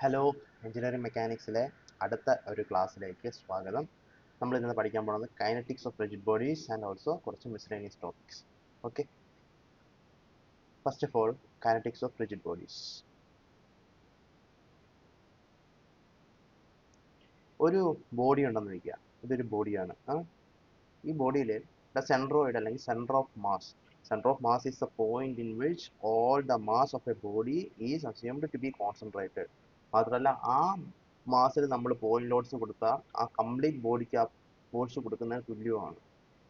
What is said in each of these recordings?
Hello, engineering മെക്കാനിക്സിലെ അടുത്ത ഒരു ക്ലാസ്സിലേക്ക് സ്വാഗതം. നമ്മൾ ഇന്ന് പഠിക്കാൻ പോകുന്നത് kinetics of rigid bodies and also കുറച്ച് miscellaneous topics. Okay, first of all kinetics of rigid bodies. ഒരു ബോഡി ഉണ്ടെന്ന് വയ്ക്കുക, ഇതൊരു ബോഡിയാണ്. ഈ ബോഡിയിൽ സെൻട്രോയിഡ് അല്ലെങ്കിൽ centre of mass is the point in which all the mass of a body is assumed to be concentrated. മാത്രമല്ല ആ മാസിൽ നമ്മൾ പോയിന്റ് ലോഡ്സ് കൊടുത്താൽ ആ കംപ്ലീറ്റ് ബോഡിക്ക് ആ ഫോഴ്സ് കൊടുക്കുന്നതിന് തുല്യമാണ്.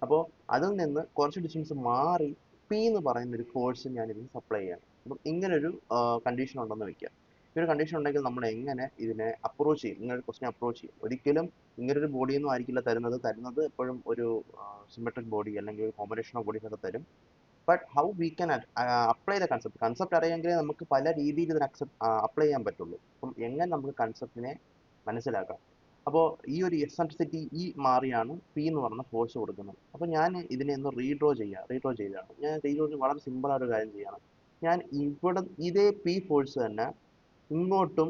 അപ്പോൾ അതിൽ നിന്ന് കുറച്ച് ഡിസ്റ്റൻസ് മാറി പി എന്ന് പറയുന്ന ഒരു ഫോഴ്സ് ഞാൻ ഇതിന് സപ്ലൈ ചെയ്യണം. അപ്പം ഇങ്ങനൊരു കണ്ടീഷൻ ഉണ്ടെന്ന് വെക്കുക. ഈ ഒരു കണ്ടീഷൻ ഉണ്ടെങ്കിൽ നമ്മൾ എങ്ങനെ ഇതിനെ അപ്രോച്ച് ചെയ്യും, ഇങ്ങനെ ഒരു ക്വസ്റ്റ്യൻ അപ്രോച്ച് ചെയ്യും? ഒരിക്കലും ഇങ്ങനൊരു ബോഡിയൊന്നും ആയിരിക്കില്ല തരുന്നത് എപ്പോഴും ഒരു സിമെട്രിക് ബോഡി അല്ലെങ്കിൽ ഒരു കോമ്പിനേഷൻ ഓഫ് ബോഡീസ് ഒക്കെ തരും. But how we can apply the concept അറിയാമെങ്കിൽ നമുക്ക് പല രീതിയിൽ ഇതിനെ അപ്ലൈ ചെയ്യാൻ പറ്റുള്ളൂ. അപ്പം എങ്ങനെ നമുക്ക് കൺസെപ്റ്റിനെ മനസ്സിലാക്കാം? അപ്പോൾ ഈ ഒരു എക്സെൻട്രിസിറ്റി ഈ മാറിയാണ് പി എന്ന് പറഞ്ഞ ഫോഴ്സ് കൊടുക്കുന്നത്. അപ്പോൾ ഞാൻ ഇതിനെ ഒന്ന് റീഡ്രോ ചെയ്താണ്. ഞാൻ റീഡ്രോ വളരെ സിമ്പിൾ ആയിട്ട് ഒരു കാര്യം ചെയ്യണം. ഞാൻ ഇവിടെ ഇതേ പി ഫോഴ്സ് തന്നെ ഇങ്ങോട്ടും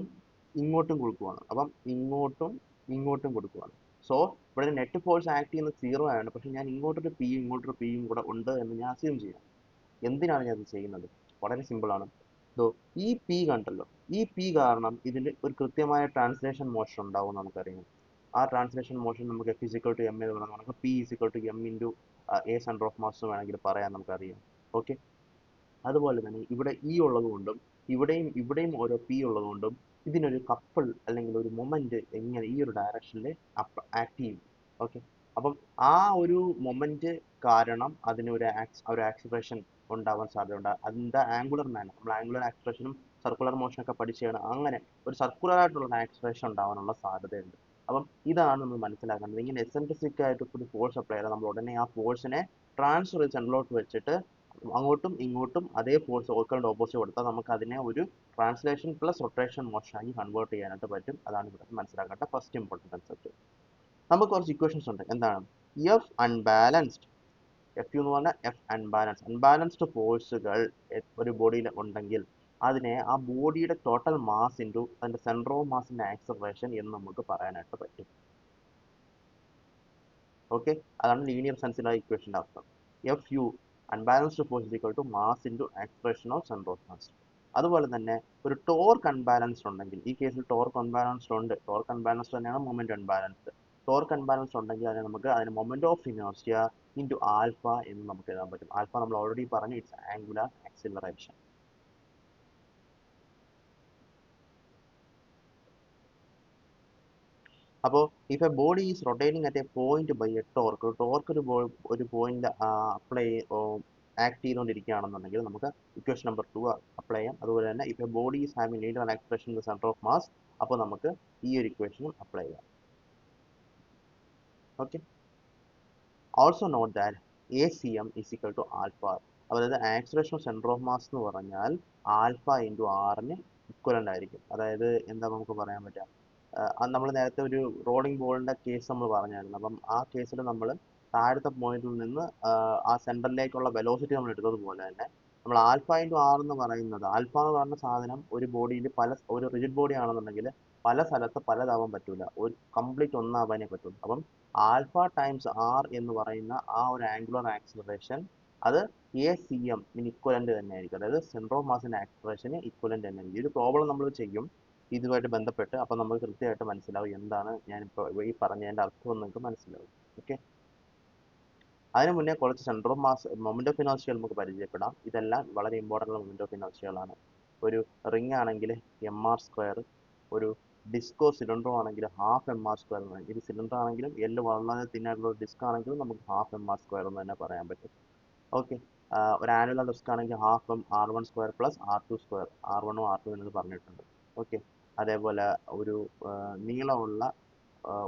ഇങ്ങോട്ടും കൊടുക്കുവാണ്. അപ്പം ഇങ്ങോട്ടും കൊടുക്കുവാണ്. സോ ഇവിടെ നെറ്റ് ഫോഴ്സ് ആക്ട് ചെയ്യുന്നത് 0 ആണ്. പക്ഷെ ഞാൻ ഇങ്ങോട്ടൊരു പിയും കൂടെ ഉണ്ട് എന്ന് ഞാൻ അസ്യൂം ചെയ്യാം. എന്തിനാണ് ഞാൻ ഇത് ചെയ്യുന്നത്? വളരെ സിമ്പിൾ ആണ്. ഈ പി കണ്ടല്ലോ, ഈ പി കാരണം ഇതിൽ ഒരു കൃത്യമായ ട്രാൻസ്ലേഷൻ മോഷൻ ഉണ്ടാവും നമുക്കറിയാം. ആ ട്രാൻസ്ലേഷൻ മോഷൻ നമുക്ക് എഫ് ഇസിക്കൽ ടു എം എന്ന് പറയുന്നത് നമുക്ക് P is equal to M into a centre of mass വേണമെങ്കിൽ പറയാൻ നമുക്കറിയാം. ഓക്കെ, അതുപോലെ തന്നെ ഇവിടെ ഇ ഉള്ളതുകൊണ്ടും ഇവിടെയും ഓരോ പി ഉള്ളതുകൊണ്ടും ഇതിനൊരു കപ്പിൾ അല്ലെങ്കിൽ ഒരു മൊമെന്റ് എങ്ങനെ ഈ ഒരു ഡയറക്ഷനിൽ ആക്ട് ചെയ്യും. ഓക്കെ, അപ്പം ആ ഒരു മൊമെന്റ് കാരണം അതിന് ഒരു ആക്സിലറേഷൻ ഉണ്ടാവാൻ സാധ്യതയുണ്ട്. അതിന്റെ ആംഗുലർ മാനർ, നമ്മൾ ആംഗുലർ ആക്സിലറേഷനും സർക്കുലർ മോഷനൊക്കെ പഠിച്ചാണ്. അങ്ങനെ ഒരു സർക്കുലർ ആയിട്ടുള്ള ആക്സിലറേഷൻ ഉണ്ടാവാനുള്ള സാധ്യതയുണ്ട്. അപ്പം ഇതാണ് നമ്മൾ മനസ്സിലാക്കേണ്ടത്. ഇങ്ങനെ എസെൻട്രിക് ആയിട്ട് ഒരു ഫോഴ്സ് അപ്ലൈ ചെയ്താൽ നമ്മൾ ഉടനെ ആ ഫോഴ്സിനെ ട്രാൻസ്ഫർ ചെയ്ത് സെൻട്രലോട്ട് വെച്ചിട്ട് അങ്ങോട്ടും ഇങ്ങോട്ടും അതേ ഫോഴ്സ് ഓൾക്കളുടെ ഓപ്പോസിറ്റ് കൊടുത്താൽ നമുക്ക് അതിനെ ഒരു ട്രാൻസ്ലേഷൻ പ്ലസ് റൊട്ടേഷൻ മോഷൻ ആക്കി കൺവേർട്ട് ചെയ്യാനായിട്ട് പറ്റും. അതാണ് ഇവിടെ മനസ്സിലാക്കേണ്ട ഫസ്റ്റ് ഇമ്പോർട്ടൻറ്റ് കൺസെപ്റ്റ്. നമുക്ക് കുറച്ച് ഇക്വേഷൻസ് ഉണ്ട്. എന്താണ്? എഫ് അൺബാലൻസ്ഡ്, എഫ് യു എന്ന് പറഞ്ഞാൽ എഫ് അൺബാലൻസ്ഡ് ഫോഴ്സുകൾ ഒരു ബോഡിയിൽ ഉണ്ടെങ്കിൽ അതിനെ ആ ബോഡിയുടെ ടോട്ടൽ മാസ് ഇൻറ്റു അതിന്റെ സെൻറ്റർ ഓഫ് മാസിന്റെ ആക്സലറേഷൻ എന്ന് നമുക്ക് പറയാനായിട്ട് പറ്റും. ഓക്കെ, അതാണ് ലീനിയർ സെൻസിലുള്ള ഇക്വേഷൻ്റെ അർത്ഥം. F U unbalanced force equal to mass into acceleration of centre of mass. അതുപോലെ തന്നെ ഒരു ടോർക്ക് അൺബാലൻസ്ഡ് ഉണ്ടെങ്കിൽ, ഈ കേസിൽ ടോർക്ക് അൺബാലൻസ്ഡ് ഉണ്ട്, ടോർക്ക് അൺബാലൻസ്ഡ് തന്നെയാണ് മൊമെന്റ് അൺബാലൻസ്ഡ്. ടോർക്ക് അൺബാലൻസ്ഡ് ഉണ്ടെങ്കിൽ അതിന് moment of inertia into alpha എന്ന് നമുക്ക് എഴുതാൻ പറ്റും. ആൽഫ നമ്മൾ ഓൾറെഡി പറഞ്ഞു, ഇറ്റ്സ് ആംഗുലാർ ആക്സിലറേഷൻ. അപ്പോൾ if a body is rotating at a point by a torque ഒരു പോയിന്റ് അപ്ലൈ ആക്ട് ചെയ്തുകൊണ്ടിരിക്കുകയാണെന്നുണ്ടെങ്കിൽ നമുക്ക് ഇക്വേഷൻ നമ്പർ 2 അപ്ലൈ ചെയ്യാം. അതുപോലെ തന്നെ if a body is having linear acceleration in the centre of mass, അപ്പോൾ നമുക്ക് ഈ ഒരു ഇക്വേഷനും അപ്ലൈ ചെയ്യാം. Okay, also note that a c m is equal to alpha. അതായത് acceleration of centre of mass എന്ന് പറഞ്ഞാൽ ആൽഫ ഇൻറ്റു ആറിന് ഇക്വലൻ്റ് ആയിരിക്കും. അതായത് എന്താ നമുക്ക് പറയാൻ പറ്റുക? നമ്മൾ നേരത്തെ ഒരു റോളിംഗ് ബോളിന്റെ കേസ് നമ്മൾ പറഞ്ഞായിരുന്നു. അപ്പം ആ കേസിൽ നമ്മൾ താഴത്തെ പോയിന്റിൽ നിന്ന് ആ സെന്ററിലേക്കുള്ള വെലോസിറ്റി നമ്മൾ എടുത്തതുപോലെ തന്നെ നമ്മൾ ആൽഫ ഇൻറ്റു ആർ എന്ന് പറയുന്നത്, ആൽഫ എന്ന് പറയുന്ന സാധനം ഒരു ബോഡിയിൽ ഒരു റിജിഡ് ബോഡി ആണെന്നുണ്ടെങ്കിൽ പല സ്ഥലത്ത് പലതാവാൻ പറ്റൂല, ഒരു കംപ്ലീറ്റ് ഒന്നാവാനേ പറ്റുള്ളൂ. അപ്പം ആൽഫ ടൈംസ് ആർ എന്ന് പറയുന്ന ആ ഒരു ആംഗുലർ ആക്സിലറേഷൻ അത് എ സി എം ഇക്വലന്റ് തന്നെ ആയിരിക്കും. അതായത് സെൻട്രൽ ഓഫ് മാസിന്റെ ആക്സിലറേഷന് ഇക്വലന്റ് തന്നെ ആയിരിക്കും. ഈ ഒരു പ്രോബ്ലം നമ്മൾ ചെയ്യും ഇതുമായിട്ട് ബന്ധപ്പെട്ട്. അപ്പം നമുക്ക് കൃത്യമായിട്ട് മനസ്സിലാവും എന്താണ് ഞാനിപ്പോൾ ഈ പറഞ്ഞതിൻ്റെ അർത്ഥം എന്ന് നിങ്ങൾക്ക് മനസ്സിലാവും. ഓക്കെ, അതിന് മുന്നേ കുറച്ച് central of mass moment of ഇനേർഷ്യകൾ നമുക്ക് പരിചയപ്പെടാം. ഇതെല്ലാം വളരെ ഇമ്പോർട്ടൻ്റ് ഉള്ള മൊമെന്റ് ഓഫ് ഇനേർഷ്യകളാണ്. ഒരു റിംഗ് ആണെങ്കിൽ എം ആർ സ്ക്വയർ, ഒരു ഡിസ്കോ സിലിണ്ടറോ ആണെങ്കിൽ ഹാഫ് എം ആർ സ്ക്വയർ എന്ന് പറയും. ഇത് സിലിണ്ടർ ആണെങ്കിലും എല്ല് വളരെ തിന്നായിട്ടുള്ള ഡിസ്ക് ആണെങ്കിലും നമുക്ക് ഹാഫ് എം ആർ സ്ക്വയർ എന്ന് തന്നെ പറയാൻ പറ്റും. ഓക്കെ, ഒരു ആനുവൽ ഡിസ്ക് ആണെങ്കിൽ half M R one square plus R two square, R വണ്ണും ആർ ടു എന്നത് പറഞ്ഞിട്ടുണ്ട്. ഓക്കെ, അതേപോലെ ഒരു നീളമുള്ള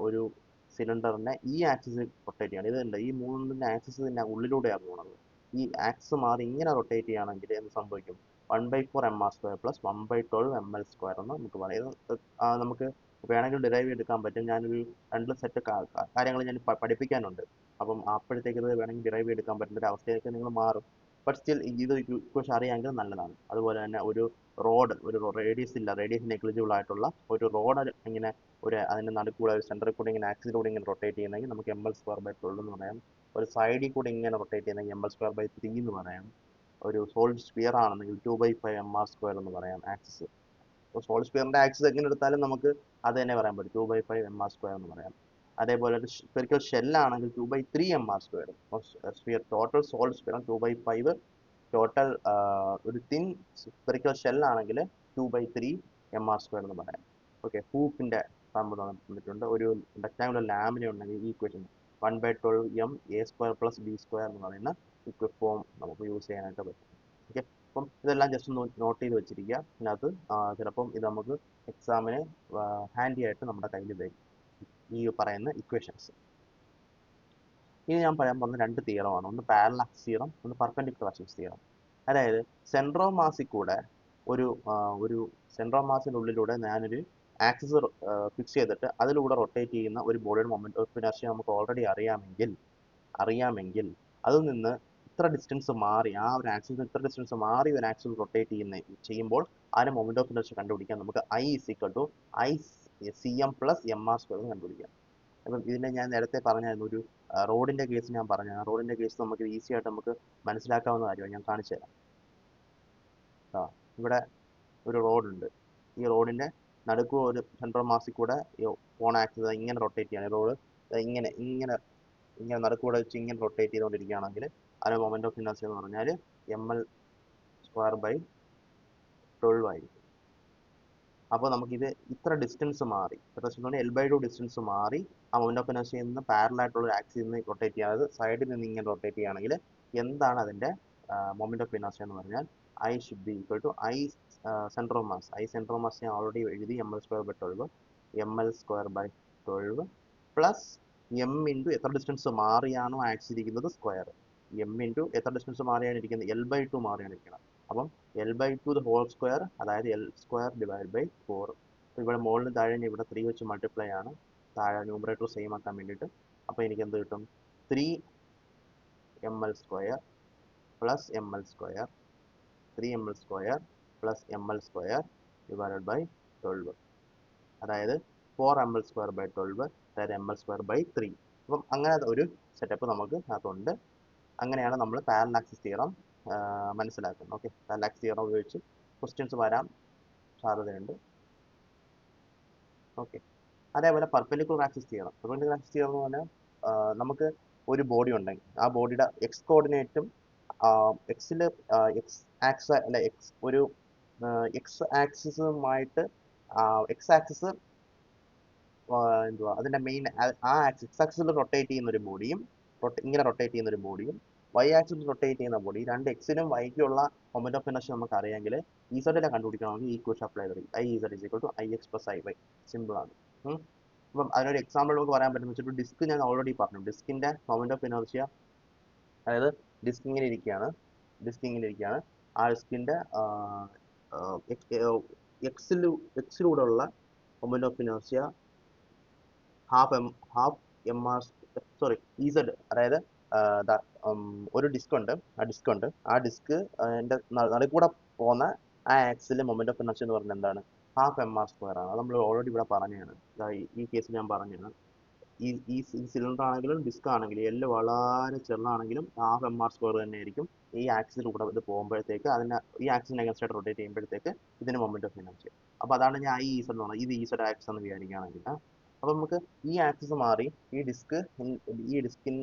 ഒരു സിലിണ്ടറിനെ ഈ ആക്സിസ് റൊട്ടേറ്റ് ചെയ്യണം. ഇതുണ്ട്, ഈ മൂന്നിൻ്റെ ആക്സിസ് തന്നെ ഉള്ളിലൂടെയാണ് പോകുന്നത്. ഈ ആക്സിസ് മാറി ഇങ്ങനെ റൊട്ടേറ്റ് ചെയ്യുകയാണെങ്കിൽ എന്ത് സംഭവിക്കും? 1/4 M R square plus 1/12 M L square എന്ന് നമുക്ക് പറയാം. ഇത് നമുക്ക് വേണമെങ്കിൽ ഡിറൈവ് എടുക്കാൻ പറ്റും. ഞാനൊരു 2 സെറ്റ് കാര്യങ്ങൾ ഞാൻ പഠിപ്പിക്കാനുണ്ട്. അപ്പം അപ്പോഴത്തേക്ക് ഇത് വേണമെങ്കിൽ ഡിറൈവ് എടുക്കാൻ പറ്റുന്ന ഒരു അവസ്ഥയൊക്കെ നിങ്ങൾ മാറും. ബട്ട് സ്റ്റിൽ ഇത് ഇക്വേഷൻ അറിയാമെങ്കിൽ നല്ലതാണ്. അതുപോലെ തന്നെ ഒരു റോഡ്, ഒരു റേഡിയസ് ഇല്ല, റേഡിയസ് നെഗ്ലിജിബിൾ ആയിട്ടുള്ള ഒരു റോഡ് ഇങ്ങനെ അതിൻ്റെ നടുക്കൂടെ സെൻറ്ററിൽ കൂടെ ഇങ്ങനെ ആക്സിലൂടെ ഇങ്ങനെ റൊട്ടേറ്റ് ചെയ്യുന്നെങ്കിൽ നമുക്ക് ml² എന്ന് പറയാം. ഒരു സൈഡിൽ കൂടെ ഇങ്ങനെ റൊട്ടേറ്റ് ചെയ്യുന്നെങ്കിൽ ml²3 എന്ന് പറയാം. ഒരു സോളിഡ് സ്ഫിയർ ആണെന്നെങ്കിൽ 2/5 mr² എന്ന് പറയാം ആക്സിസ്. അപ്പോൾ സോളിഡ് സ്ഫിയറിന്റെ ആക്സിസ് എങ്ങനെ എടുത്താലും നമുക്ക് അത് തന്നെ പറയാൻ പറ്റും, 2/5 mr² എന്ന് പറയാം. അതേപോലെ ഒരു സ്ഫെറിക്കൽ ഷെല്ലാണെങ്കിൽ 2/3 mr². Sphere total solid sphere 2/5, total ഒരു തിൻ സ്ഫെറിക്കൽ ഷെല്ലാണെങ്കിൽ 2/3 mr² എന്ന് പറയാം. ഓക്കെ, ഹൂപ്പിന്റെ സാമ്പിൾ തന്നിട്ടുണ്ട്. ഒരു റെക്ടാങ്കുലർ ലാമിന ഉണ്ടെങ്കിൽ ഈ ഇക്വേഷൻ 1/12 ma² + b² എന്ന് പറയുന്ന ഫോം നമുക്ക് യൂസ് ചെയ്യാനായിട്ട് പറ്റും. ഓക്കെ, അപ്പം ഇതെല്ലാം ജസ്റ്റ് നോട്ട് ചെയ്ത് വെച്ചിരിക്കുക. ഇതിനകത്ത് ചിലപ്പം ഇത് നമുക്ക് എക്സാമിന് ഹാൻഡി ആയിട്ട് നമ്മുടെ കയ്യിൽ വരും ഈ പറയുന്ന ഇക്വേഷൻസ്. ഇനി ഞാൻ പറയാൻ പോകുന്ന രണ്ട് തിയറമാണ്. ഒന്ന് പാരലൽ ആക്സിസ് തിയറം, ഒന്ന് പെർപെൻഡിക്കുലർ ആക്സിസ് തിയറം. അതായത് സെൻട്രൽ ഓഫ് മാസിൽ കൂടെ ഒരു സെൻട്രൽ ഓഫ് മാസിൻ്റെ ഉള്ളിലൂടെ ഞാനൊരു ആക്സിസ് ഫിക്സ് ചെയ്തിട്ട് അതിലൂടെ റൊട്ടേറ്റ് ചെയ്യുന്ന ഒരു ബോഡിയുടെ മൊമെന്റ് ഓഫ് ഇനർഷ്യ നമുക്ക് ഓൾറെഡി അറിയാമെങ്കിൽ അതിൽ നിന്ന് ഇത്ര ഡിസ്റ്റൻസ് മാറി, ആ ഒരു ആക്സിസ് ഇത്ര ഡിസ്റ്റൻസ് മാറി ഒരു ആക്സിസ് റൊട്ടേറ്റ് ചെയ്യുമ്പോൾ അതിന് മൊമെന്റ് ഓഫ് ഇനർഷ്യ കണ്ടുപിടിക്കാൻ നമുക്ക് I = ICM + mr² കണ്ടുപിടിക്കാം. അപ്പം ഇതിനെ ഞാൻ നേരത്തെ പറഞ്ഞായിരുന്നു, ഒരു റോഡിന്റെ കേസ് ഞാൻ പറഞ്ഞു. ആ റോഡിന്റെ കേസ് നമുക്ക് ഈസി ആയിട്ട് നമുക്ക് മനസ്സിലാക്കാവുന്ന കാര്യമാണ്. ഞാൻ കാണിച്ചു തരാം. ഇവിടെ ഒരു റോഡുണ്ട്. ഈ റോഡിന്റെ നടുക്ക് ഒരു സെൻട്രൽ മാസിൽ കൂടെ പോണ ആക്സിസ് ഇങ്ങനെ റൊട്ടേറ്റ് ചെയ്യണം. റോഡ് ഇങ്ങനെ ഇങ്ങനെ ഇങ്ങനെ നടുക്കൂടെ വെച്ച് ഇങ്ങനെ റൊട്ടേറ്റ് ചെയ്തുകൊണ്ടിരിക്കുകയാണെങ്കിൽ അതിന് മൊമെന്റ് ഓഫ് ഇനർഷ്യ എന്ന് പറഞ്ഞാൽ ml²/12 ആയിരിക്കും. അപ്പോൾ നമുക്കിത് ഇത്ര ഡിസ്റ്റൻസ് മാറി, L/2 ഡിസ്റ്റൻസ് മാറി ആ മൊമെന്റ് ഓഫ് ഇനർഷ്യയിൽ നിന്ന് പാരലൽ ആയിട്ടുള്ള ഒരു ആക്സിൽ നിന്ന് റൊട്ടേറ്റ് ചെയ്യാതെ സൈഡിൽ നിന്ന് ഇങ്ങനെ റൊട്ടേറ്റ് ചെയ്യുകയാണെങ്കിൽ എന്താണ് അതിന്റെ മൊമെന്റ് ഓഫ് ഇനർഷ്യ എന്ന് പറഞ്ഞാൽ I should be equal to I centre of mass. Centre of mass ഞാൻ ഓൾറെഡി എഴുതി, ml²/12 പ്ലസ് m ഇൻറ്റു എത്ര ഡിസ്റ്റൻസ് മാറിയാണോ ആക്സിൽ ഇരിക്കുന്നത് സ്ക്വയർ. m ഇൻറ്റു എത്ര ഡിസ്റ്റൻസ് മാറിയാണ് ഇരിക്കുന്നത്, L/2 മാറിയാണ് ഇരിക്കുന്നത്. അപ്പം L/2 the whole square, അതായത് L² / 4. ഇവിടെ മുകളിലും താഴെ ഇവിടെ 3 വെച്ച് മൾട്ടിപ്ലൈ ആണ്, താഴെ ന്യൂമറേറ്റർ സെയിം ആക്കാൻ വേണ്ടിയിട്ട്. അപ്പോൾ എനിക്ക് എന്ത് കിട്ടും, 3ml² + ml², 3ml² + ml² / 12, അതായത് 4ml²/12, അതായത് ml²/3. അപ്പം അങ്ങനെ ഒരു സെറ്റപ്പ് നമുക്ക് അതുണ്ട്. അങ്ങനെയാണ് നമ്മൾ പാരലൽ ആക്സിസ് തിയറം മനസ്സിലാക്കുന്നത്. ഓക്കെ, പാരലൽ ആക്സിസ് തിയറം ഉപയോഗിച്ച് ക്വസ്റ്റ്യൻസ് വരാൻ സാധ്യതയുണ്ട്. ഓക്കെ, അതേപോലെ perpendicular axis theorem. Perpendicular axis theorem എന്ന് പറഞ്ഞാൽ നമുക്ക് ഒരു ബോഡി ഉണ്ടെങ്കിൽ ആ ബോഡിയുടെ എക്സ് കോർഡിനേറ്റും എക്സിൽ എക്സ് ആക്സ് അല്ല എക്സ് ഒരു എക്സ് ആക്സിസുമായിട്ട് എക്സ് ആക്സിസ് എന്തുവാ അതിന്റെ മെയിൻ ആ എക്സ് ആക്സിൽ റൊട്ടേറ്റ് ചെയ്യുന്ന ഒരു ബോഡിയും ഇങ്ങനെ റൊട്ടേറ്റ് ചെയ്യുന്ന ഒരു ബോഡിയും വൈ ആക്സിൽ റൊട്ടേറ്റ് ചെയ്യുന്ന ബോഡി, രണ്ട് എക്സിനും വൈക്കും ഉള്ള മൊമെന്റ് ഓഫ് ഇനർഷ്യ നമുക്ക് അറിയാമെങ്കിൽ ഇസഡിനെ കണ്ടുപിടിക്കണമെങ്കിൽ ഈക്വേഷൻ അപ്ലൈ ചെയ്ത് IZ = IX + IY. സിമ്പിൾ ആണ്. അപ്പം അതിനൊരു എക്സാമ്പിൾ നമുക്ക് പറയാൻ പറ്റുന്ന വെച്ചിട്ട് ഡിസ്ക് ഞാൻ ഓൾറെഡി പറഞ്ഞു. ഡിസ്കിന്റെ മൊമെന്റ് ഓഫ് ഇനർഷ്യ, അതായത് ഡിസ്ക് ഇങ്ങനെ ഇരിക്കുകയാണ്, ആ ഡിസ്കിന്റെ എക്സിലൂടെ ഉള്ള മൊമെന്റ് ഓഫ് ഇനർഷ്യ EZ, അതായത് ഒരു ഡിസ്ക് ഉണ്ട്, ആ ഡിസ്ക് നടുക്കൂടെ പോകുന്ന ആ ആക്സിലെ മൊമെന്റ് ഓഫ് ഇനർഷ്യ എന്ന് പറഞ്ഞാൽ എന്താണ്, 12 mr² ആണ്. അത് നമ്മൾ ഓൾറെഡി ഇവിടെ പറഞ്ഞതാണ്. ഈ കേസിൽ ഞാൻ പറഞ്ഞതാണ്. ഈ സിലിണ്ടർ ആണെങ്കിലും ഡിസ്ക് ആണെങ്കിലും എല്ലാം വളരെ ചെറുതാണെങ്കിലും 12 mr² തന്നെ ആയിരിക്കും. ഈ ആക്സിലൂടെ ഇത് പോകുമ്പോഴത്തേക്ക് ഈ ആക്സിന് അഗൻസ്റ്റ് ആയിട്ട് റൊട്ടേറ്റ് ചെയ്യുമ്പോഴത്തേക്ക് ഇതിന് മൊമെന്റ് ഓഫ് ഇനർഷ്യ. അപ്പോൾ അതാണ് ഞാൻ IZ എന്ന് പറഞ്ഞത്. ഇത് EZ ആക്സിസ് എന്ന് വിചാരിക്കുകയാണെങ്കിൽ, അപ്പോൾ നമുക്ക് ഈ ആക്സിസ് മാറി ഈ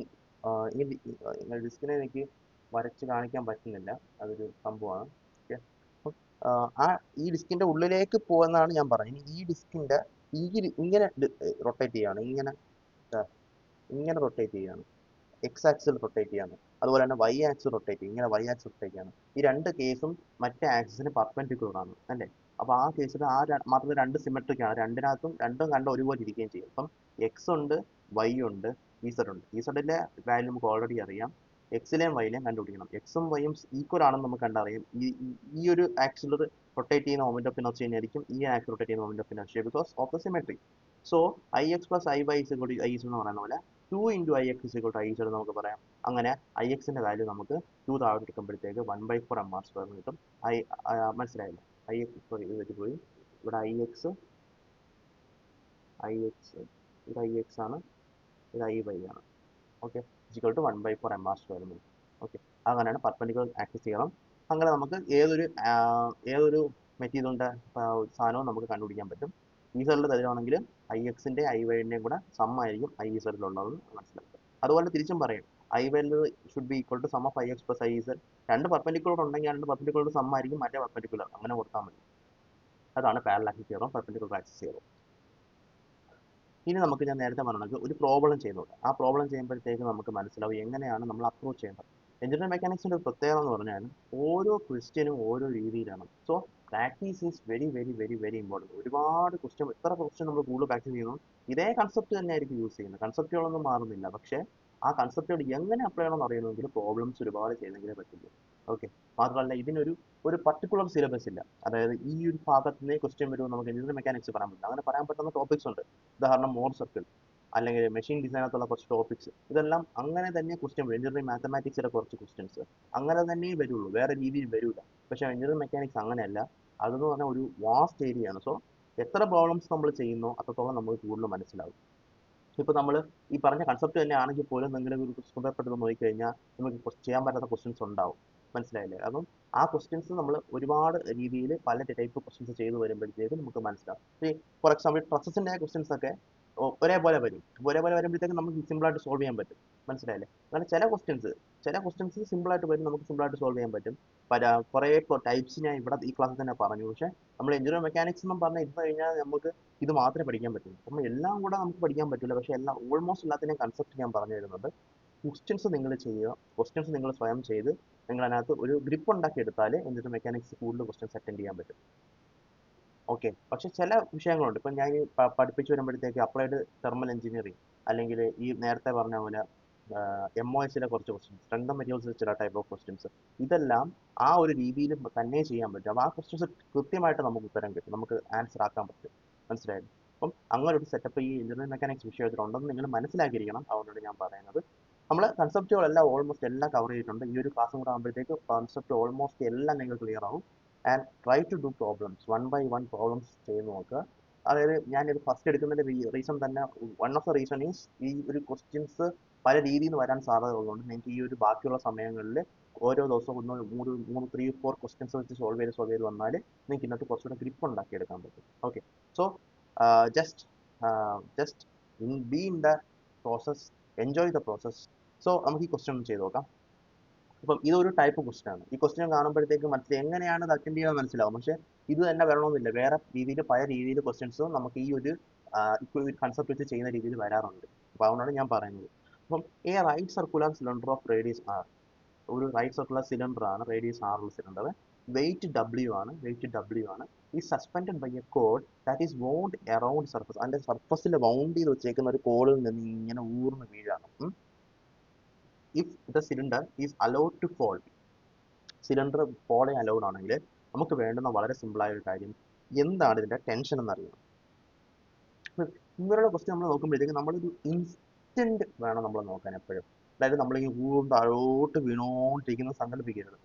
ഡിസ്കിനെ എനിക്ക് വരച്ച് കാണിക്കാൻ പറ്റുന്നില്ല, അതൊരു സംഭവമാണ്. ഓക്കെ, ഈ ഡിസ്കിന്റെ ഉള്ളിലേക്ക് പോകുന്നതാണ് ഞാൻ പറഞ്ഞത്. ഈ ഡിസ്കിന്റെ ഇങ്ങനെ റൊട്ടേറ്റ് ചെയ്യാണ്, ഇങ്ങനെ റൊട്ടേറ്റ് ചെയ്യാണ്, എക്സ് ആക്സിൽ റൊട്ടേറ്റ് ചെയ്യാണ്. അതുപോലെ തന്നെ വൈ ആക്സിൽ റൊട്ടേറ്റ് ചെയ്യും, ഇങ്ങനെ വൈ ആക്സിൽ റൊട്ടേറ്റ് ചെയ്യാണ്. ഈ രണ്ട് കേസും മറ്റേ ആക്സിസിന് പെർപെൻഡിക്കുലർ ആണ് അല്ലേ. അപ്പോൾ ആ കേസിൽ മാത്രമല്ല രണ്ട് സിമെട്രിക് ആണ്, രണ്ടും കണ്ട ഒരുപോലെ ഇരിക്കുകയും ചെയ്യും. അപ്പം എക്സ് ഉണ്ട്, വൈ ഉണ്ട്, ഇസഡ് ഉണ്ട്. ഇസഡിന്റെ വാല്യൂ നമുക്ക് ഓൾറെഡി അറിയാം, എക്സിലെയും വൈയിലെയും കണ്ടുപിടിക്കണം. എക്സും വൈയും ഈക്വൽ ആണെന്ന് നമുക്ക് കണ്ടറിയാം. ഈ ഒരു ആക്സിൽ റൊട്ടേറ്റ് ചെയ്യുന്ന മൊമെന്റ് ഓഫ് ഇനർഷ്യ ആയിരിക്കും ഈ ആക്സിൽ റൊട്ടേറ്റ് ചെയ്യുന്ന moment of inertia because of the symmetry. So IX + IY = IZ എന്ന് പറയുന്ന പോലെ 2 into I X is equal to I Z നമുക്ക് പറയാം. അങ്ങനെ ഐ എക്സിൻ്റെ വാല്യൂ നമുക്ക് 2 താഴോട്ട് എടുക്കുമ്പോഴത്തേക്ക് 1/4 എം ആർ സ്ക്വയർ കിട്ടും. ഐ മനസ്സിലായില്ല, ഐ എക്സ് സോറി ഇത് തെറ്റിപ്പോയി. ഇവിടെ ഐ എക്സ് ഇത് ഐ എക്സ് ആണ്, ഇത് ഐ വൈ ആണ്. Okay, is equal to 1/4 M R square എന്ന്. ഓക്കെ, അങ്ങനെയാണ് പെർപെൻഡിക്കുലർ ആക്സിസ് തിയറം. അങ്ങനെ നമുക്ക് ഏതൊരു മെറ്റീരിയലിൻ്റെ സാധനവും നമുക്ക് കണ്ടുപിടിക്കാൻ പറ്റും. ഈ സൈഡിൽ തരുവാണെങ്കിൽ ഐ എക്സിൻ്റെ ഐ വൈൻ്റെയും കൂടെ സം ആയിരിക്കും ഐ സൈഡിലുള്ളതെന്ന് മനസ്സിലാക്കുക. അതുപോലെ തിരിച്ചും പറയും, I value should be equal to sum of I X plus I Z. രണ്ട് പെർപെൻഡിക്കുലർ ഉണ്ടെങ്കിൽ രണ്ട് പെർപെൻഡിക്കുലർ സം ആയിരിക്കും മറ്റേ പെർപെൻഡിക്കുലർ, അങ്ങനെ കൊടുത്താൽ മതി. അതാണ് parallel axis theorem, perpendicular axis theorem. ഇനി നമുക്ക് ഞാൻ നേരത്തെ പറഞ്ഞത് ഒരു പ്രോബ്ലം ചെയ്തു നോക്കാം. ആ പ്രോബ്ലം ചെയ്യുമ്പോഴത്തേക്ക് നമുക്ക് മനസ്സിലാവും എങ്ങനെയാണ് നമ്മൾ അപ്രോച്ച് ചെയ്യേണ്ടത്. എഞ്ചിനീയറിംഗ് മെക്കാനിക്സിൻ്റെ ഒരു പ്രത്യേകത എന്ന് പറഞ്ഞാൽ ഓരോ ക്വസ്റ്റ്യനും ഓരോ രീതിയിലാണ്. So practice is very very very very important. ഒരുപാട് ക്വസ്റ്റ്യൻ, എത്ര ക്വസ്റ്റ്യൻ നമ്മൾ കൂടുതൽ പ്രാക്ടീസ് ചെയ്യുന്നു ഇതേ കൺസെപ്റ്റ് തന്നെയായിരിക്കും യൂസ് ചെയ്യുന്നത്. കൺസെപ്റ്റുകളൊന്നും മാറുന്നില്ല, പക്ഷേ ആ കൺസെപ്റ്റുകൾ എങ്ങനെ അപ്ലൈ ചെയ്യണമെന്ന് അറിയണമെങ്കിൽ പ്രോബ്ലംസ് ഒരുപാട് ചെയ്തെങ്കിലേ പറ്റുള്ളൂ. ഓക്കെ, മാത്രമല്ല ഇതിനൊരു പർട്ടിക്കുലർ സിലബസ് ഇല്ല. അതായത് ഈ ഒരു ഭാഗത്ത് നിന്നേ ക്വസ്റ്റ്യൻ വരുമ്പോൾ നമുക്ക് എഞ്ചിനീയറിംഗ് മെക്കാനിക്സ് പറയാൻ പറ്റില്ല. അങ്ങനെ പറയാൻ പറ്റുന്ന ടോപ്പിക്സ് ഉണ്ട്. ഉദാഹരണം മോർ സർക്കിൾ, അല്ലെങ്കിൽ മെഷീൻ ഡിസൈനകത്തുള്ള കുറച്ച് ടോപ്പിക്സ്, ഇതെല്ലാം അങ്ങനെ തന്നെ ക്വസ്റ്റ്യൻ വരും. എഞ്ചിനീയറിംഗ് മാത്തമാറ്റിക്സിലെ കുറച്ച് ക്വസ്റ്റ്യൻസ് അങ്ങനെ തന്നെ വരുള്ളൂ, വേറെ രീതിയിൽ വരില്ല. പക്ഷേ എഞ്ചിനീയറിംഗ് മെക്കാനിക്സ് അങ്ങനെയല്ല. അതെന്ന് പറഞ്ഞാൽ ഒരു വാസ്റ്റ് ഏരിയ ആണ്. സോ എത്ര പ്രോബ്ലംസ് നമ്മൾ ചെയ്യുന്നോ അത്രത്തോളം നമുക്ക് കൂടുതൽ മനസ്സിലാവും. ഇപ്പോൾ നമ്മൾ ഈ പറഞ്ഞ കൺസെപ്റ്റ് തന്നെ ആണെങ്കിൽ പോലും നിങ്ങളുടെ ഒരു ക്വസ്റ്റ്യൻ പേപ്പർ എടുത്ത് നോക്കിക്കഴിഞ്ഞാൽ നമുക്ക് ചെയ്യാൻ പറ്റാത്ത ക്വസ്റ്റ്യൻസ് ഉണ്ടാവും. മനസ്സിലായില്ലേ? അപ്പം ആ ക്വസ്റ്റ്യൻസ് നമ്മൾ ഒരുപാട് രീതിയിൽ പല ടൈപ്പ് ക്വസ്റ്റ്യൻസ് ചെയ്ത് വരുമ്പോഴത്തേക്ക് നമുക്ക് മനസ്സിലാവും. ഫോർ എക്സാമ്പിൾ ട്രസസിൻ്റെ ക്വസ്റ്റ്യൻസ് ഒക്കെ ഒരേപോലെ വരും. ഒരേപോലെ വരുമ്പോഴത്തേക്ക് നമുക്ക് സിമ്പിളായിട്ട് സോൾവ് ചെയ്യാൻ പറ്റും. മനസ്സിലായില്ലേ? അങ്ങനെ ചില ക്വസ്റ്റ്യൻസ് സിമ്പിളായിട്ട് വരും, നമുക്ക് സിമ്പിളായിട്ട് സോൾവ് ചെയ്യാൻ പറ്റും. കുറേ ടൈപ്സ് ഞാൻ ഇവിടെ ഈ ക്ലാസ്സിൽ തന്നെ പറഞ്ഞു. പക്ഷേ നമ്മൾ എഞ്ചിനീയറിംഗ് മെക്കാനിക്സ് എന്നും പറഞ്ഞ് ഇരുന്ന് കഴിഞ്ഞാൽ നമുക്ക് ഇത് മാത്രമേ പഠിക്കാൻ പറ്റുള്ളൂ. അപ്പം എല്ലാം കൂടെ നമുക്ക് പഠിക്കാൻ പറ്റില്ല. പക്ഷേ ഓൾമോസ്റ്റ് എല്ലാത്തിൻ്റെയും കൺസെപ്റ്റ് ഞാൻ പറഞ്ഞു തരുന്നുണ്ട്. ക്വസ്റ്റ്യൻസ് നിങ്ങൾ ചെയ്യുക, ക്വസ്റ്റ്യൻസ് നിങ്ങൾ സ്വയം ചെയ്ത് നിങ്ങൾ അതിനകത്ത് ഒരു ഗ്രിപ്പ് ഉണ്ടാക്കി എടുത്താൽ എഞ്ചിനീയറിംഗ് മെക്കാനിക്സ് കൂടുതൽ ക്വസ്റ്റ്യൻസ് അറ്റൻഡ് ചെയ്യാൻ പറ്റും. ഓക്കെ, പക്ഷേ ചില വിഷയങ്ങളുണ്ട്. ഇപ്പം ഞാൻ പഠിപ്പിച്ച് വരുമ്പോഴത്തേക്ക് അപ്ലൈഡ് തെർമൽ എഞ്ചിനീയറിംഗ്, അല്ലെങ്കിൽ ഈ നേരത്തെ പറഞ്ഞ പോലെ MOSലെ കുറച്ച് ക്വസ്റ്റ്യൻസ്, സ്ട്രെങ്ത് ഓഫ് മെറ്റീരിയൽസ് ചില ടൈപ്പ് ഓഫ് ക്വസ്റ്റ്യൻസ്, ഇതെല്ലാം ആ ഒരു രീതിയിൽ തന്നെ ചെയ്യാൻ പറ്റും. അപ്പോൾ ആ ക്വസ്റ്റ്യൻസ് കൃത്യമായിട്ട് നമുക്ക് ഉത്തരം കിട്ടും, നമുക്ക് ആൻസർ ആക്കാൻ പറ്റും. മനസ്സിലായത്? അപ്പം അങ്ങനെ ഒരു സെറ്റപ്പ് ഈ എഞ്ചിനീയറിംഗ് മെക്കാനിക്സ് വിഷയത്തിലുണ്ടെന്ന് നിങ്ങൾ മനസ്സിലാക്കിയിരിക്കണം. അതുകൊണ്ടാണ് ഞാൻ പറയുന്നത്. നമ്മൾ കൺസെപ്റ്റുകളെല്ലാം ഓൾമോസ്റ്റ് എല്ലാം കവർ ചെയ്തിട്ടുണ്ട്. ഈ ഒരു ക്ലാസ്സും കൂടെ ആകുമ്പോഴത്തേക്ക് കൺസെപ്റ്റ് ഓൾമോസ്റ്റ് എല്ലാം നിങ്ങൾ ക്ലിയർ ആവും. And try to do problems, 1 by 1 problems ചെയ്ത് നോക്കുക. അതായത് ഞാനിത് ഫസ്റ്റ് എടുക്കുന്നതിൻ്റെ റീസൺ തന്നെ, one of the reason is ഈ ഒരു ക്വസ്റ്റ്യൻസ് പല രീതിയിൽ നിന്ന് വരാൻ സാധ്യത ഉള്ളതുകൊണ്ട് നിങ്ങൾക്ക് ഈ ഒരു ബാക്കിയുള്ള സമയങ്ങളിൽ ഓരോ ദിവസവും മൂന്ന് 3-4 ക്വസ്റ്റ്യൻസ് വെച്ച് സോൾവ് ചെയ്ത് വന്നാൽ നിങ്ങൾക്ക് ഇന്നത്തെ കുറച്ചുകൂടെ ഗ്രിപ്പ് ഉണ്ടാക്കിയെടുക്കാൻ പറ്റും. Okay, so just be in the process, enjoy the process. So നമുക്ക് ഈ ക്വസ്റ്റ്യൻ ഒന്ന് ചെയ്ത് നോക്കാം. അപ്പം ഇതൊരു ടൈപ്പ് ക്വസ്റ്റ്യൻ ആണ്. ഈ ക്വസ്റ്റ്യൻ കാണുമ്പോഴത്തേക്ക് മനസ്സിലായി എങ്ങനെയാണ് ഇത് അറ്റൻഡ് ചെയ്യാൻ മനസ്സിലാവും. പക്ഷേ ഇത് തന്നെ വരണമെന്നില്ല, വേറെ രീതിയിൽ പല രീതിയിൽ ക്വസ്റ്റ്യൻസും നമുക്ക് ഈ ഒരു കൺസെപ്റ്റ് വെച്ച് ചെയ്യുന്ന രീതിയിൽ വരാറുണ്ട്. അപ്പോൾ അതുകൊണ്ടാണ് ഞാൻ പറയുന്നത്. അപ്പം right circular cylinder of radius R, ഒരു റൈറ്റ് സർക്കുലർ സിലിണ്ടർ ആണ്, റേഡിയസ് ആർ ഉള്ള സിലിണ്ടർ, വെയിറ്റ് ഡബ്ല്യു ആണ്. ഈ suspended by a cord that is wound around surface, അതിൻ്റെ സർഫസിൽ വൗണ്ട് ചെയ്ത് വെച്ചേക്കുന്ന ഒരു കോഡിൽ നിന്ന് ഇങ്ങനെ ഊർന്ന് വീഴാണ്. If the cylinder is allowed to fall, cylinder fall ചെയ്യാൻ അലൗഡ് ആണെങ്കിൽ നമുക്ക് വേണ്ടുന്ന വളരെ സിമ്പിളായ ഒരു കാര്യം, എന്താണ് ഇതിൻ്റെ ടെൻഷൻ എന്നറിയണം. ഇങ്ങനെയുള്ള ക്വസ്റ്റ്യൻ നമ്മൾ നോക്കുമ്പോഴത്തേക്ക് നമ്മളൊരു ഇൻസ്റ്റന്റ് വേണം നമ്മൾ നോക്കാൻ എപ്പോഴും. അതായത് നമ്മളിങ്ങനെ താഴോട്ട് വീണോണ്ടിരിക്കുന്നത് സങ്കല്പിക്കരുത്.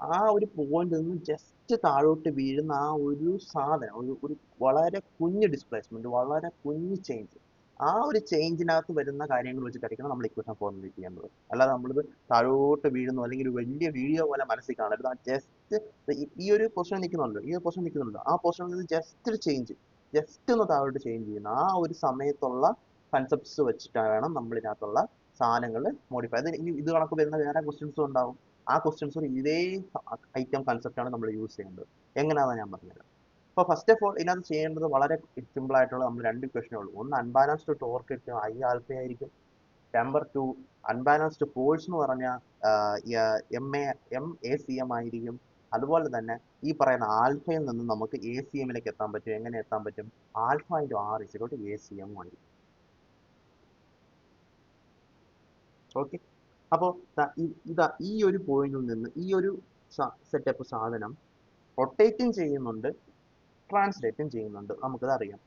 ആ ഒരു പോയിന്റ് നിന്ന് ജസ്റ്റ് താഴോട്ട് വീഴുന്ന ആ ഒരു സാധനം, ഒരു വളരെ കുഞ്ഞ് ഡിസ്പ്ലേസ്മെന്റ്, വളരെ കുഞ്ഞ് ചേഞ്ച്, ആ ഒരു ചേഞ്ചിനകത്ത് വരുന്ന കാര്യങ്ങൾ വെച്ചിട്ടായിരിക്കണം നമ്മൾ ഇക്വേഷൻ ഫോർമുലേറ്റ് ചെയ്യേണ്ടത്. അല്ലാതെ നമ്മളിത് താഴോട്ട് വീഴുന്നു അല്ലെങ്കിൽ ഒരു വലിയ വീഡിയോ പോലെ മനസ്സിൽ കാണരുത്. ആ ജസ്റ്റ് ഈ ഒരു പൊസിഷൻ നിൽക്കുന്നുണ്ട്, ആ പൊസിഷനിൽ നിന്ന് ജസ്റ്റ് ഒന്ന് താഴോട്ട് ചേഞ്ച് ചെയ്യുന്ന ആ ഒരു സമയത്തുള്ള കൺസെപ്റ്റ്സ് വെച്ചിട്ട് വേണം നമ്മൾ ഇതിനകത്തുള്ള സാധനങ്ങൾ മോഡിഫൈ. ഇത് കണക്ക് വരുന്ന വേറെ ക്വസ്റ്റ്യൻസും ഉണ്ടാവും. ആ ക്വസ്റ്റ്യൻസ് ഇതേ ഐറ്റം കൺസെപ്റ്റാണ് നമ്മൾ യൂസ് ചെയ്യേണ്ടത്. എങ്ങനെയാണെന്ന് ഞാൻ പറഞ്ഞുതരാം. അപ്പോൾ ഫസ്റ്റ് ഓഫ് ഓൾ ഇതിനകത്ത് ചെയ്യേണ്ടത് വളരെ സിമ്പിൾ ആയിട്ടുള്ള നമ്മൾ രണ്ട് ഇക്വേഷനേ ഉള്ളൂ. ഒന്ന് അൺബാലൻസ്ഡ് ടോർക്ക് കിട്ടും, ഐ ആൽഫ ആയിരിക്കും. നമ്പർ 2 അൺബാലൻസ്ഡ് ഫോഴ്സ് എന്ന് പറഞ്ഞാൽ MACM ആയിരിക്കും. അതുപോലെ തന്നെ ഈ പറയുന്ന ആൽഫയിൽ നിന്ന് നമുക്ക് ACMലേക്ക് എത്താൻ പറ്റും. എങ്ങനെ എത്താൻ പറ്റും? ആൽഫ ഇൻറ്റു ആർ ഇസിക്കോട്ട് ACM ആയിരിക്കും. ഓക്കെ, അപ്പോൾ ഈ ഒരു പോയിന്റിൽ നിന്ന് ഈ ഒരു സെറ്റപ്പ് സാധനം റൊട്ടേറ്റും ചെയ്യുന്നുണ്ട്, ട്രാൻസ്ലേറ്റും ചെയ്യുന്നുണ്ട്, നമുക്കത് അറിയാം.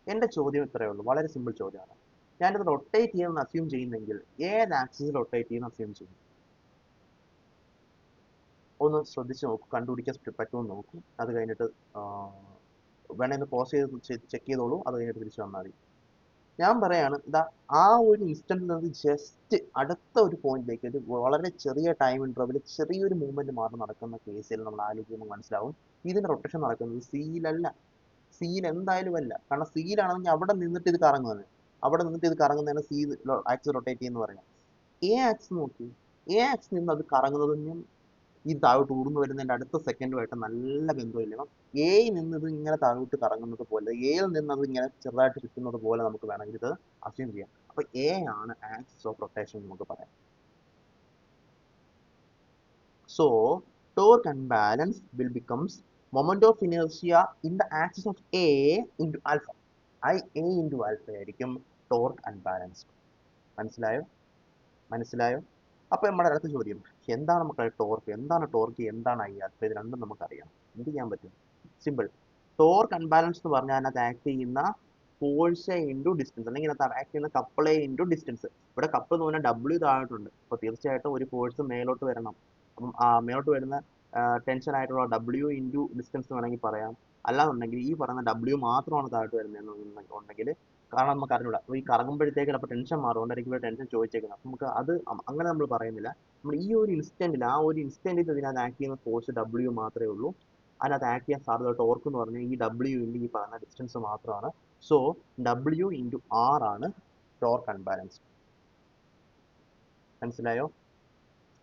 എൻ്റെ ചോദ്യം ഇത്രയേ ഉള്ളൂ, വളരെ സിമ്പിൾ ചോദ്യമാണ്. ഞാനിത് റൊട്ടേറ്റ് ചെയ്യുമെന്ന് അസ്യൂം ചെയ്യുന്നെങ്കിൽ ഏത് ആക്സിസിൽ റൊട്ടേറ്റ് ചെയ്യുമെന്ന് അസ്യൂം ചെയ്യും? ഒന്ന് ശ്രദ്ധിച്ച് നോക്കൂ, കണ്ടുപിടിക്കാൻ പറ്റുമെന്ന് നോക്കൂ. അത് കഴിഞ്ഞിട്ട് വേണമെങ്കിൽ പോസ് ചെയ്ത് ചെക്ക് ചെയ്തോളൂ. അത് കഴിഞ്ഞിട്ട് തിരിച്ചു വന്നാൽ മതി. ഞാൻ പറയാണ്, ഇതാ ആ ഒരു ഇൻസ്റ്റന്റിൽ നിന്ന് ജസ്റ്റ് അടുത്ത ഒരു പോയിന്റിലേക്ക്, ഒരു വളരെ ചെറിയ ടൈം ഇന്റർവെൽ, ചെറിയൊരു മൂവ്മെന്റ് മാത്രം നടക്കുന്ന കേസിൽ നമ്മൾ ആലോചിക്കുമ്പോൾ മനസ്സിലാവും ഇതിന്റെ റൊട്ടേഷൻ നടക്കുന്നത് സിയിലല്ല. സിയിൽ എന്തായാലും അല്ല. കാരണം സിയിലാണെങ്കിൽ അവിടെ നിന്നിട്ട് ഇത് കറങ്ങുന്നത്, അവിടെ നിന്നിട്ട് ഇത് കറങ്ങുന്നതിന് സി ആക്സ് റൊട്ടേറ്റ് ചെയ്യുന്ന പറയാം. എ ആക്സ് നോക്കി, എ ആക്സ് നിന്ന് അത് കറങ്ങുന്നതിനും ഈ താഴോട്ട് ഊർന്നു വരുന്നതിന്റെ അടുത്ത സെക്കൻഡുമായിട്ട് നല്ല ബന്ധമില്ല. അപ്പം എയിൽ നിന്ന് ഇത് ഇങ്ങനെ താഴോട്ട് കറങ്ങുന്നത് പോലെ, എയിൽ നിന്ന് അത് ഇങ്ങനെ ചെറുതായിട്ട് ചുറ്റുന്നത് പോലെ നമുക്ക് വേണമെങ്കിൽ ഇത് അസ്യൂം ചെയ്യാം. അപ്പൊ എ ആണ് ആക്സിസ് ഓഫ് റൊട്ടേഷൻ എന്ന് നമുക്ക് പറയാം. So torque and balance will becomes moment of inertia in the axis of A into alpha. A into alpha ആയിരിക്കും torque and balance. മനസ്സിലായോ? മനസ്സിലായോ? അപ്പൊ നമ്മുടെ അടുത്ത ചോദ്യം, എന്താണ് മക്കളെ ടോർക്ക്? എന്താണ് ടോർക്ക്? എന്താണ് ഐ ആൽഫ? ഇത് രണ്ടും നമുക്കറിയാം. എന്ത് ചെയ്യാൻ പറ്റും? സിമ്പിൾ. ടോർക്ക് അൺബാലൻസ് എന്ന് പറഞ്ഞാൽ അതിനകത്ത് ആക്ട് ചെയ്യുന്ന ഫോഴ്സ് ഇൻറ്റു ഡിസ്റ്റൻസ്, അല്ലെങ്കിൽ അതിനകത്ത് ആക്ട് ചെയ്യുന്ന കപ്പിൾ ഇൻറ്റു ഡിസ്റ്റൻസ്. ഇവിടെ കപ്പ് എന്ന് പറഞ്ഞാൽ ഡബ്ല്യു താഴോട്ടുണ്ട്. അപ്പോൾ തീർച്ചയായിട്ടും ഒരു ഫോഴ്സ് മേലോട്ട് വരണം. അപ്പം മേലോട്ട് വരുന്ന ടെൻഷൻ ആയിട്ടുള്ള ഡബ്ല്യു ഇൻറ്റു ഡിസ്റ്റൻസ് വേണമെങ്കിൽ പറയാം. അല്ലാന്നുണ്ടെങ്കിൽ ഈ പറയുന്ന ഡബ്ല്യു മാത്രമാണ് താഴോട്ട് വരുന്നതെന്നുണ്ടെങ്കിൽ, കാരണം നമുക്ക് അറിഞ്ഞൂടാ, ഈ കറങ്ങുമ്പോഴത്തേക്ക് അപ്പോൾ ടെൻഷൻ മാറും. അതുകൊണ്ടായിരിക്കും ഇവിടെ ടെൻഷൻ ചോദിച്ചേക്കുന്നത്. അപ്പം നമുക്ക് അത് അങ്ങനെ നമ്മൾ പറയുന്നില്ല. നമ്മൾ ഈ ഒരു ഇൻസ്റ്റന്റിൽ, ആ ഒരു ഇൻസ്റ്റന്റിൽ ഇതിനകത്ത് ആക്ട് ചെയ്യുന്ന ഫോഴ്സ് ഡബ്ല്യു മാത്രമേ ഉള്ളൂ. അതിനകത്ത് ആക്ട് ചെയ്യാൻ സാധ്യത ടോർക്ക് എന്ന് പറഞ്ഞാൽ ഈ ഡബ്ല്യു ഇൻറ്റു ഈ പറയുന്ന ഡിസ്റ്റൻസ് മാത്രമാണ്. സോ ഡബ്ല്യു ഇൻറ്റു ആർ ആണ് ടോർക്ക് അൺബാലൻസ്. മനസ്സിലായോ?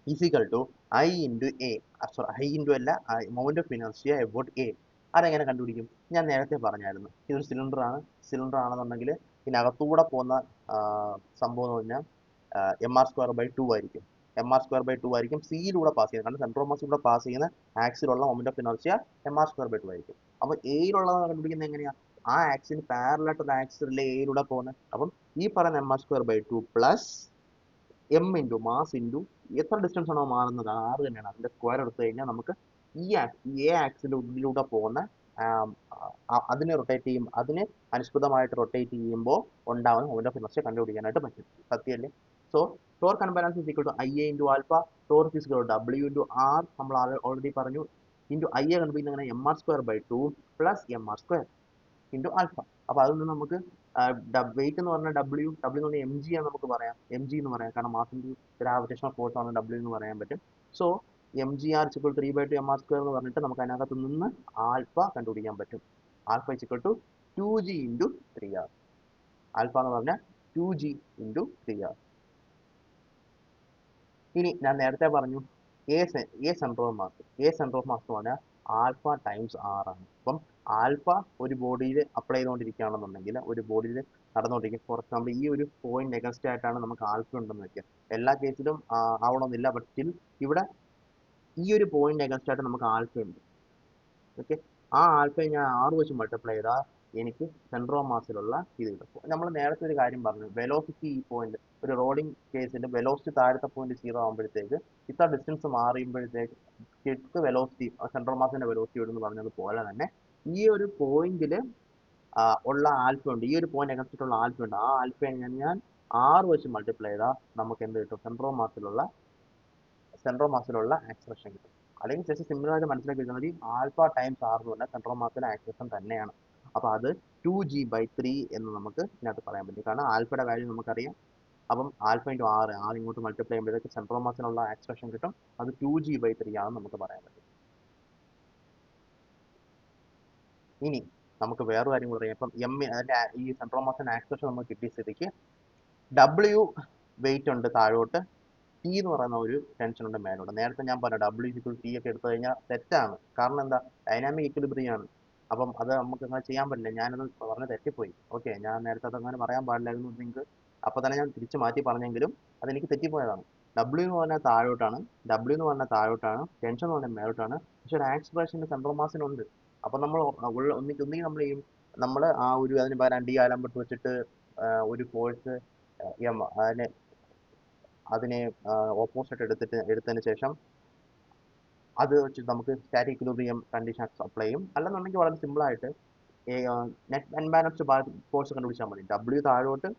Is equal to I into A, sorry I into അല്ല, moment of inertia about A. അതെങ്ങനെ കണ്ടുപിടിക്കും? ഞാൻ നേരത്തെ പറഞ്ഞായിരുന്നു, ഇതൊരു സിലിണ്ടർ ആണ്. സിലിണ്ടർ ആണെന്നുണ്ടെങ്കിൽ ഇതിനകത്തൂടെ പോകുന്ന സംഭവം എന്ന് പറഞ്ഞാൽ mr²/2 ആയിരിക്കും. mr²/2 ആയിരിക്കും സിയിലൂടെ പാസ് ചെയ്യുന്നത്. കാരണം സെൻട്രൽ മാസിലൂടെ പാസ് ചെയ്യുന്ന ആക്സിലുള്ള മൊമെന്റ് ഓഫ് ഇനർഷ്യ mr²/2 ആയിരിക്കും. അപ്പോൾ എയിലുള്ളത് കണ്ടുപിടിക്കുന്നത് എങ്ങനെയാ? ആ ആക്സിന് പാരലായിട്ടുള്ള ആക്സിലല്ലേ എയിലൂടെ പോകുന്നത്. അപ്പം ഈ പറയുന്ന mr²/2 plus M into mass into എത്ര ഡിസ്റ്റൻസ് ആണോ മാറുന്നത്, ആറ് തന്നെയാണ്. അതിന്റെ സ്ക്വയർ എടുത്തു കഴിഞ്ഞാൽ നമുക്ക് ഈ എ ആക്സിന്റെ ഉള്ളിലൂടെ പോകുന്ന അതിനെ റൊട്ടേറ്റ് ചെയ്യും, അതിന് അനുസൃതമായിട്ട് റൊട്ടേറ്റ് ചെയ്യുമ്പോൾ ഉണ്ടാവുന്ന മൊമെന്റ് ഓഫ് ഇനർഷ്യ കണ്ടുപിടിക്കാനായിട്ട് പറ്റും. സത്യമല്ലേ? So torque unbalance is equal to I A into alpha, torque is equal to W into R, നമ്മൾ ഓൾറെഡി പറഞ്ഞു. ഇൻറ്റു ഐ എ കണ്ടുപിടിക്കുന്നത് അങ്ങനെ mr²/2 plus mr² into alpha. അപ്പോൾ അതിൽ നിന്ന് നമുക്ക് വെയിറ്റ് എന്ന് പറഞ്ഞാൽ ഡബ്ല്യു എന്ന് പറഞ്ഞാൽ എം ജി ആണ് നമുക്ക് പറയാം. എം ജി എന്ന് പറയാം, കാരണം മാസ് ഇൻറ്റു ഗ്രാവിറ്റേഷണൽ ഫോഴ്സ് ആണ് ഡബ്ല്യു എന്ന് പറയാൻ പറ്റും. So M G R equal 3/2 mr² എന്ന് പറഞ്ഞിട്ട് നമുക്ക് അതിനകത്ത് നിന്ന് ആൽഫ കണ്ടുപിടിക്കാൻ പറ്റും. Alpha equal to 2g into 3r. Alpha എന്ന് പറഞ്ഞാൽ 2g ഇൻറ്റു 3r. ഇനി ഞാൻ നേരത്തെ പറഞ്ഞു a central of mass. Central of mass എന്ന് പറഞ്ഞാൽ ആൽഫ ടൈംസ് ആർ ആണ്. അപ്പം ആൽഫ ഒരു ബോഡിയിൽ അപ്ലൈ ചെയ്തുകൊണ്ടിരിക്കുകയാണെന്നുണ്ടെങ്കിൽ, ഒരു ബോഡിയിൽ നടന്നുകൊണ്ടിരിക്കും. ഫോർ എക്സാമ്പിൾ ഈ ഒരു പോയിന്റ് നെഗസ്റ്റ് ആയിട്ടാണ് നമുക്ക് ആൽഫ ഉണ്ടെന്ന് വെക്കുക. എല്ലാ കേസിലും ആവണമെന്നില്ല, ബട്ട് സ്റ്റിൽ ഇവിടെ ഈ ഒരു പോയിന്റ് നെഗസ്റ്റ് ആയിട്ട് നമുക്ക് ആൽഫ ഉണ്ട്. ഓക്കെ, ആ ആൽഫയെ ഞാൻ 6 വെച്ച് മൾട്ടിപ്ലൈ ചെയ്താൽ എനിക്ക് സെൻട്രൽ ഓഫ് മാസിലുള്ള ഇത് കിട്ടും. നമ്മൾ നേരത്തെ ഒരു കാര്യം പറഞ്ഞു, വെലോസിറ്റി ഈ പോയിന്റ്, ഒരു റോഡിങ് കേസിൽ വെലോസിറ്റി താഴത്തെ പോയിന്റ് 0 ആകുമ്പോഴത്തേക്ക് ഇത്ര ഡിസ്റ്റൻസ് മാറിയുമ്പോഴത്തേക്ക് വെലോസിറ്റി, സെൻട്രൽ മാസിന്റെ വെലോസിറ്റി എന്ന് പറഞ്ഞതുപോലെ തന്നെ ഈ ഒരു പോയിന്റിൽ ഉള്ള ആൽഫ ഉണ്ട്, ഈ ഒരു പോയിന്റ് അകത്തിട്ടുള്ള ആൽഫ ഉണ്ട്. ആ ആൽഫയെ ഞാൻ 6 വെച്ച് മൾട്ടിപ്ലൈ ചെയ്താൽ നമുക്ക് എന്ത് കിട്ടും? സെൻട്രൽ മാസിലുള്ള ആക്സലറേഷൻ കിട്ടും. അല്ലെങ്കിൽ ജസ്റ്റ് സിമ്പിൾ ആയിട്ട് മനസ്സിലാക്കി വെച്ചാൽ മതി, ആൽഫ ടൈംസ് ആർ എന്ന് പറഞ്ഞാൽ സെൻട്രൽ മാസിലെ ആക്സലറേഷൻ തന്നെയാണ്. അപ്പോൾ അത് 2g/3 എന്ന് നമുക്ക് ഇതിനകത്ത് പറയാൻ പറ്റും. കാരണം ആൽഫയുടെ വാല്യൂ നമുക്കറിയാം. അപ്പം ആൽഫ ഇൻറ്റു ആർ ഇങ്ങോട്ട് മൾട്ടിപ്ലൈ ചെയ്യുമ്പോഴത്തേക്ക് സെൻട്രൽ മാസിനുള്ള ആക്സലറേഷൻ കിട്ടും. അത് 2g/3 ആണെന്ന് നമുക്ക് പറയാൻ പറ്റും. ഇനി നമുക്ക് വേറെ കാര്യം കൂടെ അറിയാം. ഇപ്പം ഈ സെൻട്രൽ മാസിന്റെ ആക്സലറേഷൻ നമുക്ക് കിട്ടിയ സ്ഥിതിക്ക് ഡബ്ല്യു വെയിറ്റ് ഉണ്ട് താഴോട്ട്, ടി എന്ന് പറയുന്ന ഒരു ടെൻഷൻ ഉണ്ട് മേലോട്ട്. നേരത്തെ ഞാൻ പറഞ്ഞു ഡബ്ല്യു ഇക്വൽ ടി ഒക്കെ എടുത്തു കഴിഞ്ഞാൽ തെറ്റാണ്. കാരണം എന്താ? ഡൈനാമിക് ഇക്വിലിബ്രിയം ആണ്. അപ്പം അത് നമുക്ക് അങ്ങനെ ചെയ്യാൻ പറ്റില്ല. ഞാനത് പറഞ്ഞ് തെറ്റിപ്പോയി. ഓക്കെ, ഞാൻ നേരത്തെ അതങ്ങനെ പറയാൻ പാടില്ലായിരുന്നു നിങ്ങൾക്ക്. അപ്പോൾ തന്നെ ഞാൻ തിരിച്ച് മാറ്റി പറഞ്ഞെങ്കിലും അതെനിക്ക് തെറ്റിപ്പോയതാണ്. ഡബ്ല്യു എന്ന് പറഞ്ഞാൽ താഴോട്ടാണ്, ടെൻഷൻ എന്ന് പറഞ്ഞാൽ മേലോട്ടാണ്. പക്ഷെ ഒരു ആക്സിലറേഷൻ്റെ സെൻട്രൽ മാസിനുണ്ട്. അപ്പം നമ്മൾ ഒന്നിങ്കിൽ നമ്മൾ ചെയ്യും, നമ്മൾ ആ ഒരു അതിന് പകരം ഡി ആലംബർട്ട് വെച്ചിട്ട് ഒരു ഫോഴ്സ് അതിനെ ഓപ്പോസിറ്റ് എടുത്തതിന് ശേഷം അത് വെച്ചിട്ട് നമുക്ക് സ്റ്റാറ്റിക് ഇക്വിലിബ്രിയം കണ്ടീഷൻ അപ്ലൈ ചെയ്യും. അല്ലെന്നുണ്ടെങ്കിൽ വളരെ സിമ്പിൾ ആയിട്ട് നെറ്റ് അൺബാലൻസ്ഡ് ഫോഴ്സ് കണ്ടുപിടിച്ചാൽ മതി. ഡബ്ല്യു താഴോട്ട്,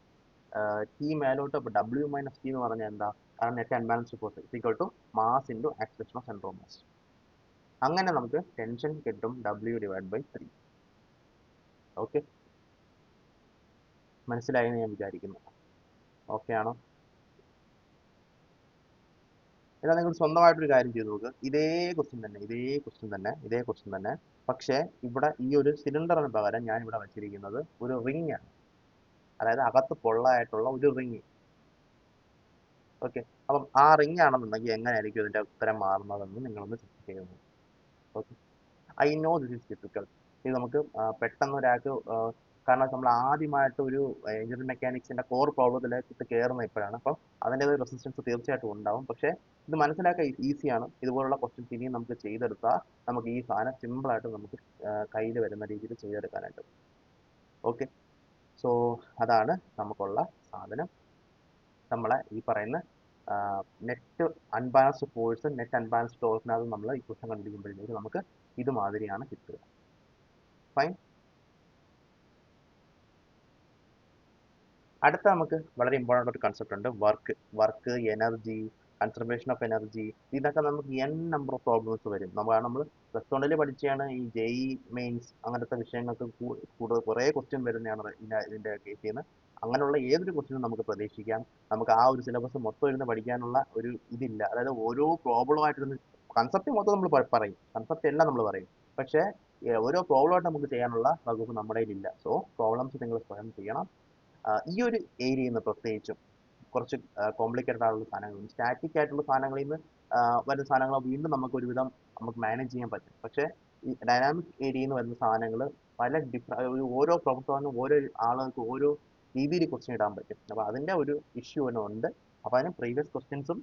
ടി മേലോട്ട് അപ്പോൾ ഡബ്ല്യു മൈനസ് ടി എന്ന് പറഞ്ഞാൽ എന്താ? കാരണം net unbalanced force equal to mass into acceleration of central of mass. അങ്ങനെ നമുക്ക് ടെൻഷൻ കിട്ടും W/3. ഓക്കെ, മനസ്സിലായി എന്ന് ഞാൻ വിചാരിക്കുന്നു. ഓക്കെ ആണോ? എന്നാൽ നിങ്ങൾ സ്വന്തമായിട്ടൊരു കാര്യം ചെയ്ത് നോക്ക്. ഇതേ ക്വസ്റ്റ്യൻ തന്നെ. പക്ഷേ ഇവിടെ ഈ ഒരു സിലിണ്ടറിന് പകരം ഞാൻ ഇവിടെ വെച്ചിരിക്കുന്നത് ഒരു റിംഗ് ആണ്. അതായത് അകത്ത് പൊള്ളായിട്ടുള്ള ഒരു റിംഗ്. ഓക്കെ, അപ്പം ആ റിംഗ് ആണെന്നുണ്ടെങ്കിൽ എങ്ങനെയായിരിക്കും ഇതിന്റെ ഉത്തരം മാറുന്നതെന്ന് നിങ്ങളൊന്ന് ചെക്ക് ചെയ്യുന്നു. Okay, I know this is difficult. ഇത് നമുക്ക് പെട്ടെന്ന് ഒരാൾക്ക് കാരണം നമ്മൾ ആദ്യമായിട്ട് ഒരു എഞ്ചിനീയറിംഗ് മെക്കാനിക്സിന്റെ കോർ പ്രോബ്ലത്തിലേക്ക് കയറുന്ന ഇപ്പോഴാണ്. അപ്പം അതിൻ്റെ ഒരു റെസിസ്റ്റൻസ് തീർച്ചയായിട്ടും ഉണ്ടാവും. പക്ഷേ ഇത് മനസ്സിലാക്കാൻ ഈസിയാണ്. ഇതുപോലുള്ള ക്വസ്റ്റ്യൻസ് ഇനിയും നമുക്ക് ചെയ്തെടുത്താൽ നമുക്ക് ഈ സാധനം സിമ്പിളായിട്ട് നമുക്ക് കയ്യിൽ വരുന്ന രീതിയിൽ ചെയ്തെടുക്കാനായിട്ട്. ഓക്കെ, സോ അതാണ് നമുക്കുള്ള സാധനം. നമ്മളെ ഈ പറയുന്ന net unbalanced force, net unbalanced ടോർക്കിനകത്ത് നമ്മൾ ഈ ക്വസ്റ്റ്യൻ കണ്ടുപിടിക്കുമ്പോഴത്തേക്ക് നമുക്ക് ഇതുമാതിരിയാണ് കിട്ടുക. ഫൈൻ. അടുത്ത നമുക്ക് വളരെ ഇമ്പോർട്ടൻ്റ് ഒരു കൺസെപ്റ്റ് ഉണ്ട്, work, energy, conservation of energy. ഇതൊക്കെ നമുക്ക് എൻ നമ്പർ ഓഫ് പ്രോബ്ലംസ് വരും. നമ്മൾ പ്ലസ് വണ്ണിൽ പഠിച്ചാണ് ഈ JEE മെയിൻസ് അങ്ങനത്തെ വിഷയങ്ങൾക്ക് കൂടുതൽ കുറേ ക്വസ്റ്റ്യൻ വരുന്നതാണ് ഇതിൻ്റെ കേസിൽ നിന്ന്. അങ്ങനെയുള്ള ഏതൊരു ക്വസ്റ്റ്യനും നമുക്ക് പ്രതീക്ഷിക്കാം. നമുക്ക് ആ ഒരു സിലബസ് മൊത്തം ഇരുന്ന് പഠിക്കാനുള്ള ഒരു ഇതില്ല. അതായത് ഓരോ പ്രോബ്ലമായിട്ടിരുന്ന് കൺസെപ്റ്റ് മൊത്തം നമ്മൾ പറയും, കൺസെപ്റ്റ് എല്ലാം നമ്മൾ പറയും. പക്ഷേ ഓരോ പ്രോബ്ലമായിട്ട് നമുക്ക് ചെയ്യാനുള്ള വകുപ്പ് നമ്മുടെ കയ്യിലില്ല. സോ പ്രോബ്ലംസ് നിങ്ങൾ സ്വയം ചെയ്യണം. ഈ ഒരു ഏരിയയിൽ നിന്ന് പ്രത്യേകിച്ചും കുറച്ച് കോംപ്ലിക്കേറ്റഡ് ആയിട്ടുള്ള സാധനങ്ങൾ, സ്റ്റാറ്റിക് ആയിട്ടുള്ള സാധനങ്ങളിൽ നിന്ന് വരുന്ന സാധനങ്ങൾ വീണ്ടും നമുക്ക് ഒരുവിധം നമുക്ക് മാനേജ് ചെയ്യാൻ പറ്റും. പക്ഷേ ഈ ഡൈനാമിക് ഏരിയയിൽ നിന്ന് വരുന്ന സാധനങ്ങൾ പല ഓരോ പ്രൊഫസറിനും ഓരോ ആളുകൾക്ക് ഓരോ രീതിയിൽ ക്വസ്റ്റ്യൻ ഇടാൻ പറ്റും. അപ്പോൾ അതിൻ്റെ ഒരു ഇഷ്യൂ തന്നെ ഉണ്ട്. അപ്പോൾ അതിന് പ്രീവിയസ് ക്വസ്റ്റ്യൻസും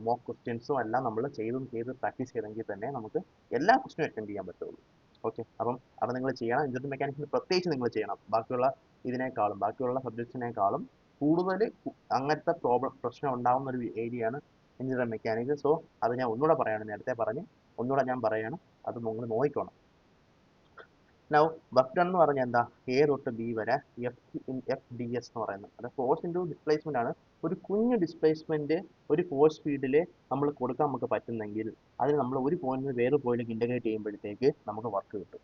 മോക്ക് ക്വസ്റ്റ്യൻസും എല്ലാം നമ്മൾ ചെയ്ത് പ്രാക്ടീസ് ചെയ്തെങ്കിൽ തന്നെ നമുക്ക് എല്ലാ ക്വസ്റ്റ്യനും അറ്റൻഡ് ചെയ്യാൻ പറ്റുള്ളൂ. ഓക്കെ, അപ്പം നിങ്ങൾ ചെയ്യണം. എഞ്ചിനീയറിംഗ് മെക്കാനിക്സിന് പ്രത്യേകിച്ച് നിങ്ങൾ ചെയ്യണം. ബാക്കിയുള്ള സബ്ജക്ട്സിനേക്കാളും കൂടുതൽ അങ്ങനത്തെ പ്രശ്നം ഉണ്ടാകുന്ന ഒരു ഏരിയയാണ് എഞ്ചിനീയറിംഗ് മെക്കാനിക്സ്. സോ അത് ഞാൻ ഒന്നുകൂടെ പറയാണ്, നേരത്തെ ഒന്നുകൂടെ ഞാൻ പറയാണ്, അത് നിങ്ങൾ നോക്കിക്കോണം. നൗ വർക്ക് ഡൺ എന്ന് പറഞ്ഞാൽ എന്താ? A തൊട്ട് B വരെ FDS എന്ന് പറയുന്നത് അത് ഫോഴ്സ് ഇൻറ്റു ഡിസ്പ്ലേസ്മെന്റ് ആണ്. ഒരു കുഞ്ഞു ഡിസ്പ്ലേസ്മെന്റ് ഒരു ഫോഴ്സ് ഫീൽഡിൽ നമ്മൾ കൊടുക്കാൻ നമുക്ക് പറ്റുന്നെങ്കിൽ അതിന് നമ്മൾ ഒരു പോയിന്റിൽ നിന്ന് വേറെ പോയിന്റിലേക്ക് ഇന്റഗ്രേറ്റ് ചെയ്യുമ്പോഴത്തേക്ക് നമുക്ക് വർക്ക് കിട്ടും.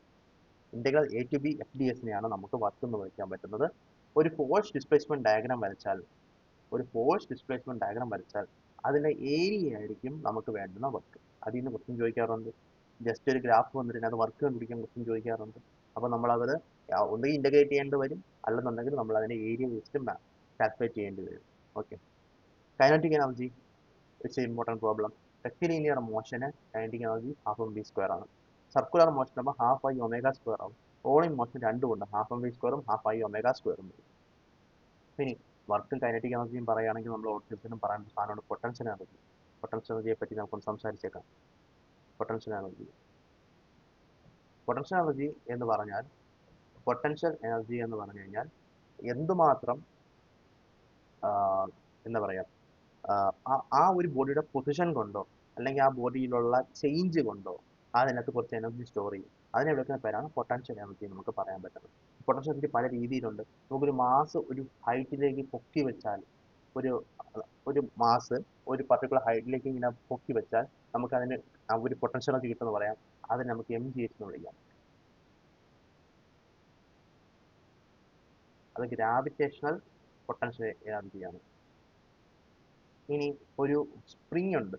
ഇന്റഗ്രൽ A to B FDSനെയാണ് നമുക്ക് വർക്ക് എന്ന് വിളിക്കാൻ പറ്റുന്നത്. ഒരു ഫോഴ്സ് ഡിസ്പ്ലേസ്മെന്റ് ഡയഗ്രാം വരച്ചാൽ അതിന്റെ ഏരിയ ആയിരിക്കും നമുക്ക് വേണ്ടുന്ന വർക്ക്. അതിൽ നിന്ന് ക്വസ്റ്റ്യൻ ചോദിക്കാറുണ്ട്. ജസ്റ്റ് ഒരു ഗ്രാഫ് വന്നിട്ട് അത് വർക്ക് കണ്ടുപിടിക്കാൻ ക്വസ്റ്റ്യൻ ചോദിക്കാറുണ്ട്. അപ്പോൾ നമ്മളത് ഒന്നുകിൽ ഇന്റഗ്രേറ്റ് ചെയ്യേണ്ടി വരും, അല്ലെന്നുണ്ടെങ്കിൽ നമ്മൾ അതിന്റെ ഏരിയ വെച്ചിട്ട് കാൽക്കുലേറ്റ് ചെയ്യേണ്ടി വരും. Okay, kinetic energy it's important problem. Rectilinear മോഷന് കൈനറ്റിക് എനർജി ½ ആണ്. സർക്കുലർ മോഷൻ ആകുമ്പോൾ ½ ആവും. റോളിംഗ് മോഷൻ രണ്ടും ഉണ്ട്, ½ ½ വരും. ഇനി വർക്കും കൈനറ്റിക് എനർജിയും പറയുകയാണെങ്കിൽ നമ്മൾ ഓർത്തിരിച്ചാലും പറയാൻ സാധനമാണ് പൊട്ടൻഷ്യൽ എനർജി. പൊട്ടൻഷ്യൽ എനർജിയെ പറ്റി നമുക്കൊന്ന് സംസാരിച്ചേക്കാം. പൊട്ടൻഷ്യൽ എനർജി പൊട്ടൻഷ്യൽ എനർജി എന്ന് പറഞ്ഞാൽ എന്തുമാത്രം എന്താ പറയുക, ആ ഒരു ബോഡിയുടെ പൊസിഷൻ കൊണ്ടോ അല്ലെങ്കിൽ ആ ബോഡിയിലുള്ള ചേഞ്ച് കൊണ്ടോ അതിനകത്ത് കുറച്ച് എനർജി സ്റ്റോർ ചെയ്യും. അതിനെ വിളിക്കുന്ന പേരാണ് പൊട്ടൻഷ്യൽ എനർജി നമുക്ക് പറയാൻ പറ്റുന്നത്. പൊട്ടൻഷ്യൽ എനർജി പല രീതിയിലുണ്ട്. നമുക്കൊരു മാസ് ഒരു ഹൈറ്റിലേക്ക് പൊക്കി വെച്ചാൽ ഒരു മാസ് ഒരു പർട്ടിക്കുലർ ഹൈറ്റിലേക്ക് ഇങ്ങനെ പൊക്കി വെച്ചാൽ നമുക്കതിന് ഒരു പൊട്ടൻഷ്യൽ എനർജി കിട്ടുമെന്ന് പറയാം. അതിന് നമുക്ക് MGH എന്ന് വിളിക്കാം. അത് ഗ്രാവിറ്റേഷണൽ പൊട്ടൻഷ്യൽ എനർജിയാണ്. ഇനി ഒരു സ്പ്രിങ് ഉണ്ട്,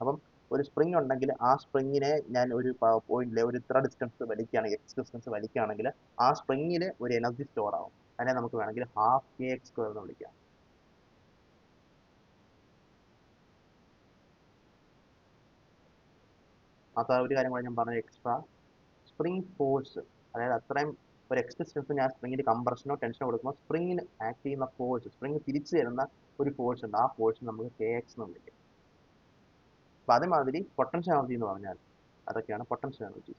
അപ്പം ഒരു സ്പ്രിങ് ഉണ്ടെങ്കിൽ ആ സ്പ്രിങ്ങിനെ ഞാൻ ഒരു പോയിന്റിലെ ഒരു ഇത്ര ഡിസ്റ്റൻസ് വലിക്കുകയാണെങ്കിൽ ആ സ്പ്രിങ്ങിൽ ഒരു എനർജി സ്റ്റോർ ആവും. അതിനെ നമുക്ക് വേണമെങ്കിൽ ½ kx² എന്ന് വിളിക്കാം. അപ്പോൾ ഒരു കാര്യം കൂടെ ഞാൻ പറഞ്ഞ എക്സ്ട്രാ സ്പ്രിങ് ഫോഴ്സ്, അതായത് അത്രയും ഒരു ഡിസ്റ്റൻസ് ഞാൻ സ്പ്രിങ്ങിന് കംപ്രഷനോ ടെൻഷനോ കൊടുക്കുമ്പോൾ സ്പ്രിങ്ങിന് ആക്ട് ചെയ്യുന്ന ഫോഴ്സ്, സ്പ്രിങ് തിരിച്ചു തരുന്ന ഒരു ഫോഴ്സ് ഉണ്ട്, ആ ഫോഴ്സ് നമുക്ക് KX എന്ന് വിളിക്കാം. അപ്പം അതേമാതിരി പൊട്ടൻഷ്യൽ എനർജി എന്ന് പറഞ്ഞാൽ അതൊക്കെയാണ് പൊട്ടൻഷ്യൽ എനർജി.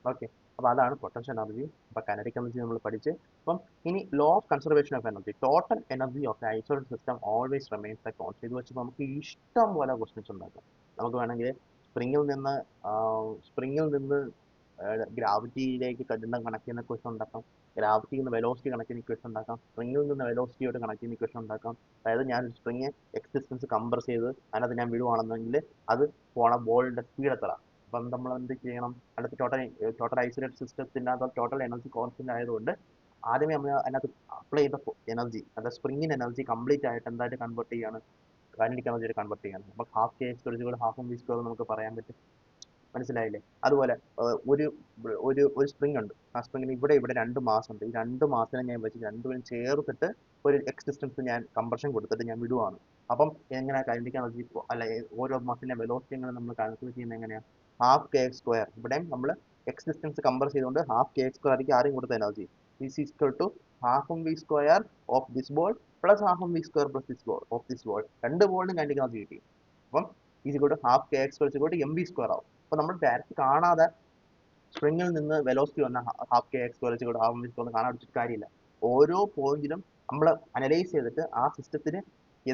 ഓക്കെ, അപ്പോൾ അതാണ് പൊട്ടൻഷ്യൽ എനർജി. അപ്പോൾ കൈനറ്റിക് എനർജി നമ്മൾ പഠിച്ച്. അപ്പം ഇനി law of conservation of energy, total energy of isolated system always remains the constant. ഇത് വെച്ച് നമുക്ക് ഇഷ്ടം പോലെ ക്വസ്റ്റ്യൻസ് ഉണ്ടാക്കാം. നമുക്ക് വേണമെങ്കിൽ സ്പ്രിങ്ങിൽ നിന്ന് ഗ്രാവിറ്റിയിലേക്ക് കണക്ട് ചെയ്യുന്ന ഇക്വേഷൻ ഉണ്ടാക്കാം, ഗ്രാവിറ്റിയിൽ നിന്ന് വെലോസിറ്റി കണക്ട് ചെയ്യുന്ന ഇക്വേഷൻ ഉണ്ടാക്കാം, സ്പ്രിങ്ങിൽ നിന്ന് വെലോസിറ്റിയോട് കണക്ട് ചെയ്യുന്ന ഇക്വേഷൻ ഉണ്ടാക്കാം. അതായത് ഞാൻ ഒരു സ്പ്രിങ് എക്സ് ഡിസ്റ്റൻസ് കംപ്രസ് ചെയ്ത് അതിനകത്ത് ഞാൻ വിടുവാണെന്നെങ്കിൽ അത് പോണ ബോളിന്റെ സ്പീഡ് എത്ര. അപ്പം നമ്മൾ എന്ത് ചെയ്യണം, അടുത്ത ടോട്ടൽ ഐസൊലേറ്റ് സിസ്റ്റത്തിൻ്റെ അകത്ത് ടോട്ടൽ എനർജി കോൺസ്റ്റന്റ് ആയതുകൊണ്ട് ആദ്യമേ നമ്മൾ അതിനകത്ത് അപ്ലൈ ചെയ്ത എനർജി, അതായത് സ്പ്രിങ്ങിന് എനർജി കംപ്ലീറ്റ് ആയിട്ട് എന്തായിട്ട് കൺവേർട്ട് ചെയ്യാണ്, കൈനറ്റിക് എനർജിയെ കൺവേർട്ട് ചെയ്യാണ്. അപ്പോൾ half K X square half M V square നമുക്ക് പറയാൻ പറ്റും. മനസ്സിലായില്ലേ? അതുപോലെ ഒരു ഒരു ഒരു സ്പ്രിംഗ് ഉണ്ട്. ആ സ്പ്രിങ്ങിന് ഇവിടെ രണ്ട് മാസ് ഉണ്ട്. ഈ രണ്ട് മാസിനെ ഞാൻ വെച്ച് രണ്ടുപേരും ചേർത്തിട്ട് ഒരു എക്സ് ഡിസ്റ്റൻസ് ഞാൻ കംപ്രഷൻ കൊടുത്തിട്ട് ഞാൻ വിടുവാണ്. അപ്പം എങ്ങനെ കൈനറ്റിക് എനർജി അല്ല ഓരോ മാസിന്റെ വെലോസിറ്റി എങ്ങനെ നമ്മൾ കാൽക്കുലേറ്റ് ചെയ്യുന്നത് എങ്ങനെയാണ്? ഹാഫ് കെ എക്സ് സ്ക്വയർ, ഇവിടെയും നമ്മൾ എക്സ് ഡിസ്റ്റൻസ് കംപ്രസ് ചെയ്തുകൊണ്ട് ഹാഫ് കെ എക്സ് സ്ക്വയർ ആയിരിക്കും ആദ്യം കൊടുത്ത energy. Is equal to half M V square of this ball plus half M V square plus this ball of this ball. രണ്ട് ബോളിനും kinetic energy കിട്ടി. അപ്പം is equal to half K X square M V square ആവും. അപ്പൊ നമ്മൾ direct കാണാതെ സ്പ്രിങ്ങിൽ നിന്ന് വെലോസിറ്റി വന്ന half K X square half M V square കാണാൻ വെച്ചിട്ട് കാര്യമില്ല. ഓരോ പോയിന്റിലും നമ്മൾ അനലൈസ് ചെയ്തിട്ട് ആ സിസ്റ്റത്തിന്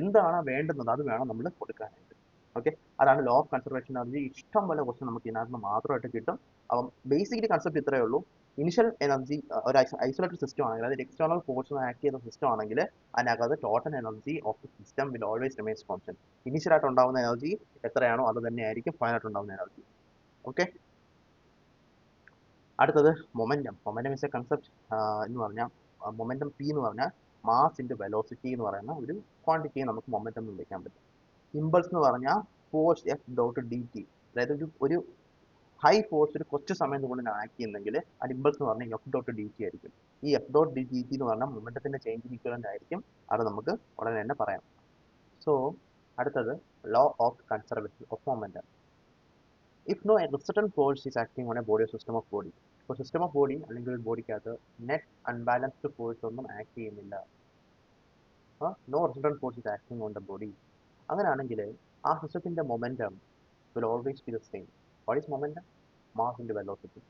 എന്താണ് വേണ്ടുന്നത് അത് വേണം നമ്മൾ കൊടുക്കാനായിട്ട്. ഓക്കെ, അതാണ് ലോ ഓഫ് കൺസർവേഷൻ എനർജി. ഇഷ്ടം പോലെ ക്വസ്റ്റൻ നമുക്ക് ഇതിനകത്ത് മാത്രമായിട്ട് കിട്ടും. അപ്പം ബേസിക്കലി കൺസെപ്റ്റ് ഇത്രയേ ഉള്ളൂ. ഇനിഷ്യൽ എനർജി ഒരു ഐസൊലേറ്റഡ് സിസ്റ്റം ആണെങ്കിൽ, അതായത് എക്സ്റ്റേണൽ ഫോഴ്സ് ആക്ട് ചെയ്യുന്ന സിസ്റ്റം ആണെങ്കിൽ അതിനകത്ത് total energy of the system will always remains constant. Initial ആയിട്ട് ഉണ്ടാവുന്ന എനർജി എത്രയാണോ അത് തന്നെയായിരിക്കും ഫൈനൽ ആയിട്ട് ഉണ്ടാവുന്ന എനർജി. ഓക്കെ, അടുത്തത് momentum. Momentum is A concept എന്ന് പറഞ്ഞാൽ മൊമെന്റം പി എന്ന് പറഞ്ഞാൽ മാസ് ഇൻറ്റു വെലോസിറ്റി എന്ന് പറയുന്ന ഒരു ക്വാണ്ടിറ്റിയെ നമുക്ക് മൊമെന്റം എന്ന് വിളിക്കാൻ പറ്റും. ഇമ്പൾസ് എന്ന് പറഞ്ഞാൽ force F dot D T, അതായത് ഒരു ഹൈ ഫോഴ്സ് ഒരു കുറച്ച് സമയം കൊണ്ട് ആക്ട് ചെയ്യുന്നെങ്കിൽ അത് ഇമ്പൾസ് എന്ന് പറഞ്ഞാൽ എഫ് ഡോട്ട് ഡി ടി ആയിരിക്കും. ഈ എഫ് ഡോട്ട് ഡി ടി എന്ന് പറഞ്ഞാൽ മൊമെന്റത്തിന്റെ ചേഞ്ചിന് ഇക്വലന്റ് ആയിരിക്കും. അത് നമുക്ക് ഉടനെ തന്നെ പറയാം. സോ അടുത്തത് law of conservation of momentum. If no resultant force is acting on a body or system of body, ഇപ്പോൾ സിസ്റ്റം ഓഫ് ബോഡി അല്ലെങ്കിൽ ഒരു ബോഡിക്കകത്ത് നെറ്റ് അൺബാലൻസ്ഡ് ഫോഴ്സ് ഒന്നും ആക്ട് ചെയ്യുന്നില്ല, no resultant force is acting on the body, അങ്ങനെയാണെങ്കിൽ ആ സിസ്റ്റത്തിന്റെ momentum will always be the same. What is momentum? Mass into velocity.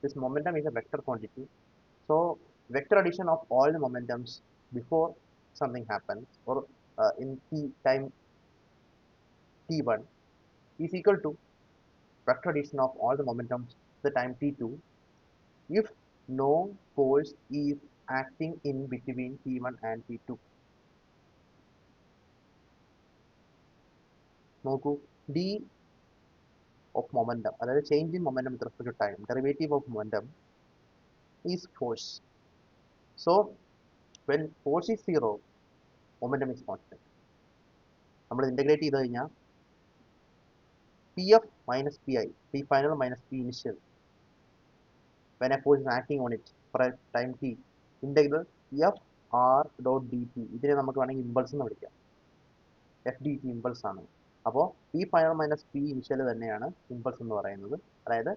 This momentum is a vector quantity. So vector addition of all the momentums before something happens or in time t1 is equal to vector addition of all the momentums the time t2 if no force is acting in between t1 and t2. നോക്കൂ, d of momentum, അതായത് change in momentum with respect to time, derivative of momentum is force. So when force is zero, momentum is constant. നമ്മൾ integrate ചെയ്ത് കഴിഞ്ഞാൽ pf minus pi, p final minus p initial, when a force is acting on it for a time t, integral f r dot dt, ഇതിനെ നമുക്ക് വേണമെങ്കിൽ impulse എന്ന് വിളിക്കാം. F D T impulse ആണ്. അപ്പോൾ P final minus P initial തന്നെയാണ് impulse എന്ന് പറയുന്നത്. അതായത്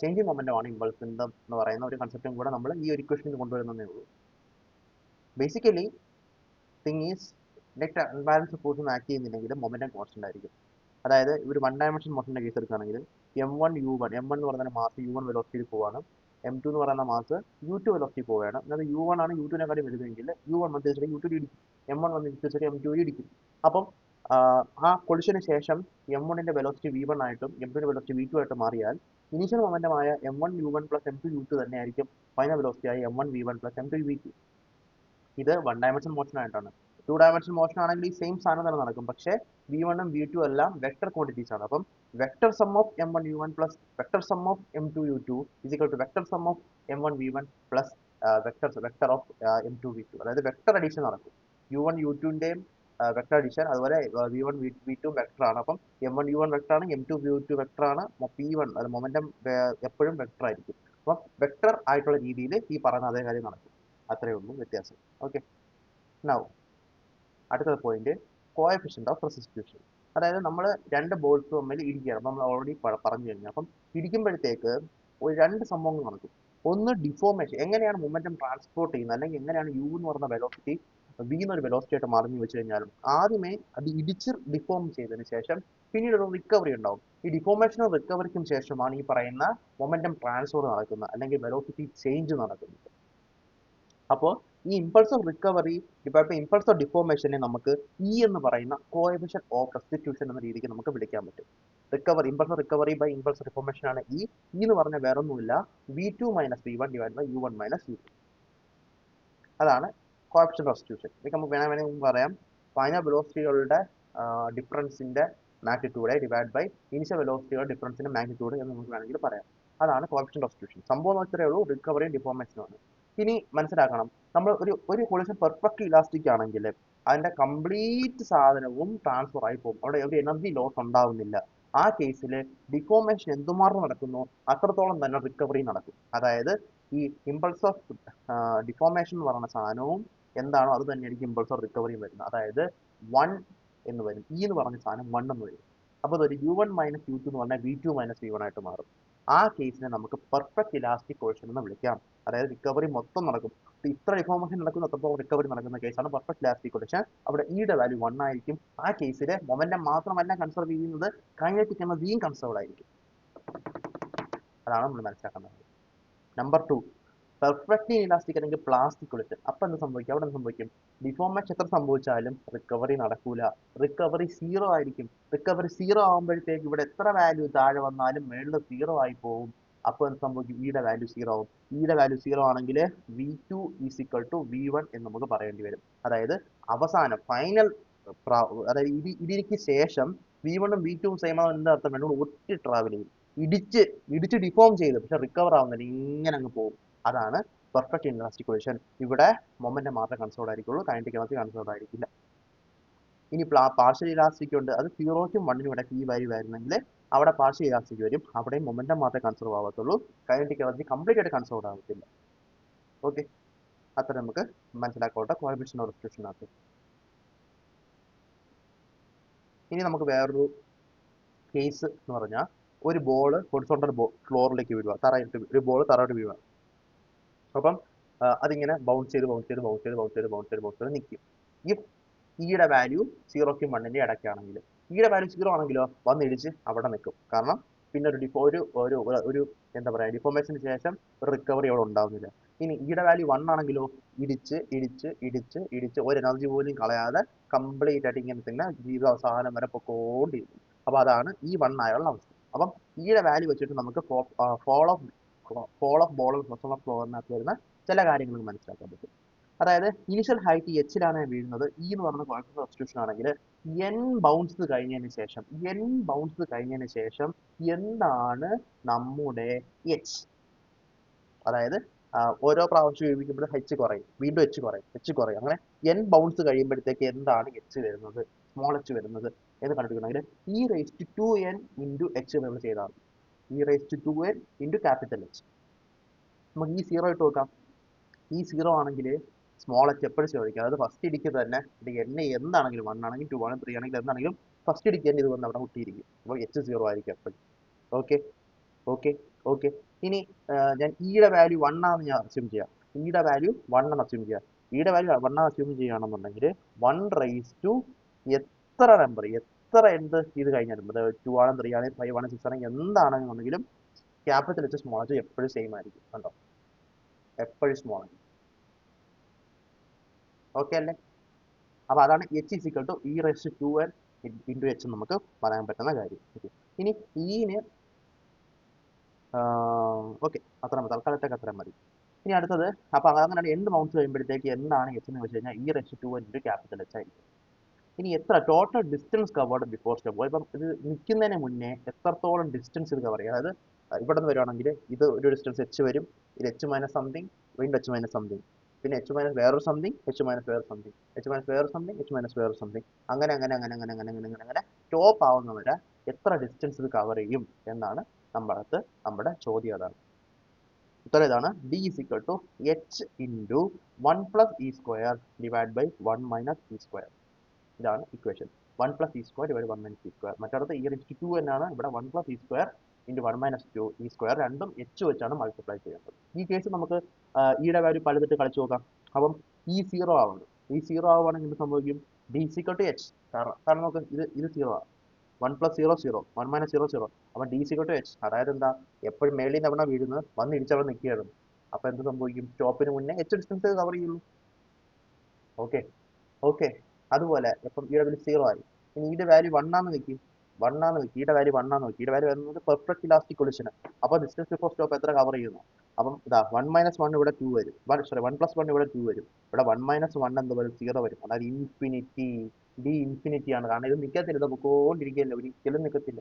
ചേഞ്ചിങ് മൊമെന്റം ആണ് ഇമ്പൾസ് എന്ന് പറയുന്ന ഒരു കൺസെപ്റ്റും കൂടെ നമ്മൾ ഈ ഒരു ഇക്വേഷനിൽ കൊണ്ടുവരുന്നതേ ഉള്ളൂ. Basically thing is net unbalance force ഒന്നും ആക്ട് ചെയ്യുന്നില്ലെങ്കിൽ മൊമെന്റം കോൺസ്റ്റന്റ് ആയിരിക്കും. അതായത് ഒരു വൺ ഡയമെൻഷൻ മോഷന്റെ കേസ് എടുക്കുകയാണെങ്കിൽ m1 u1, m1 എന്ന് പറയുന്ന മാസ് u1 വെലോസിറ്റിയിൽ പോവാണ്, m2 എന്ന് പറയുന്ന മാസ് u2 വെലോസിറ്റി പോവുകയാണ്. അതായത് u1 ആണ് u2നെക്കാളും വലുതെങ്കിൽ u1 വന്ന് തിരിച്ചിട്ട് u2 ഇടിക്കും, m1 വന്ന് തിരിച്ചിട്ട് m2 ഇടിക്കും. അപ്പം ആ കൊളിഷന് ശേഷം m1ന്റെ വെലോസിറ്റി v1 ആയിട്ടും m2ന്റെ വെലോസിറ്റി v2 ആയിട്ടും മാറിയാൽ initial മൊമെന്റമായ m1 u1 plus m2 u2 തന്നെയായിരിക്കും ഫൈനൽ വെലോസിറ്റി ആയി m1 v1 plus m2 v2. ഇത് വൺ ഡയമെൻഷൻ മോഷൻ ആയിട്ടാണ്. ടു ഡയമെൻഷൻ മോഷൻ ആണെങ്കിൽ ഈ സെയിം സാധനം തന്നെ നടക്കും, പക്ഷേ v1 ഉം v2 എല്ലാം വെക്ടർ ക്വാണ്ടിറ്റീസ് ആണ്. അപ്പം vector sum of m1 u1 plus vector sum of m2 u2 is equal to vector sum of m1 v1 plus vector of m2 v2. അതായത് വെക്ടർ അഡീഷൻ നടക്കും. u1 u2ന്റെയും വെക്ടർ അഡീഷൻ, അതുപോലെ v1 v2 vector ആണ്. അപ്പം m1 u1 vector ആണ്, m2 v2 vector ആണ്, p1 അത് momentum എപ്പോഴും vector ആയിരിക്കും. അപ്പം വെക്ടർ ആയിട്ടുള്ള രീതിയിൽ ഈ പറയുന്ന അതേ കാര്യം നടക്കും. അത്രയേ ഉള്ളൂ വ്യത്യാസം. ഓക്കെ, നൗ അടുത്ത പോയിന്റ് കോഎഫിഷ്യന്റ് ഓഫ് റെസിസ്റ്റ്യൂഷൻ. അതായത് നമ്മൾ രണ്ട് ബോൾസ് തമ്മിൽ ഇടിക്കുകയാണ്. നമ്മൾ ഓൾറെഡി പറഞ്ഞു കഴിഞ്ഞു. അപ്പം ഇടിക്കുമ്പോഴത്തേക്ക് ഒരു രണ്ട് സംഭവങ്ങൾ നടക്കും. ഒന്ന് ഡിഫോർമേഷൻ, എങ്ങനെയാണ് മൊമെന്റം ട്രാൻസ്പോർട്ട് ചെയ്യുന്നത്, അല്ലെങ്കിൽ എങ്ങനെയാണ് യു എന്ന് പറയുന്ന വെലോസിറ്റി ബി എന്നൊരു വെലോസിറ്റി ആയിട്ട് മറിഞ്ഞു വെച്ച് കഴിഞ്ഞാലും ആദ്യമേ അത് ഇടിച്ച് ഡിഫോം ചെയ്തതിന് ശേഷം പിന്നീട് ഒരു റിക്കവറി ഉണ്ടാവും. ഈ ഡിഫോർമേഷനും റിക്കവറിക്കും ശേഷമാണ് ഈ പറയുന്ന മൊമെന്റം ട്രാൻസ്ഫർ നടക്കുന്നത്, അല്ലെങ്കിൽ വെലോസിറ്റി ചേഞ്ച് നടക്കുന്നത്. അപ്പോൾ ഈ ഇമ്പൾസ് ഓഫ് റിക്കവറി ഇപ്പോൾ ഇമ്പൾസ് ഓഫ് ഡിഫോർമേഷനെ നമുക്ക് ഇ എന്ന് പറയുന്ന കോഎഫിഷ്യന്റ് ഓഫ് റെസ്റ്റിറ്റ്യൂഷൻ എന്ന രീതിക്ക് നമുക്ക് വിളിക്കാൻ പറ്റും. Recovery impulse of recovery by impulse deformation ആണ് ഇ എന്ന് പറഞ്ഞാൽ വേറെ ഒന്നുമില്ല v2 minus v1 divide by u1 minus u2. അതാണ് കോഎഫിഷ്യന്റ് ഓഫ് റെസ്റ്റിറ്റ്യൂഷൻ. ഇത് നമുക്ക് വേണമെങ്കിൽ പറയാം ഫൈനൽ വെലോസിറ്റികളുടെ ഡിഫറൻസിന്റെ മാഗ്നിറ്റ്യൂഡ് ഡിവൈഡ് ബൈ ഇനിഷ്യൽ വെലോസിറ്റികളുടെ ഡിഫറൻസിന്റെ മാഗ്നിറ്റ്യൂഡ് എന്ന് നമുക്ക് വേണമെങ്കിൽ പറയാം. അതാണ് കോഎഫിഷ്യന്റ് ഓഫ് റെസ്റ്റിറ്റ്യൂഷൻ. സംഭവം ഇത്രയേ ഉള്ളൂ, റിക്കവറിയും ഡിഫോർമേഷനുമാണ്. ഇനി മനസ്സിലാക്കണം, നമ്മൾ ഒരു കൊളിഷൻ പെർഫെക്റ്റ് ഇലാസ്റ്റിക് ആണെങ്കിൽ അതിന്റെ കംപ്ലീറ്റ് സാധനവും ട്രാൻസ്ഫർ ആയി പോകും. അവിടെ ഒരു എനർജി ലോസ് ഉണ്ടാവുന്നില്ല. ആ കേസിൽ ഡിഫോർമേഷൻ എന്തുമാത്രം നടക്കുന്നു അത്രത്തോളം തന്നെ റിക്കവറി നടക്കും. അതായത് ഈ ഇമ്പൾസ് ഓഫ് ഡിഫോർമേഷൻ എന്ന് പറയുന്ന സാധനവും എന്താണോ അത് തന്നെയായിരിക്കും ഇമ്പൾസ് ഓഫ് റിക്കവറിയും വരുന്നത്. അതായത് 1 എന്ന് വരും, ഇ എന്ന് പറഞ്ഞ സാധനം 1 എന്ന് വരും. അപ്പോൾ അതൊരു u1 മൈനസ് u2 എന്ന് പറഞ്ഞാൽ v2 മൈനസ് v1 ആയിട്ട് മാറും. ആ കേസിനെ നമുക്ക് പെർഫെക്റ്റ് ഇലാസ്റ്റിക് കൊളിഷൻ എന്ന് വിളിക്കാം. അതായത് റിക്കവറി മൊത്തം നടക്കും. ഇത്ര ഡിഫോർമേഷൻ നടക്കുന്ന അത്രത്തോളം റിക്കവറി നടക്കുന്ന കേസാണ് പെർഫെക്റ്റ് ഇലാസ്റ്റിക് കൊളിഷൻ. അവിടെ ഇയുടെ വാല്യൂ 1 ആയിരിക്കും. ആ കേസിൽ മൊമെന്റം മാത്രമല്ല കൺസർവ് ചെയ്യുന്നത്, കൈനറ്റിക് എനർജിയും കൺസർവ്ഡ് ആയിരിക്കും. അതാണ് നമ്മൾ മനസ്സിലാക്കുന്നത്. നമ്പർ 2, പെർഫെക്റ്റ്ലി ഇലാസ്റ്റിക് അല്ലെങ്കിൽ പ്ലാസ്റ്റിക് കൊളിഷൻ. അപ്പം എന്ത് സംഭവിക്കും? അവിടെ എന്ത് സംഭവിക്കും? ഡിഫോർമേഷൻ എത്ര സംഭവിച്ചാലും റിക്കവറി നടക്കൂല. റിക്കവറി 0 ആയിരിക്കും. റിക്കവറി 0 ആകുമ്പോഴത്തേക്ക് ഇവിടെ എത്ര വാല്യൂ താഴെ വന്നാലും മേളിൽ 0 ആയി പോകും. അപ്പോൾ എന്ത് സംഭവിക്കും? ഇയുടെ വാല്യൂ 0 ആവും. ഇയുടെ വാല്യൂ 0 ആണെങ്കിൽ v2 is equal to v1 എന്ന് നമുക്ക് പറയേണ്ടി വരും. അതായത് അവസാനം ഫൈനൽ, അതായത് ഇതിക്ക് ശേഷം v1ഉം v2ഉം സെയിം ആവുന്ന എന്താ അർത്ഥം? രണ്ടും ഒറ്റ ട്രാവൽ ചെയ്യും. ഇടിച്ച് ഡിഫോം ചെയ്ത് പക്ഷെ റിക്കവർ ആവുന്നില്ല, ഇങ്ങനെ അങ്ങ് പോകും. അതാണ് പെർഫെക്റ്റ് ഇലാസ്റ്റിക് കൊളിഷൻ. ഇവിടെ മൊമെന്റം മാത്രമേ കൺസേർവ്ഡ് ആയിരിക്കുള്ളൂ, കൈനറ്റിക് എനർജി കൺസേർവ്ഡ് ആയിരിക്കില്ല. ഇനി പാർഷ്യൽ ഇലാസ്റ്റിക് ഉണ്ട്, അത് 0ക്കും 1നും ഇടയ്ക്ക് ഈ വാല്യൂ വരുന്നെങ്കിൽ അവിടെ പാർഷ്യൽ ഇലാസ്റ്റിക് വരും. അവിടെയും മൊമെന്റം മാത്രമേ കൺസേർവ് ആവത്തുള്ളൂ, കൈനറ്റിക് എനർജി കംപ്ലീറ്റ് ആയിട്ട് കൺസേർവ്ഡ് ആവത്തില്ല. ഓക്കെ, അത്ര നമുക്ക് മനസ്സിലാക്കോട്ടെ കോഎഫിഷ്യന്റ് ഓഫ് റെസ്റ്റിറ്റ്യൂഷൻ ആക്കും. ഇനി നമുക്ക് വേറൊരു കേസ് എന്ന് പറഞ്ഞാൽ, ഒരു ബോൾ ഹൊറിസോണ്ടൽ ഫ്ലോറിലേക്ക് വീഴുക, ഒരു ബോൾ തറയിട്ട് വീഴുക. അപ്പം അതിങ്ങനെ ബൗൺസ് ചെയ്ത് നിൽക്കും. ഇഫ് ഇയുടെ വാല്യൂ 0ക്കും 1ന്റെ ഇടയ്ക്കാണെങ്കിൽ, ഇയുടെ വാല്യൂ 0 ആണെങ്കിലോ വന്നിടിച്ച് അവിടെ നിൽക്കും. കാരണം പിന്നെ ഒരു എന്താ പറയുക, ഡിഫോർമേഷന് ശേഷം ഒരു റിക്കവറി അവിടെ ഉണ്ടാവുന്നില്ല. ഇനി ഇയുടെ വാല്യൂ 1 ആണെങ്കിലോ ഇടിച്ച് ഒരു എനർജി പോലും കളയാതെ കംപ്ലീറ്റ് ആയിട്ട് ഇങ്ങനെ തന്നെ ജീവിതാവസാനം വരെ പൊക്കോണ്ടിരിക്കും. അപ്പോൾ അതാണ് ഈ 1 ആയുള്ള അവസ്ഥ. അപ്പം ഇയുടെ വാല്യൂ വെച്ചിട്ട് നമുക്ക് ഫോൾ ഓഫ് ബോൾ ഫ്ലോറിനകത്ത് വരുന്ന ചില കാര്യങ്ങൾ മനസ്സിലാക്കാൻ പറ്റും. അതായത് ഇനിഷ്യൽ ഹൈറ്റ് എച്ചിലാണ് വീഴുന്നത്, ഇ എന്ന് പറയുന്ന കോഎഫിഷ്യന്റ് ഓഫ് റെസ്റ്റിറ്റ്യൂഷൻ ആണെങ്കിൽ എൻ ബൗൺസ് കഴിഞ്ഞതിന് ശേഷം എന്താണ് നമ്മുടെ എച്ച്? അതായത് ഓരോ പ്രാവശ്യം ഉപയോഗിക്കുമ്പോൾ എച്ച് കുറയും, വീണ്ടും എച്ച് കുറയും, അങ്ങനെ എൻ ബൗൺസ് കഴിയുമ്പോഴത്തേക്ക് എന്താണ് എച്ച് വരുന്നത്, സ്മോൾ എച്ച് വരുന്നത് എന്ന് കണ്ടുപിടിക്കണമെങ്കിൽ e⁻²n ഇൻറ്റു എച്ച് നമ്മൾ ചെയ്താൽ മതി. e⁻²n into capital H. നമുക്ക് ഈ 0 ഇട്ട് നോക്കാം. ഈ 0 ആണെങ്കിൽ സ്മോൾ എച്ച് എപ്പോഴും ചോദിക്കുക. അതായത് ഫസ്റ്റ് ഇടിക്ക് തന്നെ എന്നെ എന്താണെങ്കിലും 1 ആണെങ്കിലും 2 ആണെങ്കിലും 3 ആണെങ്കിലും എന്താണെങ്കിലും ഫസ്റ്റ് ഇടിക്ക് തന്നെ ഇത് വന്ന് അവിടെ കുട്ടിയിരിക്കും. അപ്പോൾ എച്ച് 0 ആയിരിക്കും എപ്പോഴും. ഓക്കെ. ഇനി ഞാൻ ഇയുടെ വാല്യൂ 1 ആണെന്ന് ഞാൻ അസ്യൂം ചെയ്യാം. ഇയുടെ വാല്യൂ 1 എന്ന് അസ്യൂം ചെയ്യാം. ഇയുടെ വാല്യൂ 1 അസ്യൂം ചെയ്യുകയാണെന്നുണ്ടെങ്കിൽ 1 എത്ര നമ്പർ എന്ത് ഇത് കഴിഞ്ഞാലും 2 ആണ് 3 ആണ് 5 ആണ് 6 ആണെങ്കിൽ എന്താണെന്നുണ്ടെങ്കിലും ക്യാപിറ്റൽ എച്ച് സ്മോൾ എച്ച് എപ്പോഴും സെയിം ആയിരിക്കും. കണ്ടോ, എപ്പോഴും സ്മോൾ ആയിരിക്കും. ഓക്കെ അല്ലേ? അപ്പോൾ അതാണ് H is equal to e⁻²n into H നമുക്ക് പറയാൻ പറ്റുന്ന കാര്യം. ഇനി ഈന് ഓക്കെ, തൽക്കാലത്തേക്ക് അത്രയും മതി. ഇനി അടുത്തത്, അപ്പോൾ അങ്ങനെ എന്ത് ബൗൺസ് കഴിയുമ്പോഴത്തേക്ക് എന്താണ് എച്ച് എന്ന് വെച്ച് കഴിഞ്ഞാൽ e⁻²n ഇൻറ്റു ക്യാപിറ്റൽ എച്ച് ആയിരിക്കും. ഇനി എത്ര total distance covered before step, ഇപ്പം ഇത് നിൽക്കുന്നതിന് മുന്നേ എത്രത്തോളം ഡിസ്റ്റൻസ് ഇത് കവർ ചെയ്യും. അതായത് ഇവിടെ നിന്ന് വരുവാണെങ്കിൽ ഇത് ഒരു ഡിസ്റ്റൻസ് എച്ച് വരും, ഇത് എച്ച് മൈനസ് സംതിങ്, വീണ്ടും എച്ച് മൈനസ് സംതിങ്, പിന്നെ എച്ച് മൈനസ് വേറൊരു സംതിങ്, എച്ച് മൈനസ് വേറെ സംതിങ്, എച്ച് മൈനസ് വേറെ സംതിങ്, എച്ച് മൈനസ് വേറെ സംതിങ്, അങ്ങനെ ടോപ്പ് ആവുന്ന വരെ എത്ര ഡിസ്റ്റൻസ് ഇത് കവർ ചെയ്യും എന്നാണ് നമ്മുടെ ചോദ്യം. അതാണ് ഉത്തരം. ഇതാണ് d is equal to h into 1 plus e square divided by 1 minus e square. ഇതാണ് equation. 1 plus e square divided by 1 minus e square. മറ്റടുത്ത് e⁻²n എന്നാണ്, ഇവിടെ 1 plus e square into 1 minus 2 e square, രണ്ടും h വെച്ചാണ് multiply ചെയ്യേണ്ടത്. ഈ case നമുക്ക് ഇയുടെ value പലതിട്ട് കളിച്ചു നോക്കാം. അപ്പം ഈ 0 ആവുന്നത്, ഈ 0 ആവുകയാണെങ്കിൽ എന്ത് സംഭവിക്കും? d is equal to h. കാരണം നമുക്ക് ഇത് 0 ആണ്. 1 plus 0 0, 1 minus 0 0. അപ്പം d is equal to h. അതായത് എന്താ, എപ്പോഴും മേളിൽ നിന്ന് എവിടെ വീഴുന്നത് വന്ന് ഇടിച്ചവിടെ നിൽക്കുകയായിരുന്നു. അപ്പോൾ എന്ത് സംഭവിക്കും? സ്റ്റോപ്പിന് മുന്നേ h ഡിസ്റ്റൻസ് കവർ ചെയ്യുള്ളൂ. Okay okay. അതുപോലെ ഇപ്പം ഈയുടെ വാല്യൂ 0 ആയി. ഇനി ഈയുടെ വാല്യൂ 1 ആണെന്ന് വെക്ക്. 1 ആണെന്ന് വെക്ക്. ഈയുടെ വാല്യൂ 1 ആണെന്ന് വെക്ക്. ഈയുടെ വാല്യൂ വരുന്നത് പെർഫെക്റ്റ് ഇലാസ്റ്റിക് കൊളിഷൻ. അപ്പോൾ ഡിസ്റ്റൻസ് ബിഫോർ സ്റ്റോപ്പ് എത്ര കവർ ചെയ്യുന്നു? അപ്പം ഇതാ 1 - 1 ഇവിടെ 2 വരും. സോറി 1 + 1 ഇവിടെ 2 വരും. ഇവിടെ 1 - 1 എന്ത് വരും? 0 വരും. അതായത് ഇൻഫിനിറ്റി. ഡി ഇൻഫിനിറ്റി ആണ്. കാരണം ഇത് നിൽക്കത്തില്ല. ഇത് പൊക്കോണ്ടിരിക്കുകയല്ലേ, ഒരിക്കലും നിൽക്കത്തില്ല.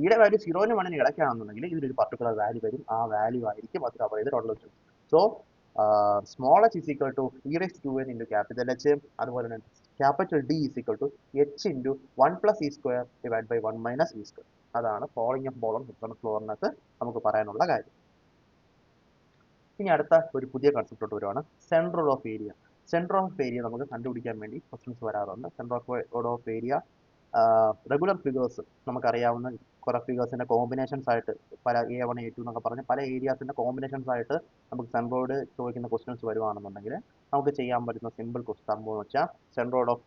ഈയുടെ വാല്യൂ 0-നും 1-നും ഇടയ്ക്കാണെന്നുണ്ടെങ്കിൽ ഇതിലൊരു പർട്ടിക്കുലർ വാല്യൂ വരും. ആ വാല്യൂ ആയിരിക്കും അത് കവർ ചെയ്ത് total distance. So small h is equal to e raised to 2n into capital H. അതുപോലെ തന്നെ capital D is equal to h into 1 plus e square divided by 1 minus e square. അതാണ് falling of ball on horizontal ഫ്ലോറിനകത്ത് നമുക്ക് പറയാനുള്ള കാര്യം. ഇനി അടുത്ത ഒരു പുതിയ കൺസെപ്റ്റോട്ട് വരുവാണ്, central of area. Central of area നമുക്ക് കണ്ടുപിടിക്കാൻ വേണ്ടി ക്വസ്റ്റ്യൻസ് വരാറുണ്ട്. Central of area regular figures നമുക്കറിയാവുന്ന കുറെ ഫിഗേഴ്സിന്റെ കോമ്പിനേഷൻസ് ആയിട്ട് പല A1 A2 എന്നൊക്കെ പറഞ്ഞ് പല ഏരിയാസിന്റെ കോമ്പിനേഷൻസ് ആയിട്ട് നമുക്ക് സെൻട്രോയിഡ് ചോദിക്കുന്ന ക്വസ്റ്റ്യൻസ് വരുവാണെന്നുണ്ടെങ്കിൽ നമുക്ക് ചെയ്യാൻ പറ്റുന്ന സിമ്പിൾ സംഭവം എന്ന് വെച്ചാൽ സെൻട്രോയിഡ് ഓഫ്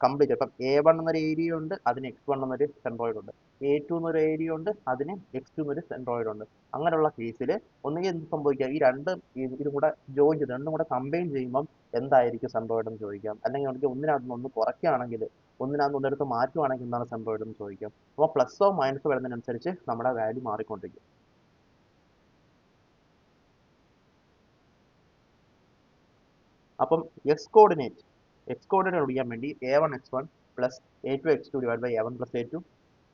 കംപ്ലീറ്റ്. ഇപ്പം A1 എന്നൊരു ഏരിയ ഉണ്ട്, അതിന് X1 എന്നൊരു സെൻട്രോയിഡ് ഉണ്ട്. A2 എന്നൊരു ഏരിയ ഉണ്ട്, അതിന് X2 എന്നൊരു സെൻട്രോയിഡ് ഉണ്ട്. അങ്ങനെയുള്ള കേസിൽ ഒന്നുകിൽ എന്ത് സംഭവിക്കുക, ഈ ഇതും കൂടെ ജോയിൻ ചെയ്ത് രണ്ടും കൂടെ കമ്പൈൻ ചെയ്യുമ്പം എന്തായിരിക്കും സെൻട്രോയിഡ് എന്ന് ചോദിക്കാം. അല്ലെങ്കിൽ നമുക്ക് ഒന്നിനകത്ത് ഒന്ന് കുറയ്ക്കുകയാണെങ്കിൽ, ഒന്നിനകത്ത് ഒന്നെടുത്ത് മാറ്റുവാണെങ്കിൽ എന്താണ് സെൻട്രോയിഡ് എന്ന് ചോദിക്കാം. അപ്പോൾ പ്ലസോ മൈനസോ വരുന്നതിനനുസരിച്ച് നമ്മുടെ വാല്യൂ മാറിക്കൊണ്ടിരിക്കും. അപ്പം എക്സ് കോർഡിനേറ്റ് കണ്ടുപിടിക്കാൻ വേണ്ടി A1 X1 plus A2 X2 divide by A1 plus A2.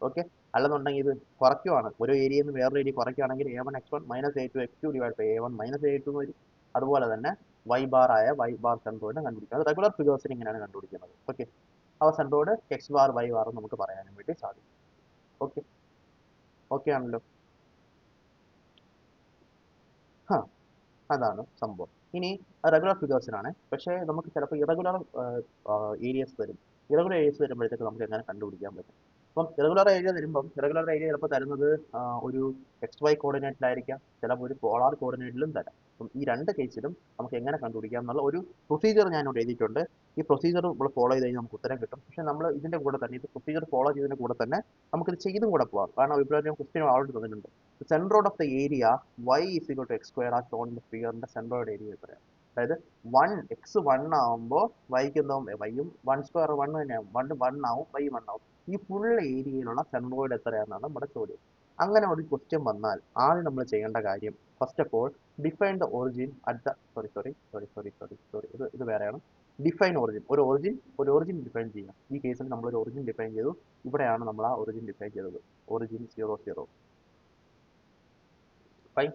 Okay. അല്ലെന്നുണ്ടെങ്കിൽ ഇത് കുറയ്ക്കുവാണ്, ഒരു ഏരിയയിൽ നിന്ന് വേറൊരു ഏരിയ കുറയ്ക്കുകയാണെങ്കിൽ A1 X1 minus A2 X2 divide by A1 minus A2 വരും. അതുപോലെ തന്നെ y ബാർ ആയ y ബാർ സെൻട്രോയിഡ് കണ്ടുപിടിക്കുക. അത് റെഗുലർ ഫിഗേഴ്സിന് ഇങ്ങനെയാണ് കണ്ടുപിടിക്കുന്നത്. ഓക്കെ. അപ്പോൾ centroid X bar y bar നമുക്ക് പറയാനും വേണ്ടി സാധിക്കും. ഓക്കെ ഓക്കെ ആണല്ലോ. അതാണ് സംഭവം. ഇനി റെഗുലർ ഫിഗേഴ്സിനാണ്, പക്ഷേ നമുക്ക് ചിലപ്പോൾ ഇറഗുലർ ഏരിയസ് വരും. ഇറഗുലർ ഏരിയസ് വരുമ്പോഴത്തേക്ക് നമുക്ക് എങ്ങനെ കണ്ടുപിടിക്കാൻ പറ്റും? അപ്പം ഇറഗുലർ ഏരിയ ചിലപ്പോൾ തരുന്നത് ഒരു XY കോർഡിനേറ്റിലായിരിക്കാം, ചിലപ്പോൾ ഒരു പോളാർ കോർഡിനേറ്റിലും തരാം. അപ്പം ഈ രണ്ട് കേസിലും നമുക്ക് എങ്ങനെ കണ്ടുപിടിക്കാം എന്നുള്ള ഒരു പ്രൊസീജിയർ ഞാനിവിടെ എഴുതിയിട്ടുണ്ട്. ഈ പ്രൊസീജിയർ നമ്മൾ ഫോളോ ചെയ്ത് കഴിഞ്ഞാൽ നമുക്ക് ഉത്തരം കിട്ടും. പക്ഷേ നമ്മൾ ഇതിൻ്റെ കൂടെ തന്നെ, ഇത് പ്രൊസീജിയർ ഫോളോ ചെയ്തതിൻ്റെ കൂടെ തന്നെ നമുക്കിത് ചെയ്തും കൂടെ പോകാം. കാരണം ഇവിടെ ക്വസ്റ്റ്യൻ ഓൾറെഡി തന്നിട്ടുണ്ട്. Centroid of the area y is equal to x square ആ ഷോൺ ഇൻ ഫിഗറിന്റെ സെൻട്രോയിഡ് ഏരിയ പറയാം. അതായത് 1 ആവുമ്പോൾ വൈക്ക് എന്താവും, വൈയും 1 സ്ക്വയർ 1 തന്നെയാവും, 1 ആവും, y 1 ആവും. ഈ ഫുൾ ഏരിയയിലുള്ള സെൻട്രോയിഡ് എത്രയാണെന്നാണ് നമ്മുടെ ചോദ്യം. അങ്ങനെ ഒരു ക്വസ്റ്റ്യൻ വന്നാൽ ആദ്യം നമ്മൾ ചെയ്യേണ്ട കാര്യം, first of all define the origin at the sorry ഇത് വേറെയാണ്. Define origin. ഒരു ഒറിജിൻ ഡിഫൈൻ ചെയ്യാം. ഈ കേസിൽ നമ്മൾ ഒരു ഒറിജിൻ ഡിഫൈൻ ചെയ്തു. ഇവിടെയാണ് നമ്മൾ ആ ഒറിജിൻ ഡിഫൈൻ ചെയ്തത്. Origin 0 0. Fine.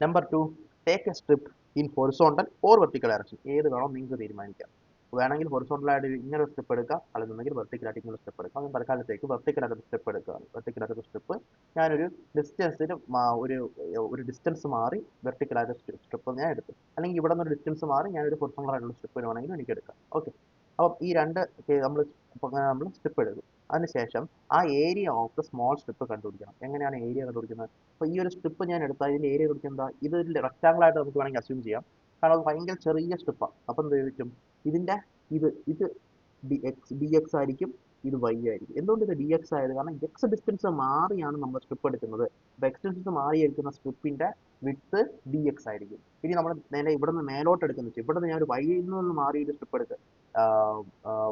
Number 2, take a strip in horizontal or vertical direction. ഏത് വേണം നിങ്ങൾക്ക് തീരുമാനിക്കാം. വേണമെങ്കിൽ ഹൊറിസോണ്ടൽ ആയിട്ട് ഇങ്ങനെ ഒരു സ്റ്റെപ്പ് എടുക്കാം, അല്ലെന്നുണ്ടെങ്കിൽ വെർട്ടിക്കൽ ആയിട്ട് ഇങ്ങനെ സ്റ്റെപ്പ് എടുക്കാം. തൽക്കാലത്തേക്ക് വെർട്ടിക്കൽ ആയിട്ട് സ്റ്റെപ്പ് എടുക്കുകയാണ്. വെർട്ടിക്കൽ ആയിട്ട് സ്റ്റെപ്പ് ഞാനൊരു ഡിസ്റ്റൻസിന് ഒരു ഡിസ്റ്റൻസ് മാറി വെർട്ടിക്കൽ ആയിട്ട് സ്റ്റെപ്പ് ഞാൻ എടുത്തു. അല്ലെങ്കിൽ ഇവിടെ നിന്ന് ഒരു ഡിസ്റ്റൻസ് മാറി ഞാനൊരു ഹൊറിസോണ്ടൽ ആയിട്ടുള്ള സ്റ്റെപ്പ് വേണമെങ്കിൽ എനിക്ക് എടുക്കാം. ഓക്കെ. അപ്പം ഈ രണ്ട് നമ്മൾ സ്റ്റെപ്പ് എടുക്കും. അതിനുശേഷം ആ area of the small strip കണ്ടുപിടിക്കണം. എങ്ങനെയാണ് ഏരിയ കണ്ടുപിടിക്കുന്നത്? അപ്പോൾ ഈ ഒരു സ്ട്രിപ്പ് ഞാൻ എടുത്താൽ ഇതിൻ്റെ ഏരിയ കണ്ടുപിടിക്കുന്നത് ഇതൊരു റെക്ടാങ്കിൾ ആയിട്ട് നമുക്ക് വേണമെങ്കിൽ അസ്യൂം ചെയ്യാം. കാരണം അത് ഭയങ്കര ചെറിയ സ്ട്രിപ്പാണ്. അപ്പം എന്ത് ചോദിക്കും, ഇതിൻ്റെ ഇത് ഡി എക്സ് ആയിരിക്കും, ഇത് വൈ ആയിരിക്കും. എന്തുകൊണ്ട് ഇത് ഡി എക്സ് ആയത്? കാരണം എക്സ് ഡിസ്റ്റൻസ് മാറിയാണ് നമ്മൾ സ്ട്രിപ്പ് എടുക്കുന്നത്. അപ്പോൾ എക്സ് ഡിസ്റ്റൻസ് മാറി എടുക്കുന്ന സ്ട്രിപ്പിൻ്റെ വിഡ്ത്ത് ഡി എക്സ് ആയിരിക്കും. ഇനി നമ്മൾ നേരെ ഇവിടെ നിന്ന് മേലോട്ട് എടുക്കുന്ന വെച്ചാൽ ഇവിടെ നിന്ന് ഞാൻ ഒരു വൈയിൽ നിന്ന് മാറി ഒരു സ്ട്രിപ്പ് എടുക്കുക,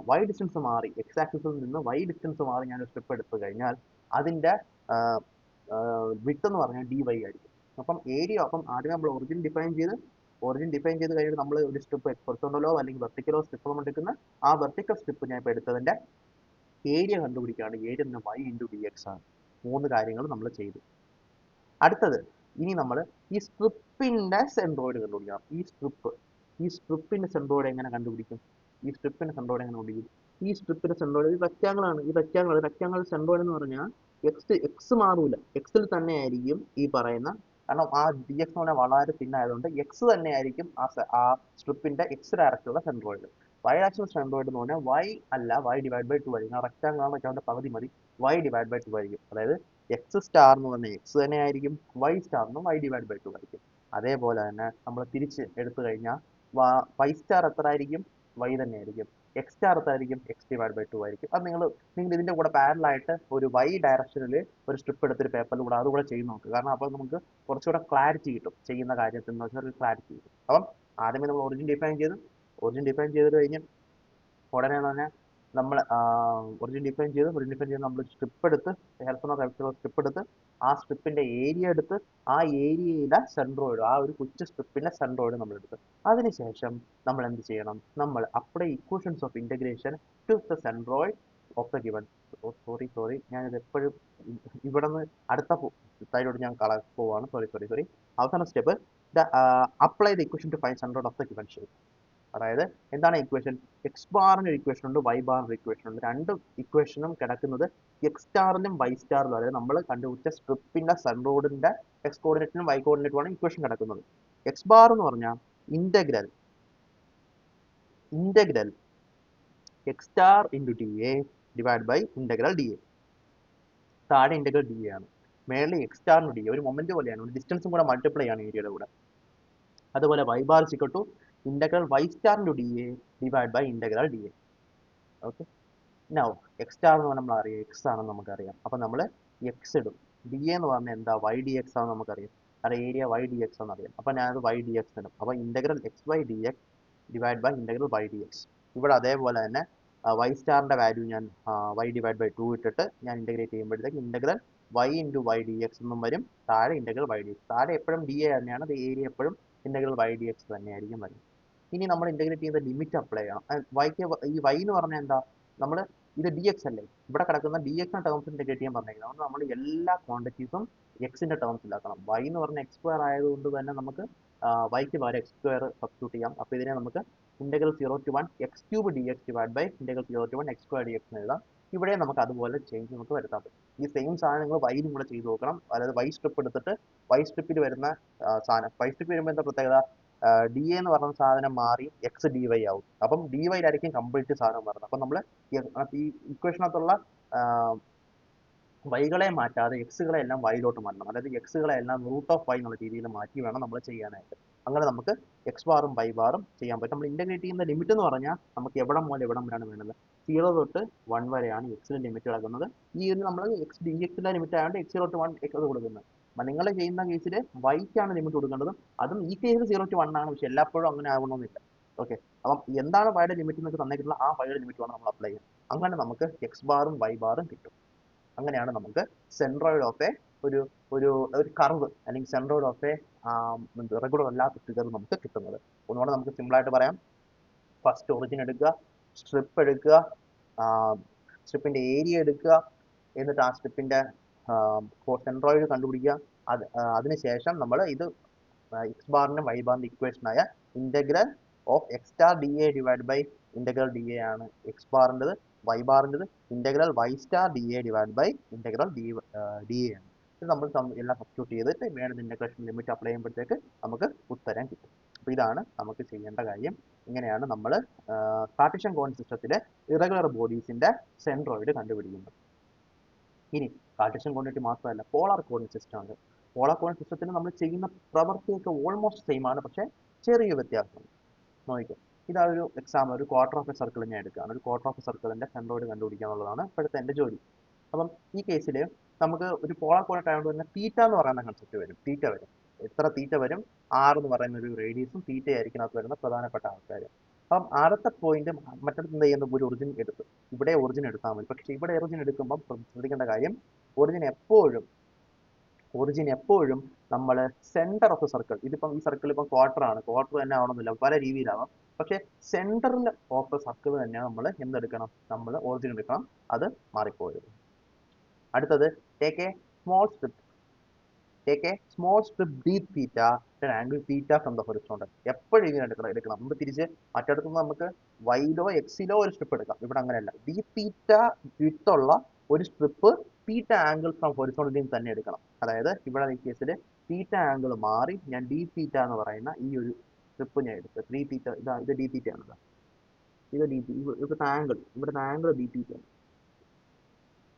വൈ ഡിസ്റ്റൻസ് മാറി, എക്സ് ആക്സിസിൽ നിന്ന് വൈ ഡിസ്റ്റൻസ് മാറി ഞാൻ ഒരു സ്ട്രിപ്പ് എടുത്തു കഴിഞ്ഞാൽ അതിൻ്റെ വിഡ്ത്ത് എന്ന് പറഞ്ഞാൽ ഡി വൈ ആയിരിക്കും. അപ്പം ആദ്യം നമ്മൾ ഒറിജിൻ ഡിഫൈൻ ചെയ്ത് കഴിഞ്ഞിട്ട് നമ്മൾ ഒരു സ്ട്രിപ്പ് ഹൊറിസോണ്ടലോ അല്ലെങ്കിൽ വെർട്ടിക്കലോ സ്ട്രിപ്പ് നമ്മൾ എടുക്കുന്ന ആ വെർട്ടിക്കൽ സ്ട്രിപ്പ് ഞാൻ ഇപ്പോൾ എടുത്തതിൻ്റെ ഏരിയ കണ്ടുപിടിക്കുകയാണ്. ഏരിയ തന്നെ വൈ ഇൻറ്റു ഡി എക്സ് ആണ്. 3 കാര്യങ്ങൾ നമ്മൾ ചെയ്തു. അടുത്തത്, ഇനി നമ്മൾ ഈ സ്ട്രിപ്പിൻ്റെ സെൻട്രോയിഡ് കണ്ടുപിടിക്കണം. ഈ സ്ട്രിപ്പിൻ്റെ സെൻട്രോയിഡ് എങ്ങനെ കണ്ടുപിടിക്കും? ഈ സ്ട്രിപ്പിൻ്റെ സെൻട്രോയിഡ് ഈ റെക്റ്റാങ്കിൾ സെൻട്രോയിഡ് എന്ന് പറഞ്ഞാൽ എക്സ് മാറൂല, എക്സിൽ തന്നെ ആയിരിക്കും ഈ പറയുന്ന, കാരണം ആ ഡി എക്സ് എന്ന് പറഞ്ഞാൽ വളരെ തിന്നായതുകൊണ്ട് എക്സ് തന്നെ ആയിരിക്കും ആ സ്ട്രിപ്പിന്റെ എക്സ് ഡയറക്ഷനുള്ള സെൻട്രോയിഡ്. വൈ ഡയറക്ഷണൽ സെൻട്രോയിഡ് എന്ന് പറഞ്ഞാൽ വൈ അല്ല, വൈ ഡിവൈഡ് ബൈ 2 ആയിരിക്കും. ആ റെക്റ്റാങ്കിൾ ആണ്, റെക്റ്റാങ്കിളിന്റെ പകുതി മതി, വൈ ഡിവൈഡ് ബൈ 2 ആയിരിക്കും. അതായത് എക്സ് സ്റ്റാർ എന്ന് പറഞ്ഞാൽ എക്സ് തന്നെ ആയിരിക്കും, വൈ സ്റ്റാർ എന്ന് വൈ ഡിവൈഡ് ബൈ 2 ആയിരിക്കും. അതേപോലെ തന്നെ നമ്മൾ തിരിച്ച് എടുത്തു കഴിഞ്ഞാൽ വൈ സ്റ്റാർ എത്ര ആയിരിക്കും? വൈ തന്നെ ആയിരിക്കും. എക്സ് സ്റ്റാർ എത്രയായിരിക്കും? എക്സ് ഡിവൈഡ് ബൈ 2 ആയിരിക്കും. അത് നിങ്ങൾ ഇതിന്റെ കൂടെ പാരലായിട്ട് ഒരു വൈ ഡയറക്ഷനിൽ ഒരു സ്ട്രിപ്പ് എടുത്തൊരു പേപ്പറിൽ കൂടെ അതുകൂടെ ചെയ്ത് നോക്കുക. കാരണം അപ്പോൾ നമുക്ക് കുറച്ചുകൂടെ ക്ലാരിറ്റി കിട്ടും, ചെയ്യുന്ന കാര്യത്തിൽ നിന്ന് വെച്ചാൽ ഒരു ക്ലാരിറ്റി കിട്ടും. അപ്പം ആദ്യമേ നമ്മൾ ഒറിജിൻ ഡിഫൈൻ ചെയ്ത് ഒറിജിൻ ഡിഫൈൻ ചെയ്ത് കഴിഞ്ഞ് ഉടനെ തന്നെ നമ്മൾ ഒറിജിൻ ഡിഫൈൻ ചെയ്ത് നമ്മൾ സ്ട്രിപ്പ് എടുത്ത് ഹെൽത്ത് സ്ട്രിപ്പ് എടുത്ത് ആ സ്ട്രിപ്പിന്റെ ഏരിയ എടുത്ത് ആ ഏരിയയിലെ സെൻട്രോയിഡ് ആ ഒരു കൊച്ചു സ്ട്രിപ്പിന്റെ സെൻട്രോയിഡ് നമ്മൾ എടുത്ത് അതിനുശേഷം നമ്മൾ എന്ത് ചെയ്യണം നമ്മൾ apply equations of integration to the centroid of the given sorry ഞാനിത് എപ്പോഴും ഇവിടെ നിന്ന് അടുത്ത സൈഡോട് ഞാൻ പോവാണ് സോറി അവസാന step apply the equation two find centroid of the given shape അതായത് എന്താണ് ഇക്വേഷൻ എക്സ് ബാറിന് ഒരു ഇക്വേഷൻ ഉണ്ട് വൈ ബാറിന് ഒരു ഇക്വേഷൻ ഉണ്ട് രണ്ട് ഇക്വേഷനും കിടക്കുന്നത് എക്സ് സ്റ്റാറിലും വൈ സ്റ്റാറിലും അതായത് നമ്മൾ കണ്ടുപിടിച്ച സ്ട്രിപ്പിന്റെ സെൻട്രോയിഡിന്റെ എക്സ് കോർഡിനേറ്റിനും വൈ കോർഡിനേറ്റുമാണ് ഇക്വേഷൻ കിടക്കുന്നത് എക്സ് ബാർ എന്ന് പറഞ്ഞാൽ integral X star into d A divide by integral D a താഴെ ഇന്റഗ്രൽ ഡി എ ആണ് മേളിൽ എക്സ് സ്റ്റാറിന് ഡി എ ഒരു മൊമെന്റ് പോലെയാണ് ഒരു ഡിസ്റ്റൻസും കൂടെ മൾട്ടിപ്ലൈ ആണ് ഏരിയയുടെ കൂടെ അതുപോലെ y bar equal to integral y star into d A divide by integral D a okay now x star എന്ന് പറഞ്ഞാൽ നമ്മൾ അറിയാം എക്സ് ആണെന്ന് നമുക്കറിയാം അപ്പം നമ്മൾ എക്സ് ഇടും ഡി എ എന്ന് പറഞ്ഞാൽ എന്താ വൈ ഡി എക്സ് ആണെന്ന് നമുക്കറിയാം കാരണം ഏരിയ വൈ ഡി എക്സ് എന്നറിയാം അപ്പം ഞാനത് വൈ ഡി എക്സ് ഇടും അപ്പം integral X Y D X divide by integral Y D X ഇവിടെ അതേപോലെ തന്നെ വൈ സ്റ്റാറിന്റെ വാല്യൂ ഞാൻ വൈ ഡിവൈഡ് ബൈ 2 ഇട്ടിട്ട് ഞാൻ ഇന്റഗ്രേറ്റ് ചെയ്യുമ്പോഴത്തേക്ക് integral Y into Y D X എന്നും വരും താഴെ ഇന്റഗ്രൽ വൈ ഡി എക്സ് താഴെ എപ്പോഴും ഡി എ തന്നെയാണ് അത് ഏരിയ എപ്പോഴും ഇന്റഗ്രൽ വൈ ഡി എക്സ് തന്നെയായിരിക്കും വരുന്നത് ഇനി നമ്മൾ ഇന്റഗ്രേറ്റ് ചെയ്യുന്ന ലിമിറ്റ് അപ്ലൈ ചെയ്യണം വൈക്ക് ഈ വൈ എന്ന് പറഞ്ഞാൽ എന്താ നമ്മൾ ഇത് ഡി എക്സ് അല്ലേ ഇവിടെ കിടക്കുന്ന ഡി എക്സിന്റെ ടേംസ് ഇന്റഗ്രേറ്റ് ചെയ്യാൻ പറഞ്ഞേക്കുന്നത് അതുകൊണ്ട് നമ്മൾ എല്ലാ ക്വാണ്ടിറ്റീസും എക്സിന്റെ ടേംസിലാക്കണം വൈ എന്ന് പറഞ്ഞ എക്സ് സ്ക്വയർ ആയതുകൊണ്ട് തന്നെ നമുക്ക് വൈക്ക് പകരം എക്സ് സ്ക്വയർ സബ്സ്റ്റിറ്റ്യൂട്ട് ചെയ്യാം അപ്പോൾ ഇതിനെ നമുക്ക് integral 0 to 1 X cube D X divide by integral 0 to 1 X square D X എന്ന് എഴുതാം ഇവിടെ നമുക്ക് അതുപോലെ ചേഞ്ച് നമുക്ക് വരുത്താൻ പറ്റും ഈ സെയിം സാധനം നിങ്ങൾ വൈനും കൂടെ ചെയ്ത് നോക്കണം അതായത് വൈ സ്ട്രിപ്പ് എടുത്തിട്ട് വൈ സ്ട്രിപ്പിൽ വരുന്ന സാധനം വൈ സ്ട്രിപ്പ് വരുമ്പോൾ എന്താ പ്രത്യേകത ഡി എ എന്ന് പറഞ്ഞ സാധനം മാറി എക്സ് ഡി വൈ ആവും അപ്പം ഡി വൈയിലായിരിക്കും കംപ്ലീറ്റ് സാധനം വരുന്നത് അപ്പം നമ്മൾ ഈ ഇക്വേഷനകത്തുള്ള വൈകളെ മാറ്റാതെ എക്സുകളെ എല്ലാം വൈയിലോട്ട് മാറ്റണം അതായത് എക്സുകളെ എല്ലാം റൂട്ട് ഓഫ് വൈ എന്നുള്ള രീതിയിൽ മാറ്റി വേണം നമ്മൾ ചെയ്യാനായിട്ട് അങ്ങനെ നമുക്ക് എക്സ് ബാറും വൈ ബാറും ചെയ്യാൻ പറ്റും നമ്മൾ ഇന്റഗ്രേറ്റ് ചെയ്യുന്ന ലിമിറ്റ് എന്ന് പറഞ്ഞാൽ നമുക്ക് എവിടെ മുതൽ എവിടം വരെയാണ് വേണ്ടത് 0 തൊട്ട് 1 വരെയാണ് എക്സിന്റെ ലിമിറ്റ് കിടക്കുന്നത് ഈ ഒരു നമ്മൾ എക്സ് ഡി എക്സിന്റെ ലിമിറ്റ് ആയതുകൊണ്ട് എക്സ് 0 to 1 എക്സ് കൊടുക്കുന്നത് നിങ്ങൾ ചെയ്യുന്ന കേസിൽ വൈക്കാണ് ലിമിറ്റ് കൊടുക്കേണ്ടത് അതും ഈ കേസിൽ 0 to 1 ആണ് പക്ഷെ എല്ലായ്പ്പോഴും അങ്ങനെ ആകണമെന്നില്ല ഓക്കെ അപ്പം എന്താണ് വൈയുടെ ലിമിറ്റ് എന്നൊക്കെ തന്നിട്ടുള്ള ആ വൈയുടെ ലിമിറ്റ് വേണം നമ്മൾ അപ്ലൈ ചെയ്യാൻ അങ്ങനെ നമുക്ക് എക്സ് ബാറും വൈ ബാറും കിട്ടും അങ്ങനെയാണ് നമുക്ക് സെൻട്രോയിഡ് ഓഫ് എ ഒരു ഒരു ഒരു കർവ് അല്ലെങ്കിൽ സെൻട്രോയിഡ് ഓഫ് എ റെഗുലർ അല്ലാത്ത ഫിഗർ നമുക്ക് കിട്ടുന്നത് ഒന്നുകൂടെ നമുക്ക് സിമ്പിൾ ആയിട്ട് പറയാം ഫസ്റ്റ് ഒറിജിൻ എടുക്കുക സ്ട്രിപ്പ് എടുക്കുക സ്ട്രിപ്പിന്റെ ഏരിയ എടുക്കുക എന്നിട്ട് ആ സ്ട്രിപ്പിന്റെ സെൻട്രോയിഡ് കണ്ടുപിടിക്കുക അതിനുശേഷം നമ്മൾ ഇത് എക്സ് ബാറിനും വൈ ബാറിന്റെ ഇക്വേഷനായ integral of x star D A divide by integral D A ആണ് എക്സ് ബാറിൻ്റെത് വൈ ബാറിൻ്റെത് integral y star D A divide by integral D A ആണ് ഇത് നമ്മൾ എല്ലാം സബ്സ്റ്റിറ്റ്യൂട്ട് ചെയ്തിട്ട് വേണം ഇന്റഗ്രേഷൻ ലിമിറ്റ് അപ്ലൈ ചെയ്യുമ്പോഴത്തേക്ക് നമുക്ക് ഉത്തരം കിട്ടും അപ്പോൾ ഇതാണ് നമുക്ക് ചെയ്യേണ്ട കാര്യം ഇങ്ങനെയാണ് നമ്മൾ കാർട്ടീഷ്യൻ കോർഡിനേറ്റ് സിസ്റ്റത്തിലെ ഇറഗുലർ ബോഡീസിന്റെ സെൻട്രോയിഡ് കണ്ടുപിടിക്കുന്നത് ഇനി കാർട്ടീഷ്യൻ കോർഡിനേറ്റ് മാത്രമല്ല പോളാർ കോർഡിനേറ്റ് സിസ്റ്റം ഉണ്ട് പോളാർ കോർഡിനേറ്റ് സിസ്റ്റത്തിന് നമ്മൾ ചെയ്യുന്ന പ്രവൃത്തിയൊക്കെ ഓൾമോസ്റ്റ് സെയിം ആണ് പക്ഷേ ചെറിയ വ്യത്യാസമുണ്ട് നോക്കിക്കോ ഇതാ ഒരു എക്സാമ്പിൾ ഒരു ക്വാർട്ടർ ഓഫ് എ സർക്കിൾ ഞാൻ എടുക്കുകയാണ് ഒരു ക്വാർട്ടർ ഓഫ് എ സർക്കിളിന്റെ സെൻട്രോയിഡ് കണ്ടുപിടിക്കുക എന്നുള്ളതാണ് ഇപ്പോഴത്തെ എൻ്റെ ജോലി അപ്പം ഈ കേസിൽ നമുക്ക് ഒരു പോളാർ കോർഡിനേറ്റ് ആയതുകൊണ്ട് തന്നെ തീറ്റ എന്ന് പറയുന്ന കൺസെപ്റ്റ് വരും തീറ്റ വരും എത്ര തീറ്റ വരും ആർ എന്ന് പറയുന്ന ഒരു റേഡിയസും തീറ്റ ആയിരിക്കും അതിനകത്ത് വരുന്ന പ്രധാനപ്പെട്ട ആൾക്കാർ അപ്പം അടുത്ത പോയിന്റ് മറ്റടുത്ത് എന്ത് ചെയ്യുന്ന ഒരു ഒറിജിൻ എടുത്തു ഇവിടെ ഒറിജിൻ എടുത്താൽ മതി പക്ഷെ ഇവിടെ ഒറിജിൻ എടുക്കുമ്പോൾ ശ്രദ്ധിക്കേണ്ട കാര്യം ഒറിജിൻ എപ്പോഴും നമ്മൾ സെന്റർ ഓഫ് ദ സർക്കിൾ ഇതിപ്പം ഈ സർക്കിൾ ഇപ്പം ക്വാർട്ടർ ആണ് ക്വാർട്ടർ തന്നെ ആവണമെന്നില്ല പല രീതിയിലാവാം പക്ഷെ സെന്ററിൽ ഓഫ് ദ സർക്കിൾ തന്നെ നമ്മൾ എന്തെടുക്കണം നമ്മൾ ഒറിജിൻ എടുക്കണം അത് മാറിപ്പോയത് അടുത്തത് take a small strip deep theta angle theta from the horizontal എപ്പോഴും ഇങ്ങനെ എടുക്കണം നമ്മൾ തിരിച്ച് മറ്റടുത്ത് നമുക്ക് വൈയിലോ എക്സിലോ ഒരു സ്ട്രിപ്പ് എടുക്കാം ഇവിടെ അങ്ങനെയല്ല ഡീപ് തീറ്റ വിട്ടുള്ള ഒരു സ്ട്രിപ്പ് തീറ്റ ആംഗിൾ ഫ്രം ഹൊറിസോണ്ടലിൽ തന്നെ എടുക്കണം അതായത് ഇവിടെ ഈ കേസിൽ തീറ്റ ആംഗിൾ മാറി ഞാൻ ഡീപ് തീറ്റ എന്ന് പറയുന്ന ഈ ഒരു സ്ട്രിപ്പ് ഞാൻ എടുത്ത് 3 തീറ്റ ഇത് ഡി തീറ്റ ആണ് ഇത് ഡി ഇവിടുത്തെ ആംഗിൾ ഡി തീറ്റ ആണ്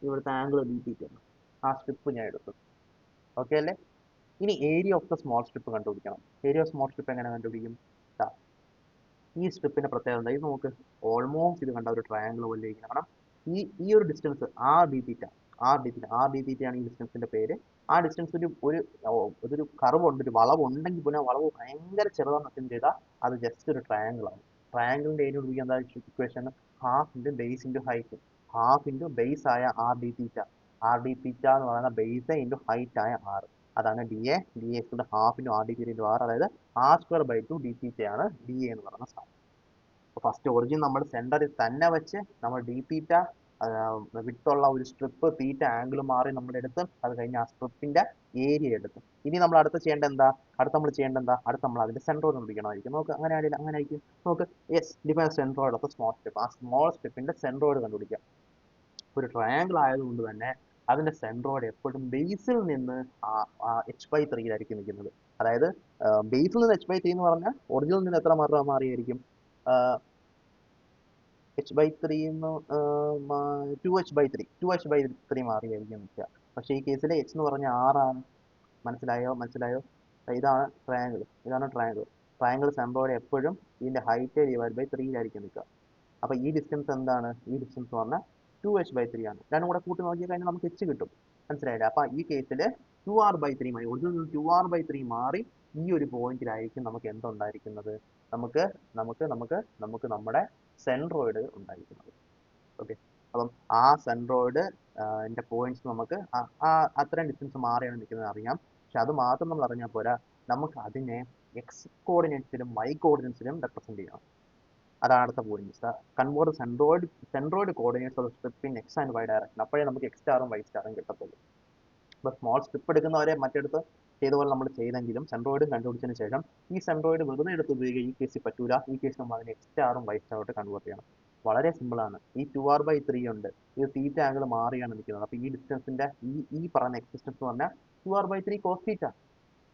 ഇവിടുത്തെ ആംഗിൾ ഡി തീറ്റ ആണ് ആ സ്ട്രിപ്പ് ഞാൻ എടുത്തു ഓക്കെ അല്ലേ ഇനി area of the small strip കണ്ടുപിടിക്കണം ഏരിയ ഓഫ് സ്മോൾ സ്ട്രിപ്പ് എങ്ങനെ കണ്ടുപിടിക്കും ഈ സ്ട്രിപ്പിന്റെ പ്രത്യേകത ഇത് നോക്ക് ഓൾമോസ്റ്റ് ഇത് കണ്ട ഒരു ട്രയാങ്കിൾ പോലെ ഇരിക്കണം കാരണം ഈ ഒരു ഡിസ്റ്റൻസ് ആർ ഡി തീറ്റ ആണ് ഈ ഡിസ്റ്റൻസിന്റെ പേര് ആ ഡിസ്റ്റൻസിന് ഒരു കർവ് ഉണ്ട് ഒരു വളവ് ഉണ്ടെങ്കിൽ പോലും ആ വളവ് ഭയങ്കര ചെറുതാണെന്ന് അറ്റൻഡ് ചെയ്താൽ അത് ജസ്റ്റ് ഒരു ട്രയാങ്കിൾ ആണ് ട്രയാങ്കിളിന്റെ ഏരിയ കണ്ടുപിടിക്കാൻ എന്താ equation? Half into base into height. Half into base ആയ R D theta. R D theta എന്ന് പറയുന്ന ബേസ് ഇൻറ്റു ഹൈറ്റ് ആയ ആർ. അതാണ് D A. D A half into R D theta into R, അതായത് R square by 2 D തീറ്റയാണ് D A എന്ന് പറയുന്ന സാധനം. അപ്പോൾ ഫസ്റ്റ് ഒറിജിൻ നമ്മൾ സെന്ററിൽ തന്നെ വെച്ച് നമ്മൾ ഡി തീറ്റ വിട്ടുള്ള ഒരു സ്ട്രിപ്പ് തീറ്റ ആംഗിൾ മാറി നമ്മൾ എടുത്ത് അത് കഴിഞ്ഞ് ആ സ്ട്രിപ്പിന്റെ ഏരിയ എടുത്ത് ഇനി നമ്മൾ അടുത്ത് ചെയ്യേണ്ട എന്താ? അടുത്ത നമ്മൾ അതിന്റെ സെൻട്രോയിഡ് കണ്ടുപിടിക്കണമായിരിക്കും. നമുക്ക് അങ്ങനെ ആയിരിക്കും. നമുക്ക് yes define centroid of small strip. ആ സ്മോൾ സ്ട്രിപ്പിന്റെ സെൻട്രോയിഡ് കണ്ടുപിടിക്കാം. ഒരു ട്രയാങ്കിൾ ആയതുകൊണ്ട് തന്നെ അതിന്റെ സെൻട്രോയിഡ് എപ്പോഴും ബേസിൽ നിന്ന് h/3 നിൽക്കുന്നത്. അതായത് ബേസിൽ നിന്ന് h/3 എന്ന് പറഞ്ഞാൽ ഒറിജിനിൽ നിന്ന് എത്ര മാറിയായിരിക്കും? h/3 2h/3 മാറിയായിരിക്കും നിൽക്കുക. പക്ഷേ ഈ കേസിൽ h എന്ന് പറഞ്ഞാൽ 6 ആണ്. മനസ്സിലായോ? ഇതാണ് ട്രയാങ്കിൾ. ട്രയാങ്കിൾ സെൻട്രോയിഡ് എപ്പോഴും ഇതിന്റെ ഹൈറ്റ് ഡിവൈഡ് ബൈ 3 നിൽക്കുക. അപ്പൊ ഈ ഡിസ്റ്റൻസ് എന്താണ്? ഈ ഡിസ്റ്റൻസ് പറഞ്ഞാൽ 2h/3 ആണ്. രണ്ടും കൂടെ കൂട്ടി നോക്കി കഴിഞ്ഞാൽ നമുക്ക് h കിട്ടും. മനസ്സിലായില്ലേ? അപ്പൊ ഈ കേസിൽ 2r/3 മാറി, ഒറിജിനൽ 2r/3 മാറി ഈ ഒരു പോയിന്റിലായിരിക്കും നമുക്ക് എന്തുണ്ടായിരിക്കുന്നത്? നമുക്ക് നമ്മുടെ സെൻട്രോയിഡ് ഉണ്ടായിരിക്കുന്നത്. ഓക്കെ, അപ്പം ആ സെൻട്രോയിഡ് പോയിന്റ്സ് നമുക്ക് അത്രയും ഡിസ്റ്റൻസ് മാറിയാണ് നിൽക്കുന്നത് അറിയാം. പക്ഷെ അത് മാത്രം നമ്മൾ അറിഞ്ഞാൽ പോരാ, നമുക്ക് അതിനെ എക്സ് കോർഡിനേറ്റ്സിലും വൈ കോർഡിനേറ്റ്സിലും റെപ്രസെന്റ് ചെയ്യണം. അതാണ് അടുത്ത point. Convert centroid coordinates of strip in X and Y direction. അപ്പോഴേ നമുക്ക് എക്സ് സ്റ്റാറും വൈ സ്റ്റാറും കിട്ടത്തുള്ളൂ. ഇപ്പോൾ സ്മോൾ സ്ട്രിപ്പ് എടുക്കുന്നവരെ മറ്റെടുത്ത് ചെയ്ത പോലെ നമ്മൾ ചെയ്തെങ്കിലും സെൻട്രോയിഡ് കണ്ടുപിടിച്ചതിന് ശേഷം ഈ സെൻട്രോയിഡ് വെറുതെ എടുത്ത് ഉപയോഗിക്കുക ഈ കേസിൽ പറ്റൂല. ഈ കേസിൽ നമ്മൾ അതിനെ എക്സ് സ്റ്റാറും വൈ സ്റ്റാറോട്ട് കൺവേർട്ട് ചെയ്യണം. വളരെ സിമ്പിൾ ആണ്. ഈ 2r/3 ഉണ്ട്, ഇത് തീറ്റ ആംഗിൾ മാറിയാണ് നിൽക്കുന്നത്. അപ്പോൾ ഈ ഡിസ്റ്റൻസിന്റെ ഈ പറയുന്ന എക്സ് ഡിസ്റ്റൻസ് എന്ന് പറഞ്ഞാൽ 2r/3 cos theta.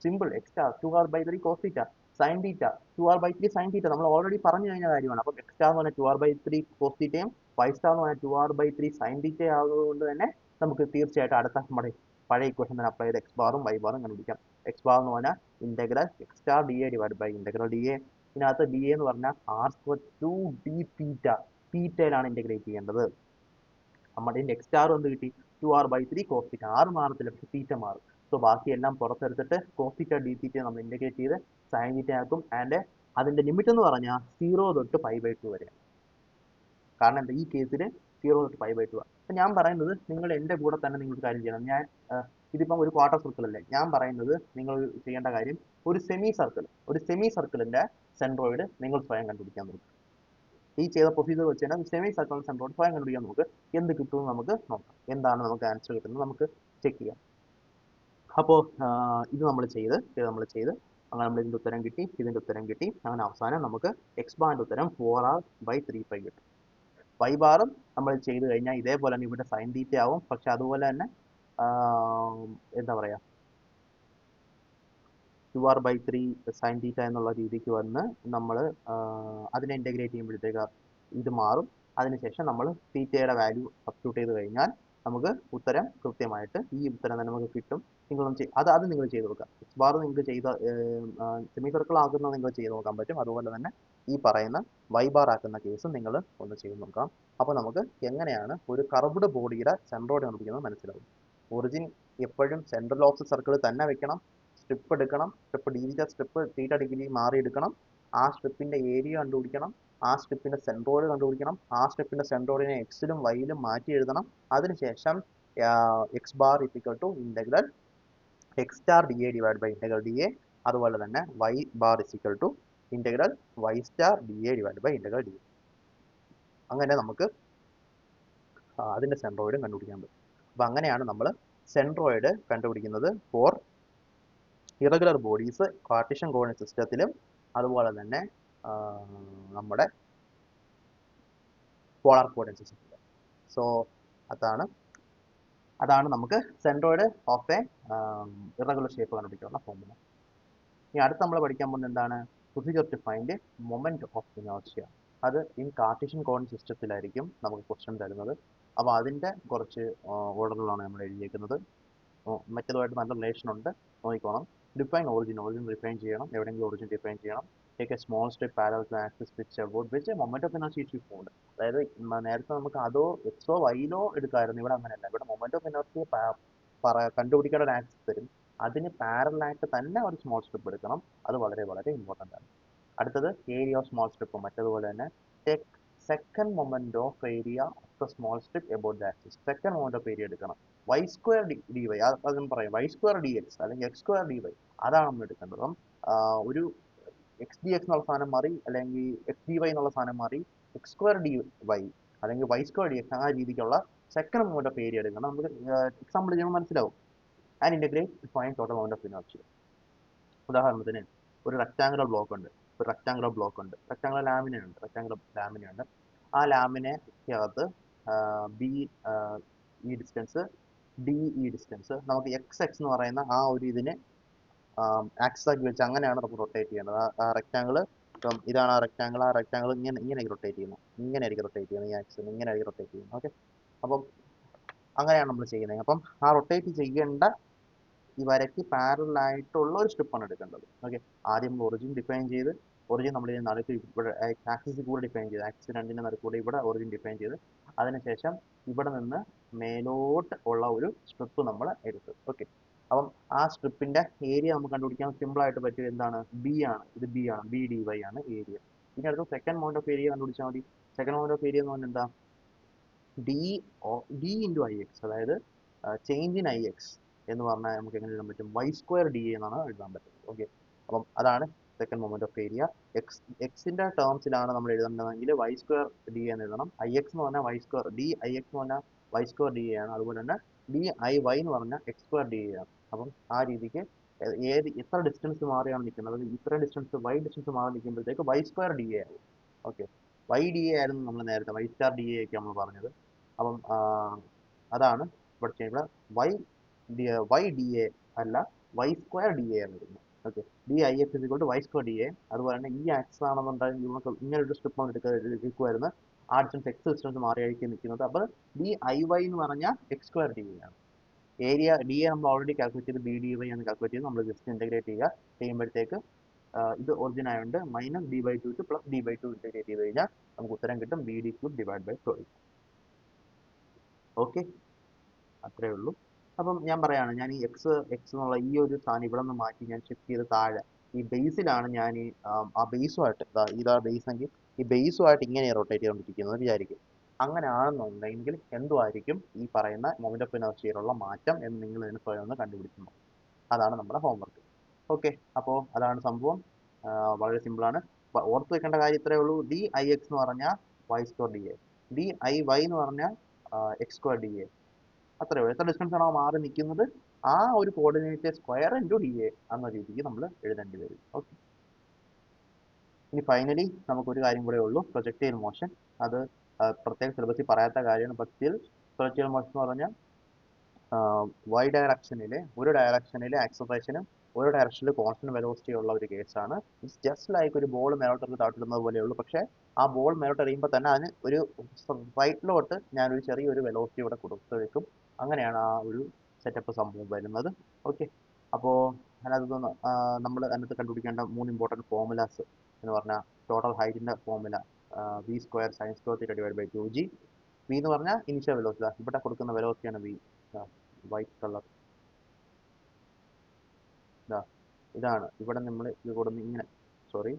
Simple. X star 2r/3 cos theta, sine theta 2r/3 sine theta. നമ്മൾ ഓൾറെഡി പറഞ്ഞു കഴിഞ്ഞ കാര്യമാണ്. അപ്പോൾ എക്സ് സ്റ്റാർ എന്ന് പറഞ്ഞാൽ 2r/3 കോസ് തീറ്റയും വൈ സ്റ്റാർ എന്ന് പറഞ്ഞാൽ 2r/3 സൈൻ തീറ്റ ആകുന്നതുകൊണ്ട് തന്നെ നമുക്ക് തീർച്ചയായിട്ടും അടുത്ത നമ്മുടെ പഴയ ഇക്വേഷൻ തന്നെ അപ്ലൈ ചെയ്ത് എക്സ് ബാറും വൈ ബാറും കണ്ടുപിടിക്കാം. എക്സ് ബാർ എന്ന് പറഞ്ഞാൽ integral X star D A divide by integral D A. ഇതിനകത്ത് ഡി എന്ന് പറഞ്ഞാൽ ആർ സ്ക്വയർ 2 ഡി തീറ്റ. തീറ്റയിലാണ് ഇന്റഗ്രേറ്റ് ചെയ്യേണ്ടത്. നമ്മുടെ എക്സ് സ്റ്റാർ എന്ത് കിട്ടി? 2r/3 കോസ് തീറ്റ. ആറ് മാറത്തില്ല, പക്ഷെ തീറ്റ മാറും. സോ ബാക്കിയെല്ലാം പുറത്തെടുത്തിട്ട് കോസ് തീറ്റ ഡി തീറ്റ നമ്മൾ ഇന്റഗ്രേറ്റ് ചെയ്ത് സൈൻ തീറ്റ ആക്കും. ആൻഡ് അതിന്റെ ലിമിറ്റ് എന്ന് പറഞ്ഞാൽ 0 തൊട്ട് π/2 വരെയാണ്. കാരണം എന്താ? ഈ കേസിൽ 0 തൊട്ട് π/2 ആണ്. അപ്പം ഞാൻ പറയുന്നത് നിങ്ങൾ എൻ്റെ കൂടെ തന്നെ നിങ്ങൾ കാര്യം ചെയ്യണം. ഞാൻ ഇതിപ്പം ഒരു ക്വാർട്ടർ സർക്കിൾ അല്ലേ, ഞാൻ പറയുന്നത് നിങ്ങൾ ചെയ്യേണ്ട കാര്യം ഒരു സെമി സർക്കിളിന്റെ സെൻട്രോയിഡ് നിങ്ങൾ സ്വയം കണ്ടുപിടിക്കാൻ നോക്കുക. ഈ ചെയ്ത പ്രൊസീജിയർ വെച്ച് തന്നെ സെമി സർക്കിൾ സെൻട്രോയിഡ് സ്വയം കണ്ടുപിടിക്കാൻ നമുക്ക് എന്ത് കിട്ടുമെന്ന് നമുക്ക് നോക്കാം. എന്താണ് നമുക്ക് ആൻസർ കിട്ടുന്നത് നമുക്ക് ചെക്ക് ചെയ്യാം. അപ്പോൾ ഇത് നമ്മൾ ചെയ്ത് അങ്ങനെ നമ്മൾ ഇതിൻ്റെ ഉത്തരം കിട്ടി, അങ്ങനെ അവസാനം നമുക്ക് എക്സ് ബാറിൻ്റെ ഉത്തരം 4r/3π കിട്ടും. വൈ ബാറും നമ്മൾ ചെയ്ത് കഴിഞ്ഞാൽ ഇതേപോലെ തന്നെ ഇവിടെ സൈൻ തീറ്റ ആവും. പക്ഷെ അതുപോലെ തന്നെ എന്താ പറയുക, 2r/3 സൈൻ തീറ്റ എന്നുള്ള രീതിക്ക് വന്ന് നമ്മൾ അതിനെ ഇൻ്റഗ്രേറ്റ് ചെയ്യുമ്പോഴത്തേക്ക് ഇത് മാറും. അതിനുശേഷം നമ്മൾ തീറ്റയുടെ വാല്യൂ സബ്സ്റ്റിറ്റ്യൂട്ട് ചെയ്ത് കഴിഞ്ഞാൽ നമുക്ക് ഉത്തരം കൃത്യമായിട്ട് ഈ ഉത്തരം തന്നെ നമുക്ക് കിട്ടും. നിങ്ങളൊന്ന് അത് നിങ്ങൾ ചെയ്ത് നോക്കുക. എക്സ് ബാർ നിങ്ങൾക്ക് ചെയ്ത സെമി സർക്കിൾ ആക്കുന്നത് നിങ്ങൾ ചെയ്ത് നോക്കാൻ പറ്റും. അതുപോലെ തന്നെ ഈ പറയുന്ന വൈ ബാർ ആക്കുന്ന കേസ് നിങ്ങൾ ഒന്ന് ചെയ്ത് നോക്കാം. അപ്പോൾ നമുക്ക് എങ്ങനെയാണ് ഒരു കർവ്ഡ് ബോഡിയുടെ സെൻട്രോയിഡ് കണ്ടുപിടിക്കുന്നത് മനസ്സിലാവും. ഒറിജിൻ എപ്പോഴും സെൻട്രൽ ഓഫ് സർക്കിൾ തന്നെ വെക്കണം. സ്ട്രിപ്പ് എടുക്കണം, സ്ട്രിപ്പ് തീറ്റ ഡിഗ്രി മാറി എടുക്കണം. ആ സ്ട്രിപ്പിന്റെ ഏരിയ കണ്ടുപിടിക്കണം. ആ സ്ട്രിപ്പിന്റെ സെൻട്രോയിഡ് കണ്ടുപിടിക്കണം. ആ സ്ട്രിപ്പിന്റെ സെൻട്രോയിഡിനെ എക്സിലും വൈയിലും മാറ്റി എഴുതണം. അതിനുശേഷം x bar equal to integral X star D A divide by integral D A. അതുപോലെ തന്നെ y bar equal to integral y star D A divide by integral D A. അങ്ങനെ നമുക്ക് അതിന്റെ സെൻട്രോയിഡും കണ്ടുപിടിക്കാൻ പറ്റും. അപ്പം അങ്ങനെയാണ് നമ്മൾ സെൻട്രോയിഡ് കണ്ടുപിടിക്കുന്നത് for irregular bodies Cartesian coordinate സിസ്റ്റത്തിലും അതുപോലെ തന്നെ നമ്മുടെ പോളാർ കോർഡിനേറ്റ് സിസ്റ്റത്തിലും. സോ അതാണ് നമുക്ക് centroid of a irregular shape കണ്ടുപിടിക്കാനുള്ള ഫോർമുല. ഇനി അടുത്ത് നമ്മൾ പഠിക്കാൻ പോകുന്നത് എന്താണ്? Procedure to find moment of inertia. അത് ഇൻ കാർട്ടീഷ്യൻ കോർഡിനേറ്റ് സിസ്റ്റത്തിലായിരിക്കും നമുക്ക് ക്വസ്റ്റ്യൻ തരുന്നത്. അപ്പോൾ അതിൻ്റെ കുറച്ച് ഓർഡറിലാണ് നമ്മൾ എഴുതിയേക്കുന്നത്. മറ്റേതുമായിട്ട് നല്ല റിലേഷൻ ഉണ്ട്, നോക്കിക്കോണം. ഡിഫൈൻ ഒറിജിൻ ഡിഫൈൻ ചെയ്യണം. എവിടെയെങ്കിലും ഒറിജിൻ ഡിഫൈൻ ചെയ്യണം. Take a small step parallel to axis which about which moment of inertia is found. അതായത് നേരത്തെ നമുക്ക് അതോ എക്സോ വൈയിലോ എടുക്കാമായിരുന്നു. ഇവിടെ അങ്ങനെയല്ല. ഇവിടെ മൊമെന്റ് ഓഫ് ഇനേർഷ്യ കണ്ടുപിടിക്കേണ്ട ഒരു ആക്സിസ് തരും. അതിന് പാരലൽ ആയിട്ട് തന്നെ ഒരു സ്മോൾ സ്റ്റെപ്പ് എടുക്കണം. അത് വളരെ വളരെ ഇമ്പോർട്ടൻ്റ് ആണ്. അടുത്തത് ഏരിയ ഓഫ് സ്മോൾ സ്ട്രിപ്പ് മറ്റതുപോലെ തന്നെ take second moment of area of the small strip about the axis. Second moment of area എടുക്കണം. വൈ സ്ക്വയർ ഡി വൈ അതും പറയും വൈ സ്ക്വയർ ഡി എക്സ് അല്ലെങ്കിൽ എക്സ് സ്ക്വയർ ഡി വൈ അതാണ് നമ്മൾ എടുക്കേണ്ടത്. അപ്പം ഒരു എക്സ് ഡി എക്സ് എന്നുള്ള സാധനം മാറി അല്ലെങ്കിൽ എക്സ് ഡി വൈ എന്നുള്ള സാധനം മാറി എക്സ് സ്ക്വയർ ഡി വൈ അല്ലെങ്കിൽ വൈ സ്ക്വയർ ഡി എക്സ് ആ രീതിക്കുള്ള സെക്കൻഡ് മൊമെന്റ് ഓഫ് ഏരിയ എടുക്കണം. നമുക്ക് എക്സാമ്പിൾ ചെയ്യുമ്പോൾ മനസ്സിലാവും. And integrate find total moment of inertia. ഉദാഹരണത്തിന് ഒരു റെക്ടാങ്കുലർ ബ്ലോക്ക് ഉണ്ട്. റെക്ടാങ്കുലർ ലാമിന ഉണ്ട്. ആ ലാമിനകത്ത് ബി ഈ ഡിസ്റ്റൻസ് ഡി ഈ ഡിസ്റ്റൻസ് നമുക്ക് എക്സ് എക്സ് എന്ന് പറയുന്ന ആ ഒരു ഇതിനെ ആക്സിസ് ആക്കി വെച്ച് അങ്ങനെയാണ് നമുക്ക് റൊട്ടേറ്റ് ചെയ്യേണ്ടത്. ആ റെക്ടാങ്കിൾ ഇപ്പം ഇതാണ് ആ റെക്ടാങ്കിൾ ഇങ്ങനെ റൊട്ടേറ്റ് ചെയ്യുന്നത്. ഇങ്ങനെയായിരിക്കും റൊട്ടേറ്റ് ചെയ്യുന്നത്. ഈ ആക്സിസ് ഇങ്ങനെയായിരിക്കും റൊട്ടേറ്റ് ചെയ്യുന്നത്. ഓക്കെ, അപ്പം അങ്ങനെയാണ് നമ്മൾ ചെയ്യുന്നത്. അപ്പം ആ റൊട്ടേറ്റ് ചെയ്യേണ്ട ഈ വരയ്ക്ക് പാരലൽ ആയിട്ടുള്ള ഒരു സ്ട്രിപ്പാണ് എടുക്കേണ്ടത്. ഓക്കെ, ആദ്യം ഒറിജിൻ ഡിഫൈൻ ചെയ്ത് ഒറിജിൻ നമ്മൾ നടുക്ക് ഇവിടെ ആക്സിസ് കൂടെ ഡിഫൈൻ ചെയ്ത് ആക്സിസ് രണ്ടിൻ്റെ നടുക്കൂടെ ഇവിടെ ഒറിജിൻ ഡിഫൈൻ ചെയ്ത് അതിനുശേഷം ഇവിടെ നിന്ന് മേലോട്ട് ഉള്ള ഒരു സ്ട്രിപ്പ് നമ്മൾ എടുത്തു. ഓക്കെ, അപ്പം ആ സ്ട്രിപ്പിന്റെ ഏരിയ നമുക്ക് കണ്ടുപിടിക്കാൻ സിമ്പിൾ ആയിട്ട് പറ്റിയത് എന്താണ്? ബി ആണ്. ഇത് ബി ആണ്. ബി ഡി വൈ ആണ് ഏരിയ. ഇനി അടുത്ത സെക്കൻഡ് മൗണ്ട് ഓഫ് ഏരിയ കണ്ടുപിടിച്ചാൽ മതി. സെക്കൻഡ് മൗണ്ട് ഓഫ് ഏരിയ എന്ന് പറഞ്ഞാൽ എന്താ? ഡി ഇൻറ്റു ഐ എക്സ്, അതായത് ചേഞ്ച് ഇൻ ഐ എക്സ് എന്ന് പറഞ്ഞാൽ നമുക്ക് എങ്ങനെ എഴുതാൻ പറ്റും? വൈ സ്ക്വയർ ഡി എന്നാണ് എഴുതാൻ പറ്റുന്നത്. ഓക്കെ, അപ്പം അതാണ് സെക്കൻഡ് മൊമെന്റ് ഓഫ് ഏരിയ. എക്സിന്റെ ടേംസിലാണ് നമ്മൾ എഴുതേണ്ടതെങ്കിൽ വൈ സ്ക്വയർ ഡി എന്ന് എഴുതണം. ഐ എക്സ് എന്ന് പറഞ്ഞാൽ y square d I x എന്ന് പറഞ്ഞാൽ വൈ സ്ക്വയർ ഡി ആണ്. അതുപോലെ തന്നെ ഡി ഐ വൈ എന്ന് പറഞ്ഞാൽ എക്സ് സ്ക്വയർ ഡി ആണ്. അപ്പം ആ രീതിക്ക് എത്ര ഡിസ്റ്റൻസ് മാറിയാണ് നിൽക്കുന്നത്, ഇത്ര ഡിസ്റ്റൻസ് വൈ ഡിസ്റ്റൻസ് മാറി നിൽക്കുമ്പോഴത്തേക്ക് വൈ സ്ക്വയർ ഡി ആവും. ഓക്കെ, വൈ ഡി എ ആയിരുന്നു നമ്മൾ നേരത്തെ, വൈ സ്റ്റാർ ഡി എ ഒക്കെ നമ്മൾ പറഞ്ഞത്. അപ്പം അതാണ് ഇവിടെ ചെയ്യുന്നത്. വൈ ഡി എ അല്ല, വൈ സ്ക്വയർ ഡി എ ആണ് വരുന്നത്. Okay, d I X is equal to y square d A. അതുപോലെ തന്നെ ഈ ആക്സ് ആണെന്നുണ്ടെങ്കിൽ നമുക്ക് ഇങ്ങനെ ഒരു സ്ട്രിപ്പ് ആണ് എടുക്കുമായിരുന്നു. ആ ഡിസ്റ്റൻസ് എക്സ് ഡിസ്റ്റൻസ് മാറിയായിരിക്കും നിൽക്കുന്നത്. അപ്പോൾ ഡി ഐ വൈ എന്ന് പറഞ്ഞാൽ എക്സ് സ്ക്വയർ ഡി എ ആണ്. ഏരിയ ഡി എ നമ്മൾ ഓൾറെഡി കാൽക്കുലേറ്റ് ചെയ്ത് ബി ഡി വൈ ആണ് കാൽക്കുലേറ്റ് ചെയ്ത് നമ്മൾ ജസ്റ്റ് ഇൻറ്റഗ്രേറ്റ് ചെയ്യുമ്പോഴത്തേക്ക് ഇത് ഒറിജിൻ ആയതുകൊണ്ട് minus d by two plus d by two integrate ചെയ്ത് കഴിഞ്ഞാൽ നമുക്ക് ഉത്തരം കിട്ടും b d cube divide by 12. Okay, അത്രേ ഉള്ളൂ. അപ്പം ഞാൻ പറയാണ്, ഞാൻ ഈ എക്സ് എന്നുള്ള ഈ ഒരു സാധനം ഇവിടെ നിന്ന് മാറ്റി ഞാൻ ഷിഫ്റ്റ് ചെയ്ത് താഴെ ഈ ബേസിലാണ് ഞാൻ ഈ ആ ബേസുമായിട്ട് ഇതാ ബേസ് എങ്കിൽ ഈ ബേസുമായിട്ട് ഇങ്ങനെ റൊട്ടേറ്റ് ചെയ്തുകൊണ്ടിരിക്കുന്നത് വിചാരിക്കും. അങ്ങനെയാണെന്നുണ്ടെങ്കിൽ എന്തുമായിരിക്കും ഈ പറയുന്ന മൊമെന്റ് ഓഫ് ഇനർഷ്യയിലുള്ള മാറ്റം എന്ന് നിങ്ങൾ ഇതിന് സ്വയം ഒന്ന് കണ്ടുപിടിക്കുന്നു. അതാണ് നമ്മുടെ ഹോംവർക്ക്. ഓക്കെ, അപ്പോൾ അതാണ് സംഭവം. വളരെ സിമ്പിളാണ്. ഓർത്ത് വെക്കേണ്ട കാര്യം ഇത്രയേ ഉള്ളൂ. ഡി ഐ എക്സ് എന്ന് പറഞ്ഞാൽ y square d A, d I y എന്ന് പറഞ്ഞാൽ എക്സ് സ്ക്വയർ ഡി എ. അത്രേ ഉള്ളൂ. എത്ര ഡിസ്റ്റൻസ് ആണോ മാറി നിൽക്കുന്നത് ആ ഒരു coordinate square into d A എന്ന രീതിക്ക് നമ്മൾ എഴുതേണ്ടി വരും. ഓക്കെ, ഇനി ഫൈനലി നമുക്കൊരു കാര്യം കൂടെ ഉള്ളൂ, പ്രൊജക്റ്റൈൽ മോഷൻ. അത് പ്രത്യേക സിലബസിൽ പറയാത്ത കാര്യമാണ്. ബട്ട് സ്റ്റിൽ പ്രൊജക്റ്റൈൽ മോഷൻ എന്ന് പറഞ്ഞാൽ വൈ ഡയറക്ഷനിലെ ഒരു ഡയറക്ഷനിലെ ആക്സലറേഷനും ഒരു ഡയറക്ഷനിൽ കോൺസ്റ്റന്റ് വെലോസിറ്റി ഉള്ള ഒരു കേസാണ്. ഇറ്റ്സ് ജസ്റ്റ് ലൈക്ക് ഒരു ബോൾ മേലോട്ട് താഴ്ത്തുന്നത് പോലെയുള്ളൂ. പക്ഷേ ആ ബോൾ മേലോട്ട് എറിയുമ്പോൾ തന്നെ അതിന് ഒരു റൈറ്റിലോട്ട് ഞാനൊരു ചെറിയൊരു വെലോസിറ്റി ഇവിടെ കൊടുത്തു വെക്കും. അങ്ങനെയാണ് ആ ഒരു സെറ്റപ്പ് സംഭവം വരുന്നത്. ഓക്കെ, അപ്പോൾ അതിനകത്ത് നമ്മൾ അതിനകത്ത് കണ്ടുപിടിക്കേണ്ട 3 ഇമ്പോർട്ടൻറ്റ് ഫോർമുലാസ് എന്ന് പറഞ്ഞാൽ ടോട്ടൽ ഹൈറ്റിൻ്റെ formula v square sine square theta divide by 2g. V എന്ന് പറഞ്ഞാൽ ഇനിഷ്യൽ വെലോസിറ്റി, ഇവിടെ കൊടുക്കുന്ന വെലോസിറ്റിയാണ് വി. വൈറ്റ് കളർ ഇതാണ്. ഇവിടെ നമ്മൾ ഇത് കൊടുന്ന് ഇങ്ങനെ, സോറി,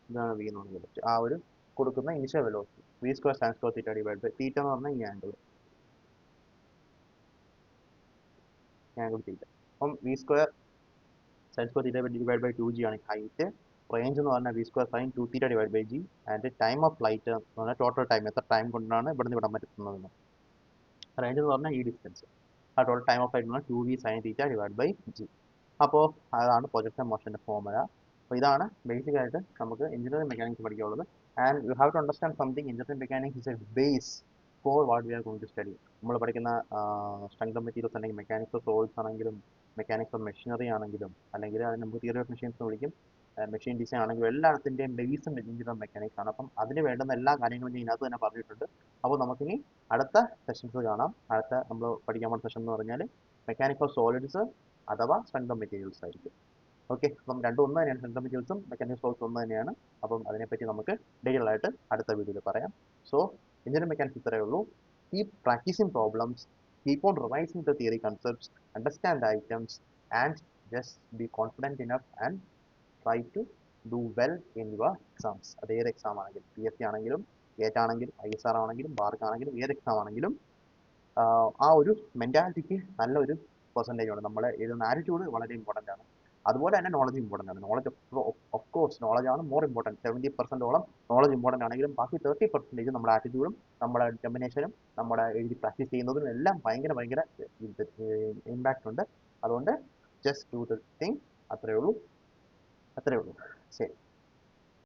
ഇതാണ് വി എന്ന് പറഞ്ഞ വെലോസിറ്റി. ആ ഒരു കൊടുക്കുന്ന initial velocity v square sine square theta divide by theta എന്ന് പറഞ്ഞാൽ ഈ ആംഗിൾ തീറ്റ. അപ്പം v square sine square theta divide by 2g ആണ് ഹൈറ്റ്. റേഞ്ച് എന്ന് പറഞ്ഞാൽ v square sine 2 theta divide by g. And time of flight എന്ന് പറഞ്ഞാൽ total time, എത്ര ടൈം കൊണ്ടാണ് ഇവിടെ നിന്ന് വിടാൻ പറ്റുന്നതെന്ന്. റേഞ്ച് എന്ന് പറഞ്ഞാൽ ഈ ഡിസ്റ്റൻസ്. ആ ടോട്ടൽ ടൈം ഓഫ് ഫ്ലൈറ്റ് എന്ന് പറഞ്ഞാൽ 2v sine theta divide by g. അപ്പോൾ അതാണ് പ്രൊജക്ഷൻ മോഷൻ്റെ ഫോർമുല. അപ്പോൾ ഇതാണ് ബേസിക് ആയിട്ട് നമുക്ക് എഞ്ചിനീയറിംഗ് മെക്കാനിക്സ് പഠിക്കാനുള്ളത്. And you have to understand something. Engineering mechanics is a base for what we are going to study. നമ്മൾ പഠിക്കുന്ന സ്ട്രെങ്ത് ഓഫ് മെറ്റീരിയൽസ് അല്ലെങ്കിൽ മെക്കാനിക്സ് ഓഫ് സോൾസ് ആണെങ്കിലും മെക്കാനിക്സ് ഓഫ് മെഷീനറി ആണെങ്കിലും അല്ലെങ്കിൽ അതിന് നമുക്ക് തിയറി ഓഫ് മെഷീൻസ് എന്ന് വിളിക്കും, മെഷീൻ ഡിസൈൻ ആണെങ്കിലും എല്ലാത്തിൻ്റെയും ബേസ് എഞ്ചിനീയറിംഗ് മെക്കാനിക്സ് ആണ്. അപ്പം അതിന് വേണ്ടുന്ന എല്ലാ കാര്യങ്ങളും ഞാൻ ഇതിനകത്ത് തന്നെ പറഞ്ഞിട്ടുണ്ട്. അപ്പോൾ നമുക്കിനി അടുത്ത സെഷൻസ് കാണാം. അടുത്ത നമ്മൾ പഠിക്കാൻ പോകുന്ന സെഷൻ എന്ന് പറഞ്ഞാൽ മെക്കാനിക്സ് ഓഫ് സോളിഡ്സ് അഥവാ സ്ട്രെങ്ത് ഓഫ് മെറ്റീരിയൽസ് ആയിരിക്കും. ഓക്കെ, അപ്പം രണ്ടും ഒന്ന് തന്നെയാണ്, സ്ട്രെങ്ത് ഓഫ് മെറ്റീരിയൽസും മെക്കാനിക്സ് സോൾസ് ഒന്ന് തന്നെയാണ്. അപ്പം അതിനെപ്പറ്റി നമുക്ക് ഡീറ്റെയിൽ ആയിട്ട് അടുത്ത വീഡിയോയിൽ പറയാം. സോ എഞ്ചിനീയറിംഗ് മെക്കാനിക്സ് ഇത്രയേ ഉള്ളൂ. Keep practicing problems, keep on revising the theory concepts, understand the items, and just be confident enough and try to do well in your exams. അത് ഏത് എക്സാം ആണെങ്കിലും PSC ആണെങ്കിലും ഗേറ്റ് ആണെങ്കിലും ISR ആണെങ്കിലും BARC ആണെങ്കിലും ഏത് എക്സാം ആണെങ്കിലും ആ ഒരു മെൻറ്റാലിറ്റിക്ക് നല്ലൊരു പെർസെൻറ്റേജ് ഉണ്ട്. നമ്മൾ എഴുതുന്ന ആറ്റിറ്റ്യൂഡ് വളരെ ഇമ്പോർട്ടൻ്റ് ആണ്. അതുപോലെ തന്നെ നോളജ് ഇമ്പോർട്ടൻ്റ് ആണ്. നോളജ് ഓഫ് കോഴ്സ് നോളജ് ആണ് മോർ ഇമ്പോർട്ടൻറ്റ്. 70% നോളജ് ഇമ്പോർട്ടൻ്റ് ആണെങ്കിലും ബാക്കി 30% നമ്മുടെ ആറ്റിറ്റ്യൂഡും നമ്മുടെ ഡിറ്റർമിനേഷനും നമ്മുടെ എഴുതി പ്രാക്ടീസ് ചെയ്യുന്നതിനും എല്ലാം ഭയങ്കര ഇമ്പാക്റ്റ് ഉണ്ട്. അതുകൊണ്ട് ജസ്റ്റ് ഡു ദ തിങ്. അത്രയേ ഉള്ളൂ. ശരി.